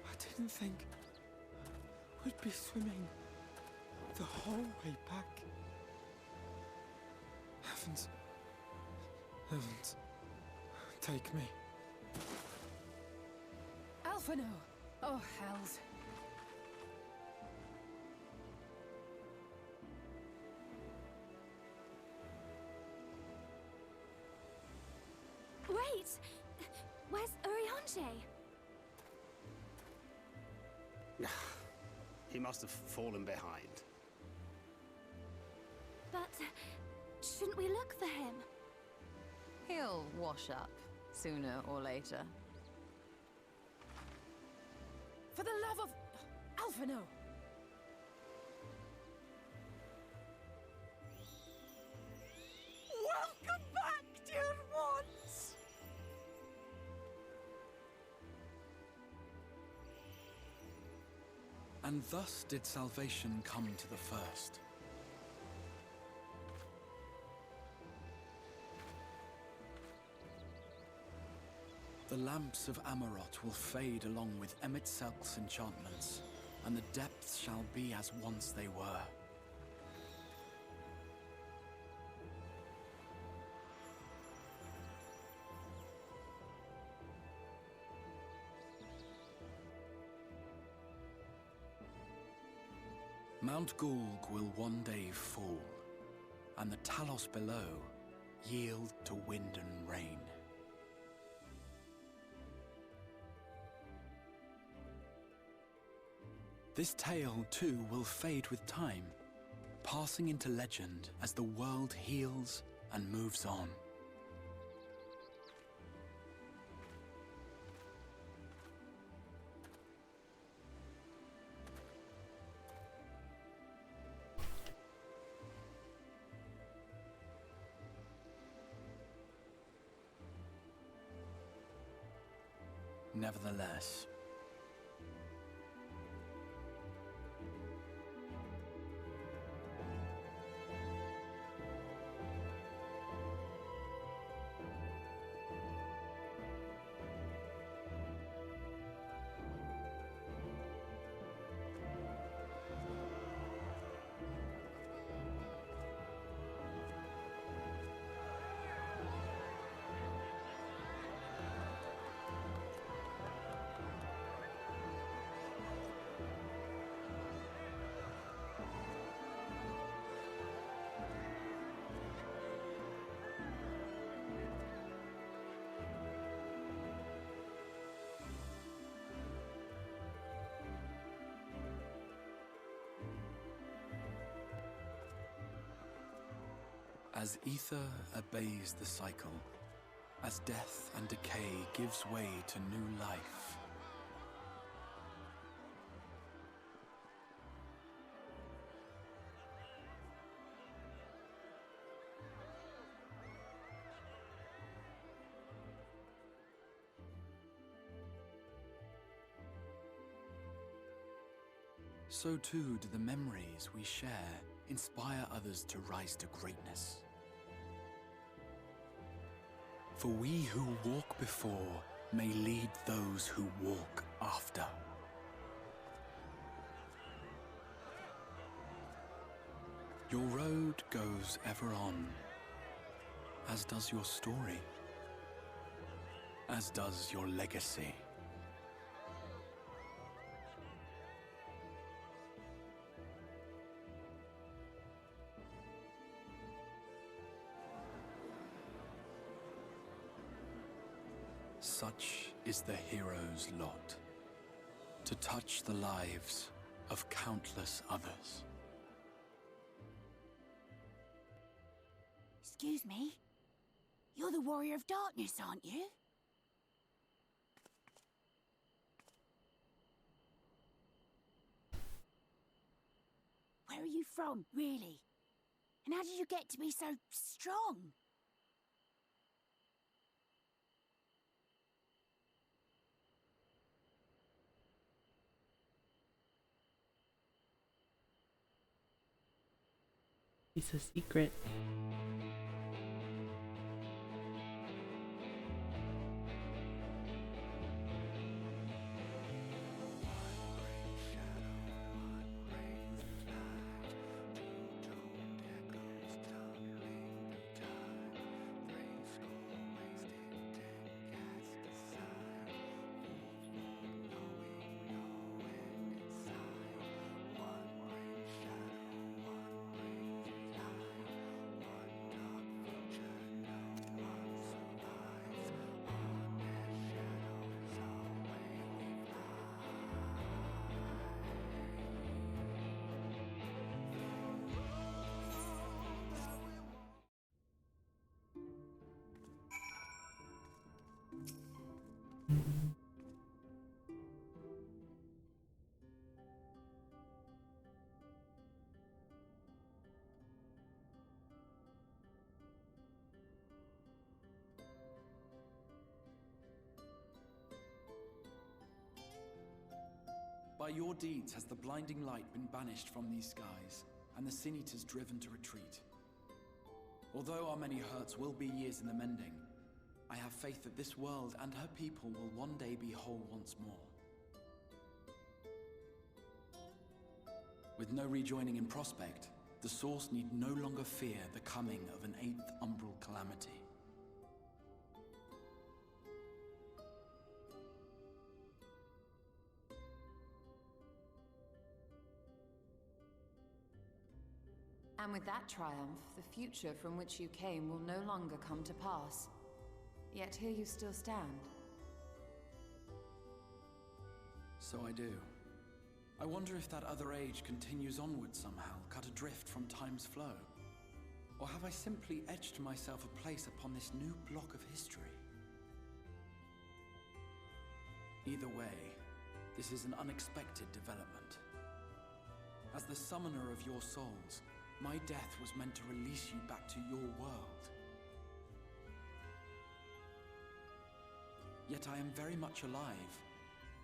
M: I didn't think we'd be swimming the whole way back. Heavens. Heavens. Take me.
B: Alphino! Oh, hells.
O: Wait! Where's Urianger?
I: He must have fallen behind.
O: But shouldn't we look for him?
H: He'll wash up, sooner or later.
B: For the love of... Alphino!
C: Welcome back, dear ones!
Q: And thus did salvation come to the first. The lamps of Amarot will fade along with Emet-Selk's enchantments, and the depths shall be as once they were. Mount Gulg will one day fall, and the Talos below yield to wind and rain. This tale, too, will fade with time, passing into legend as the world heals and moves on. Nevertheless, as ether obeys the cycle, as death and decay gives way to new life, so too do the memories we share inspire others to rise to greatness. For we who walk before may lead those who walk after. Your road goes ever on, as does your story, as does your legacy. Such is the hero's lot, to touch the lives of countless others.
R: Excuse me? You're the Warrior of Darkness, aren't you? Where are you from, really? And how did you get to be so strong?
A: It's a secret.
Q: By your deeds has the blinding light been banished from these skies, and the Sin Eaters driven to retreat. Although our many hurts will be years in the mending, I have faith that this world and her people will one day be whole once more. With no rejoining in prospect, the Source need no longer fear the coming of an 8th umbral calamity.
H: And with that triumph, the future from which you came will no longer come to pass. Yet here you still stand.
Q: So I do. I wonder if that other age continues onward somehow, cut adrift from time's flow. Or have I simply etched myself a place upon this new block of history? Either way, this is an unexpected development. As the summoner of your souls, my death was meant to release you back to your world. Yet I am very much alive,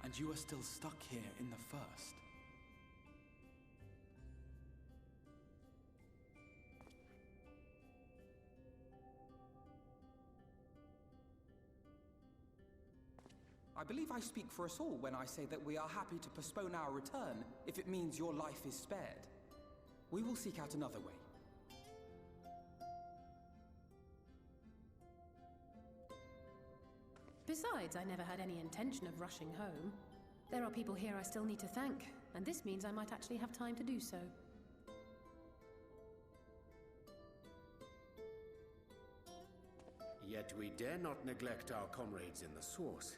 Q: and you are still stuck here in the First.
M: I believe I speak for us all when I say that we are happy to postpone our return if it means your life is spared. We will seek out another way.
B: Besides, I never had any intention of rushing home. There are people here I still need to thank, and this means I might actually have time to do so.
K: Yet we dare not neglect our comrades in the Source.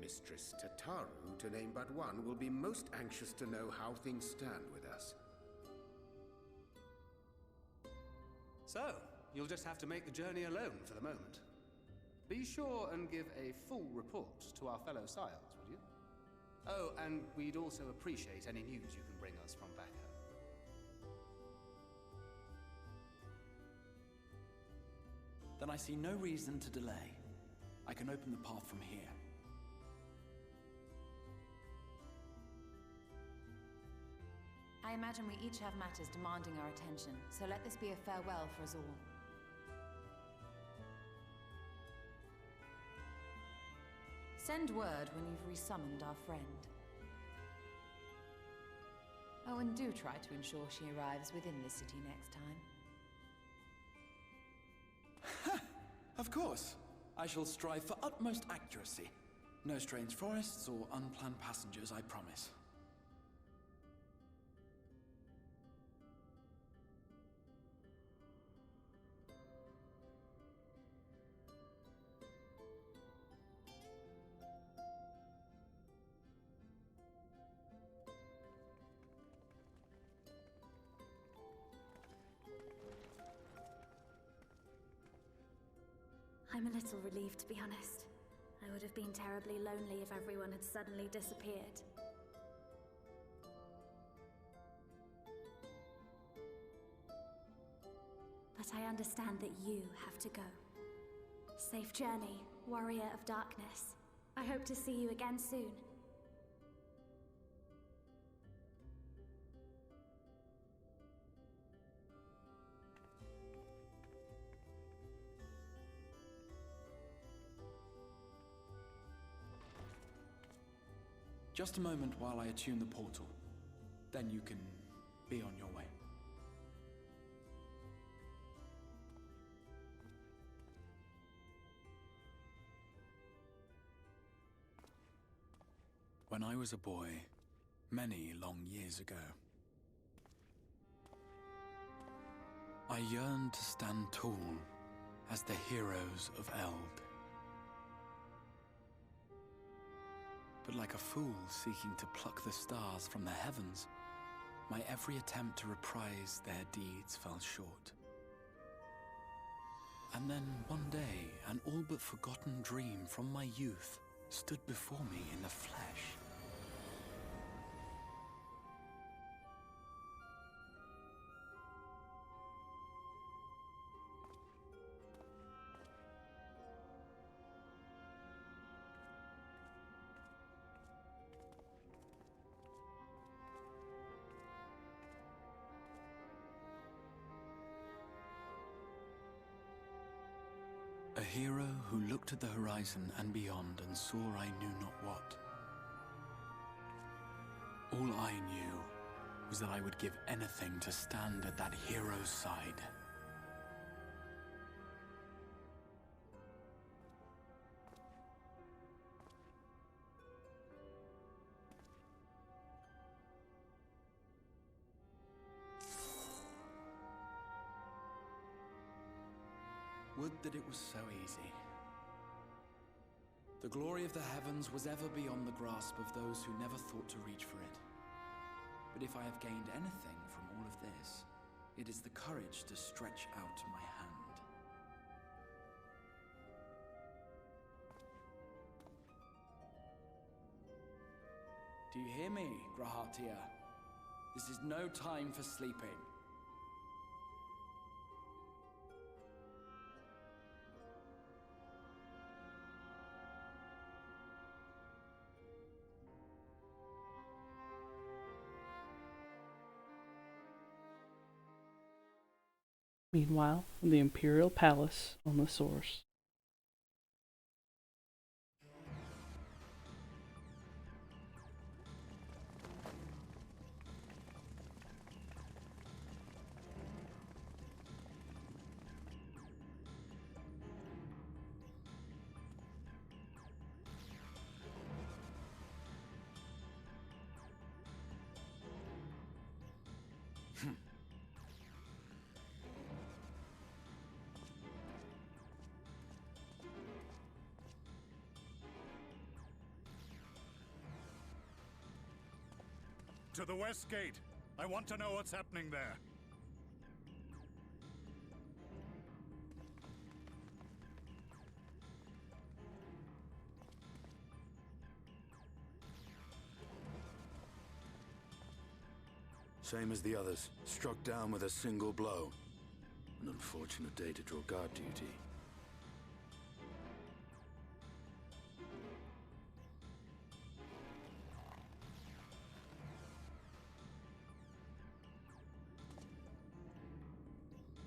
K: Mistress Tataru, to name but one, will be most anxious to know how things stand with us.
I: So, you'll just have to make the journey alone for the moment. Be sure and give a full report to our fellow scions, would you? Oh, and we'd also appreciate any news you can bring us from back home.
Q: Then I see no reason to delay. I can open the path from here.
H: I imagine we each have matters demanding our attention, so let this be a farewell for us all. Send word when you've resummoned our friend. Oh, and do try to ensure she arrives within the city next time.
Q: Of course! I shall strive for utmost accuracy. No strange forests or unplanned passengers, I promise.
O: I'm a little relieved, to be honest. I would have been terribly lonely if everyone had suddenly disappeared. But I understand that you have to go. Safe journey, warrior of darkness. I hope to see you again soon.
Q: Just a moment while I attune the portal. Then you can be on your way. When I was a boy, many long years ago, I yearned to stand tall as the heroes of Eld. But like a fool seeking to pluck the stars from the heavens, my every attempt to reprise their deeds fell short. And then one day, an all but forgotten dream from my youth stood before me in the flesh. hero who looked at the horizon and beyond and saw I knew not what. All I knew was that I would give anything to stand at that hero's side. Would that it was so easy. The glory of the heavens was ever beyond the grasp of those who never thought to reach for it. But if I have gained anything from all of this, it is the courage to stretch out my hand. Do you hear me, Grahatia? This is no time for sleeping.
A: Meanwhile, in the Imperial Palace on the Source.
K: To the West Gate. I want to know what's happening there.
S: Same as the others. Struck down with a single blow. An unfortunate day to draw guard duty.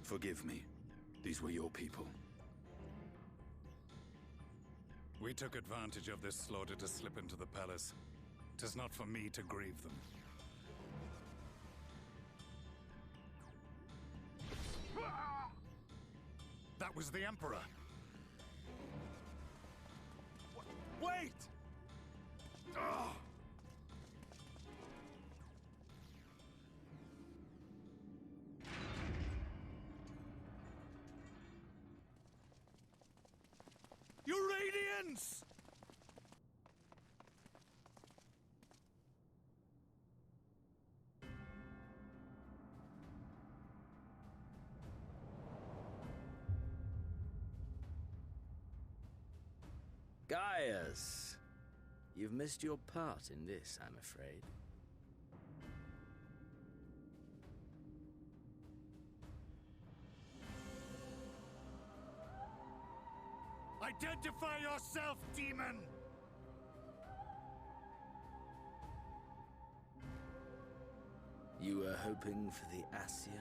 S: Forgive me. These were your people.
K: We took advantage of this slaughter to slip into the palace. 'Tis not for me to grieve them. That was the Emperor! Wait! Ugh. Your radiance!
F: Gaius! You've missed your part in this, I'm afraid.
K: Identify yourself, demon!
F: You were hoping for the Ascian?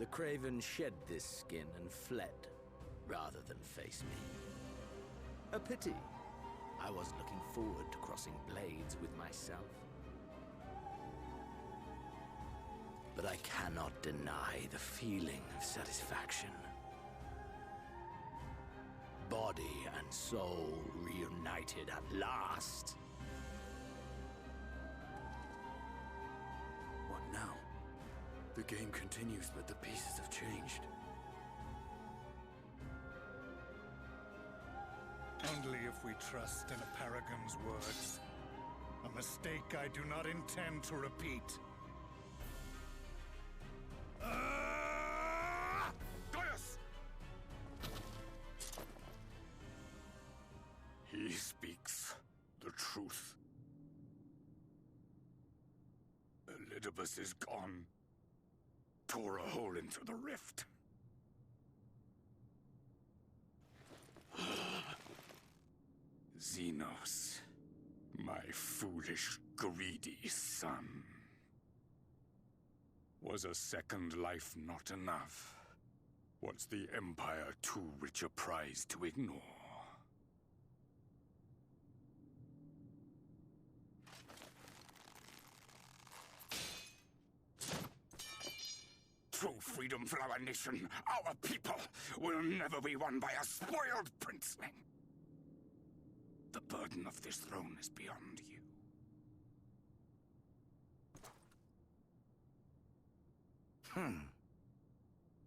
F: The Craven shed this skin and fled, rather than face me. A pity. I was looking forward to crossing blades with myself. But I cannot deny the feeling of satisfaction. Body and soul reunited at last.
S: What now? The game continues, but the pieces have changed.
K: Only if we trust in a paragon's words. A mistake I do not intend to repeat. Gaius!
S: He speaks the truth. Elidibus is gone. Tore a hole into the rift. Xenos, my foolish, greedy son. Was a second life not enough? Was the Empire too rich a prize to ignore? True freedom for our nation, our people, will never be won by a spoiled princeling. The burden of this throne is beyond you.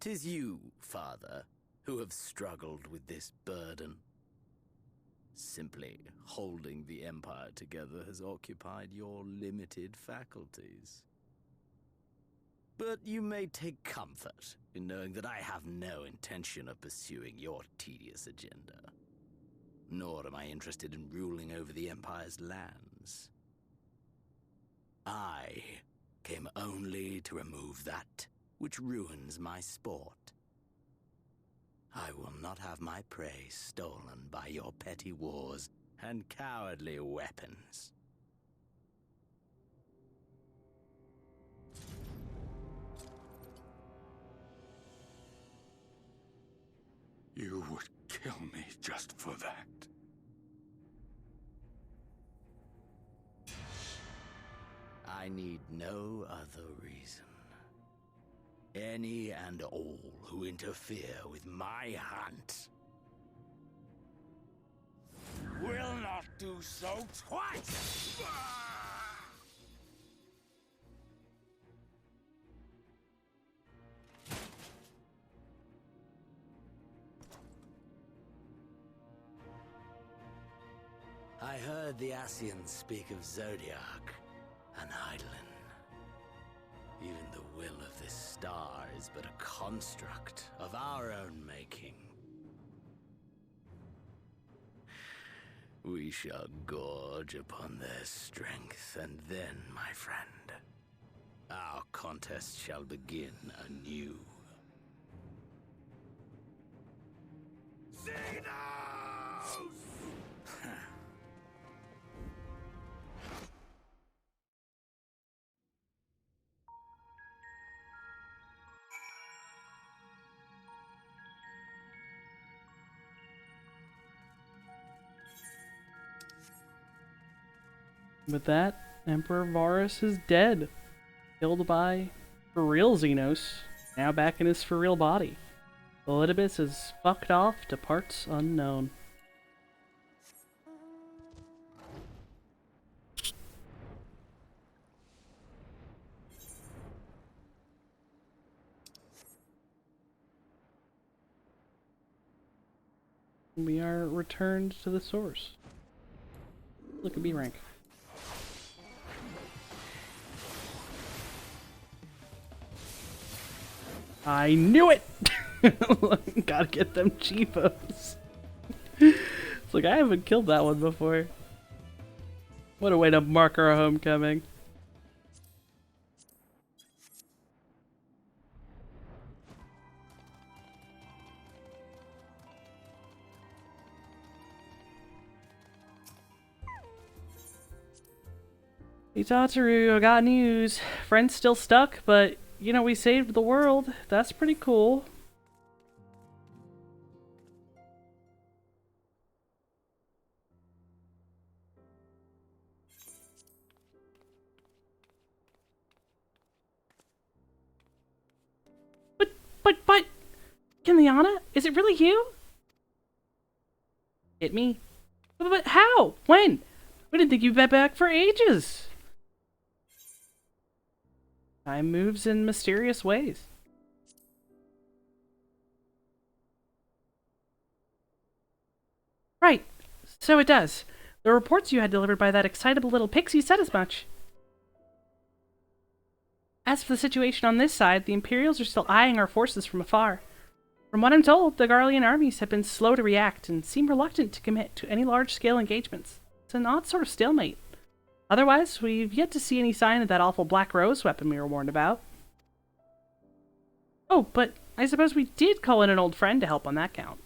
J: 'Tis you, father, who have struggled with this burden. Simply holding the Empire together has occupied your limited faculties. But you may take comfort in knowing that I have no intention of pursuing your tedious agenda. Nor am I interested in ruling over the Empire's lands. I came only to remove that which ruins my sport. I will not have my prey stolen by your petty wars and cowardly weapons.
S: You would kill me just for that.
J: I need no other reason. Any and all who interfere with my hunt will not do so twice! I heard the Ascians speak of Zodiac and Eidolon. Even the will of this star is but a construct of our own making. We shall gorge upon their strength, and then, my friend, our contest shall begin anew.
S: Xenos!
A: With that, Emperor Varus is dead. Killed by, for real Xenos, now back in his for real body. Elidibus is fucked off to parts unknown. We are returned to the source. Look at B rank. I knew it! Gotta get them cheapos. It's like, I haven't killed that one before. What a way to mark our homecoming. Hey Tataru, I got news. Friend's still stuck, but you know, we saved the world. That's pretty cool. But, Kenliana, is it really you? Hit me. But how? When? We didn't think you'd be back for ages. Time moves in mysterious ways. Right, so it does. The reports you had delivered by that excitable little pixie said as much. As for the situation on this side, the Imperials are still eyeing our forces from afar. From what I'm told, the Garlean armies have been slow to react and seem reluctant to commit to any large-scale engagements. It's an odd sort of stalemate. Otherwise, we've yet to see any sign of that awful Black Rose weapon we were warned about. Oh, but I suppose we did call in an old friend to help on that count.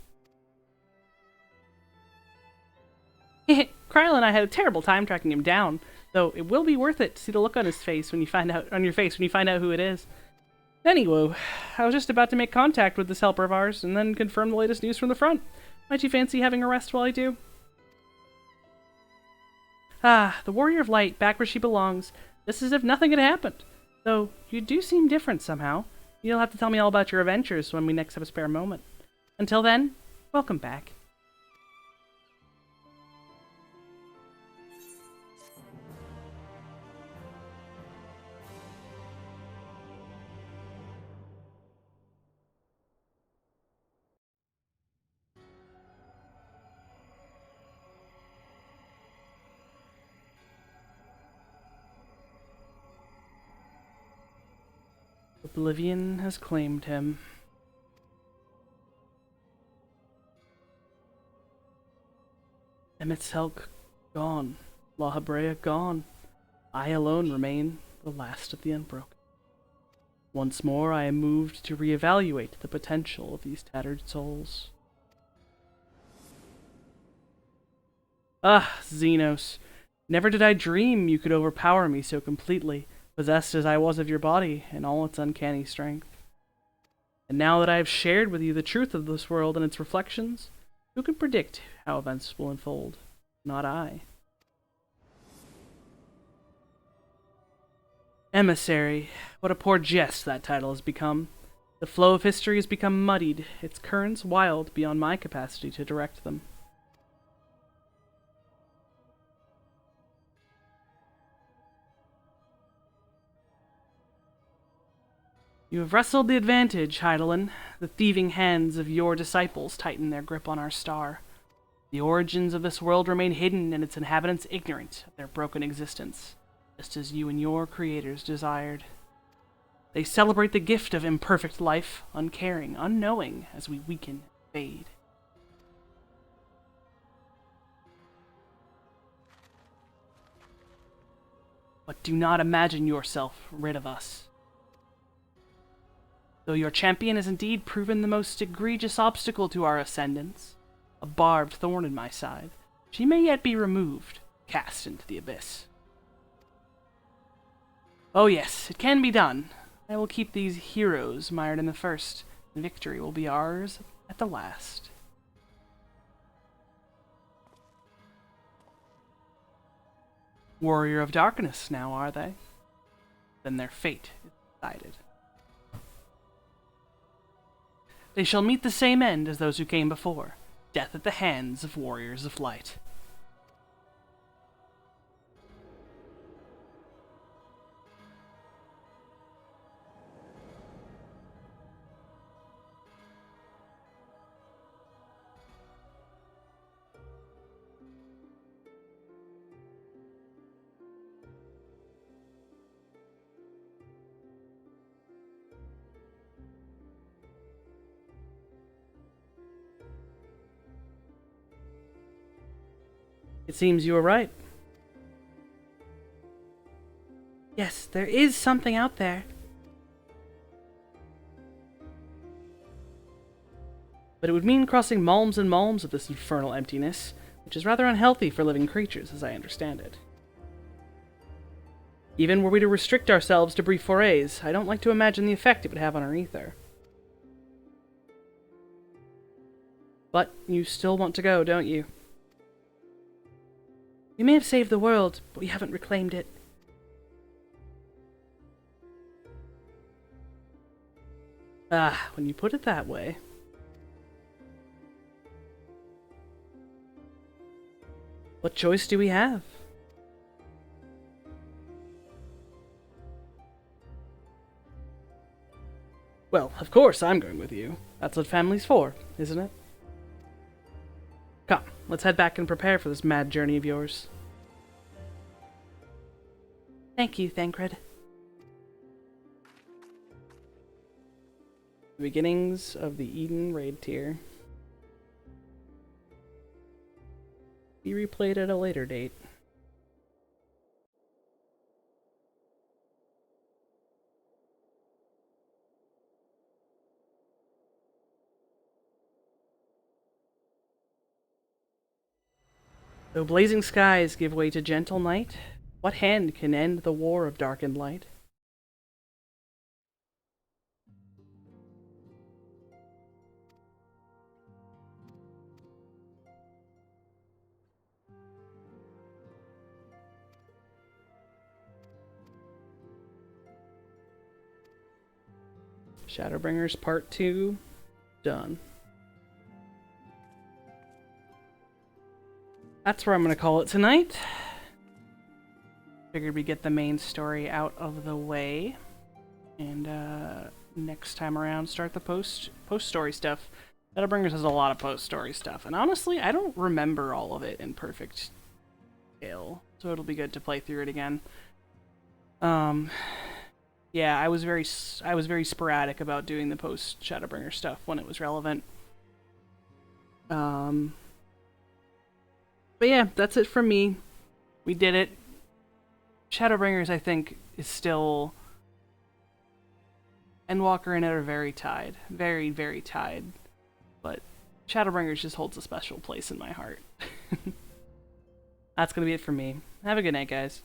A: Kryl and I had a terrible time tracking him down, though it will be worth it to see the look on his face when you find out who it is. Anywho, I was just about to make contact with this helper of ours, and then confirm the latest news from the front. Might you fancy having a rest while I do? Ah, the Warrior of Light, back where she belongs, just as if nothing had happened. Though, you do seem different somehow. You'll have to tell me all about your adventures when we next have a spare moment. Until then, welcome back. Oblivion has claimed him. Emet-Selch gone. La Habrea gone. I alone remain the last of the Unbroken. Once more I am moved to reevaluate the potential of these tattered souls. Ah, Xenos. Never did I dream you could overpower me so completely, possessed as I was of your body and all its uncanny strength. And now that I have shared with you the truth of this world and its reflections, who can predict how events will unfold? Not I. Emissary, what a poor jest that title has become. The flow of history has become muddied, its currents wild beyond my capacity to direct them. You have wrestled the advantage, Heidelin. The thieving hands of your disciples tighten their grip on our star. The origins of this world remain hidden and its inhabitants ignorant of their broken existence, just as you and your creators desired. They celebrate the gift of imperfect life, uncaring, unknowing, as we weaken and fade. But do not imagine yourself rid of us. Though your champion has indeed proven the most egregious obstacle to our ascendance, a barbed thorn in my side, she may yet be removed, cast into the abyss. Oh yes, it can be done. I will keep these heroes mired in the first, and victory will be ours at the last. Warrior of Darkness now, are they? Then their fate is decided. They shall meet the same end as those who came before, death at the hands of Warriors of Light. It seems you were right. Yes, there is something out there. But it would mean crossing malms and malms of this infernal emptiness, which is rather unhealthy for living creatures, as I understand it. Even were we to restrict ourselves to brief forays, I don't like to imagine the effect it would have on our ether. But you still want to go, don't you? We may have saved the world, but we haven't reclaimed it. Ah, when you put it that way. What choice do we have? Well, of course I'm going with you. That's what family's for, isn't it? Come, let's head back and prepare for this mad journey of yours. Thank you, Thancred. The beginnings of the Eden raid tier. Be replayed at a later date. Though blazing skies give way to gentle night, what hand can end the war of dark and light? Shadowbringers Part 2 done. That's where I'm going to call it tonight. Figured we'd get the main story out of the way. And next time around, start the post-story stuff. Shadowbringers has a lot of post-story stuff. And honestly, I don't remember all of it in perfect detail. So it'll be good to play through it again. Yeah, I was very sporadic about doing the post-Shadowbringer stuff when it was relevant. But yeah, that's it from me. We did it. Shadowbringers, I think, is still... Endwalker and it are very tied. Very, very tied. But Shadowbringers just holds a special place in my heart. That's gonna be it for me. Have a good night, guys.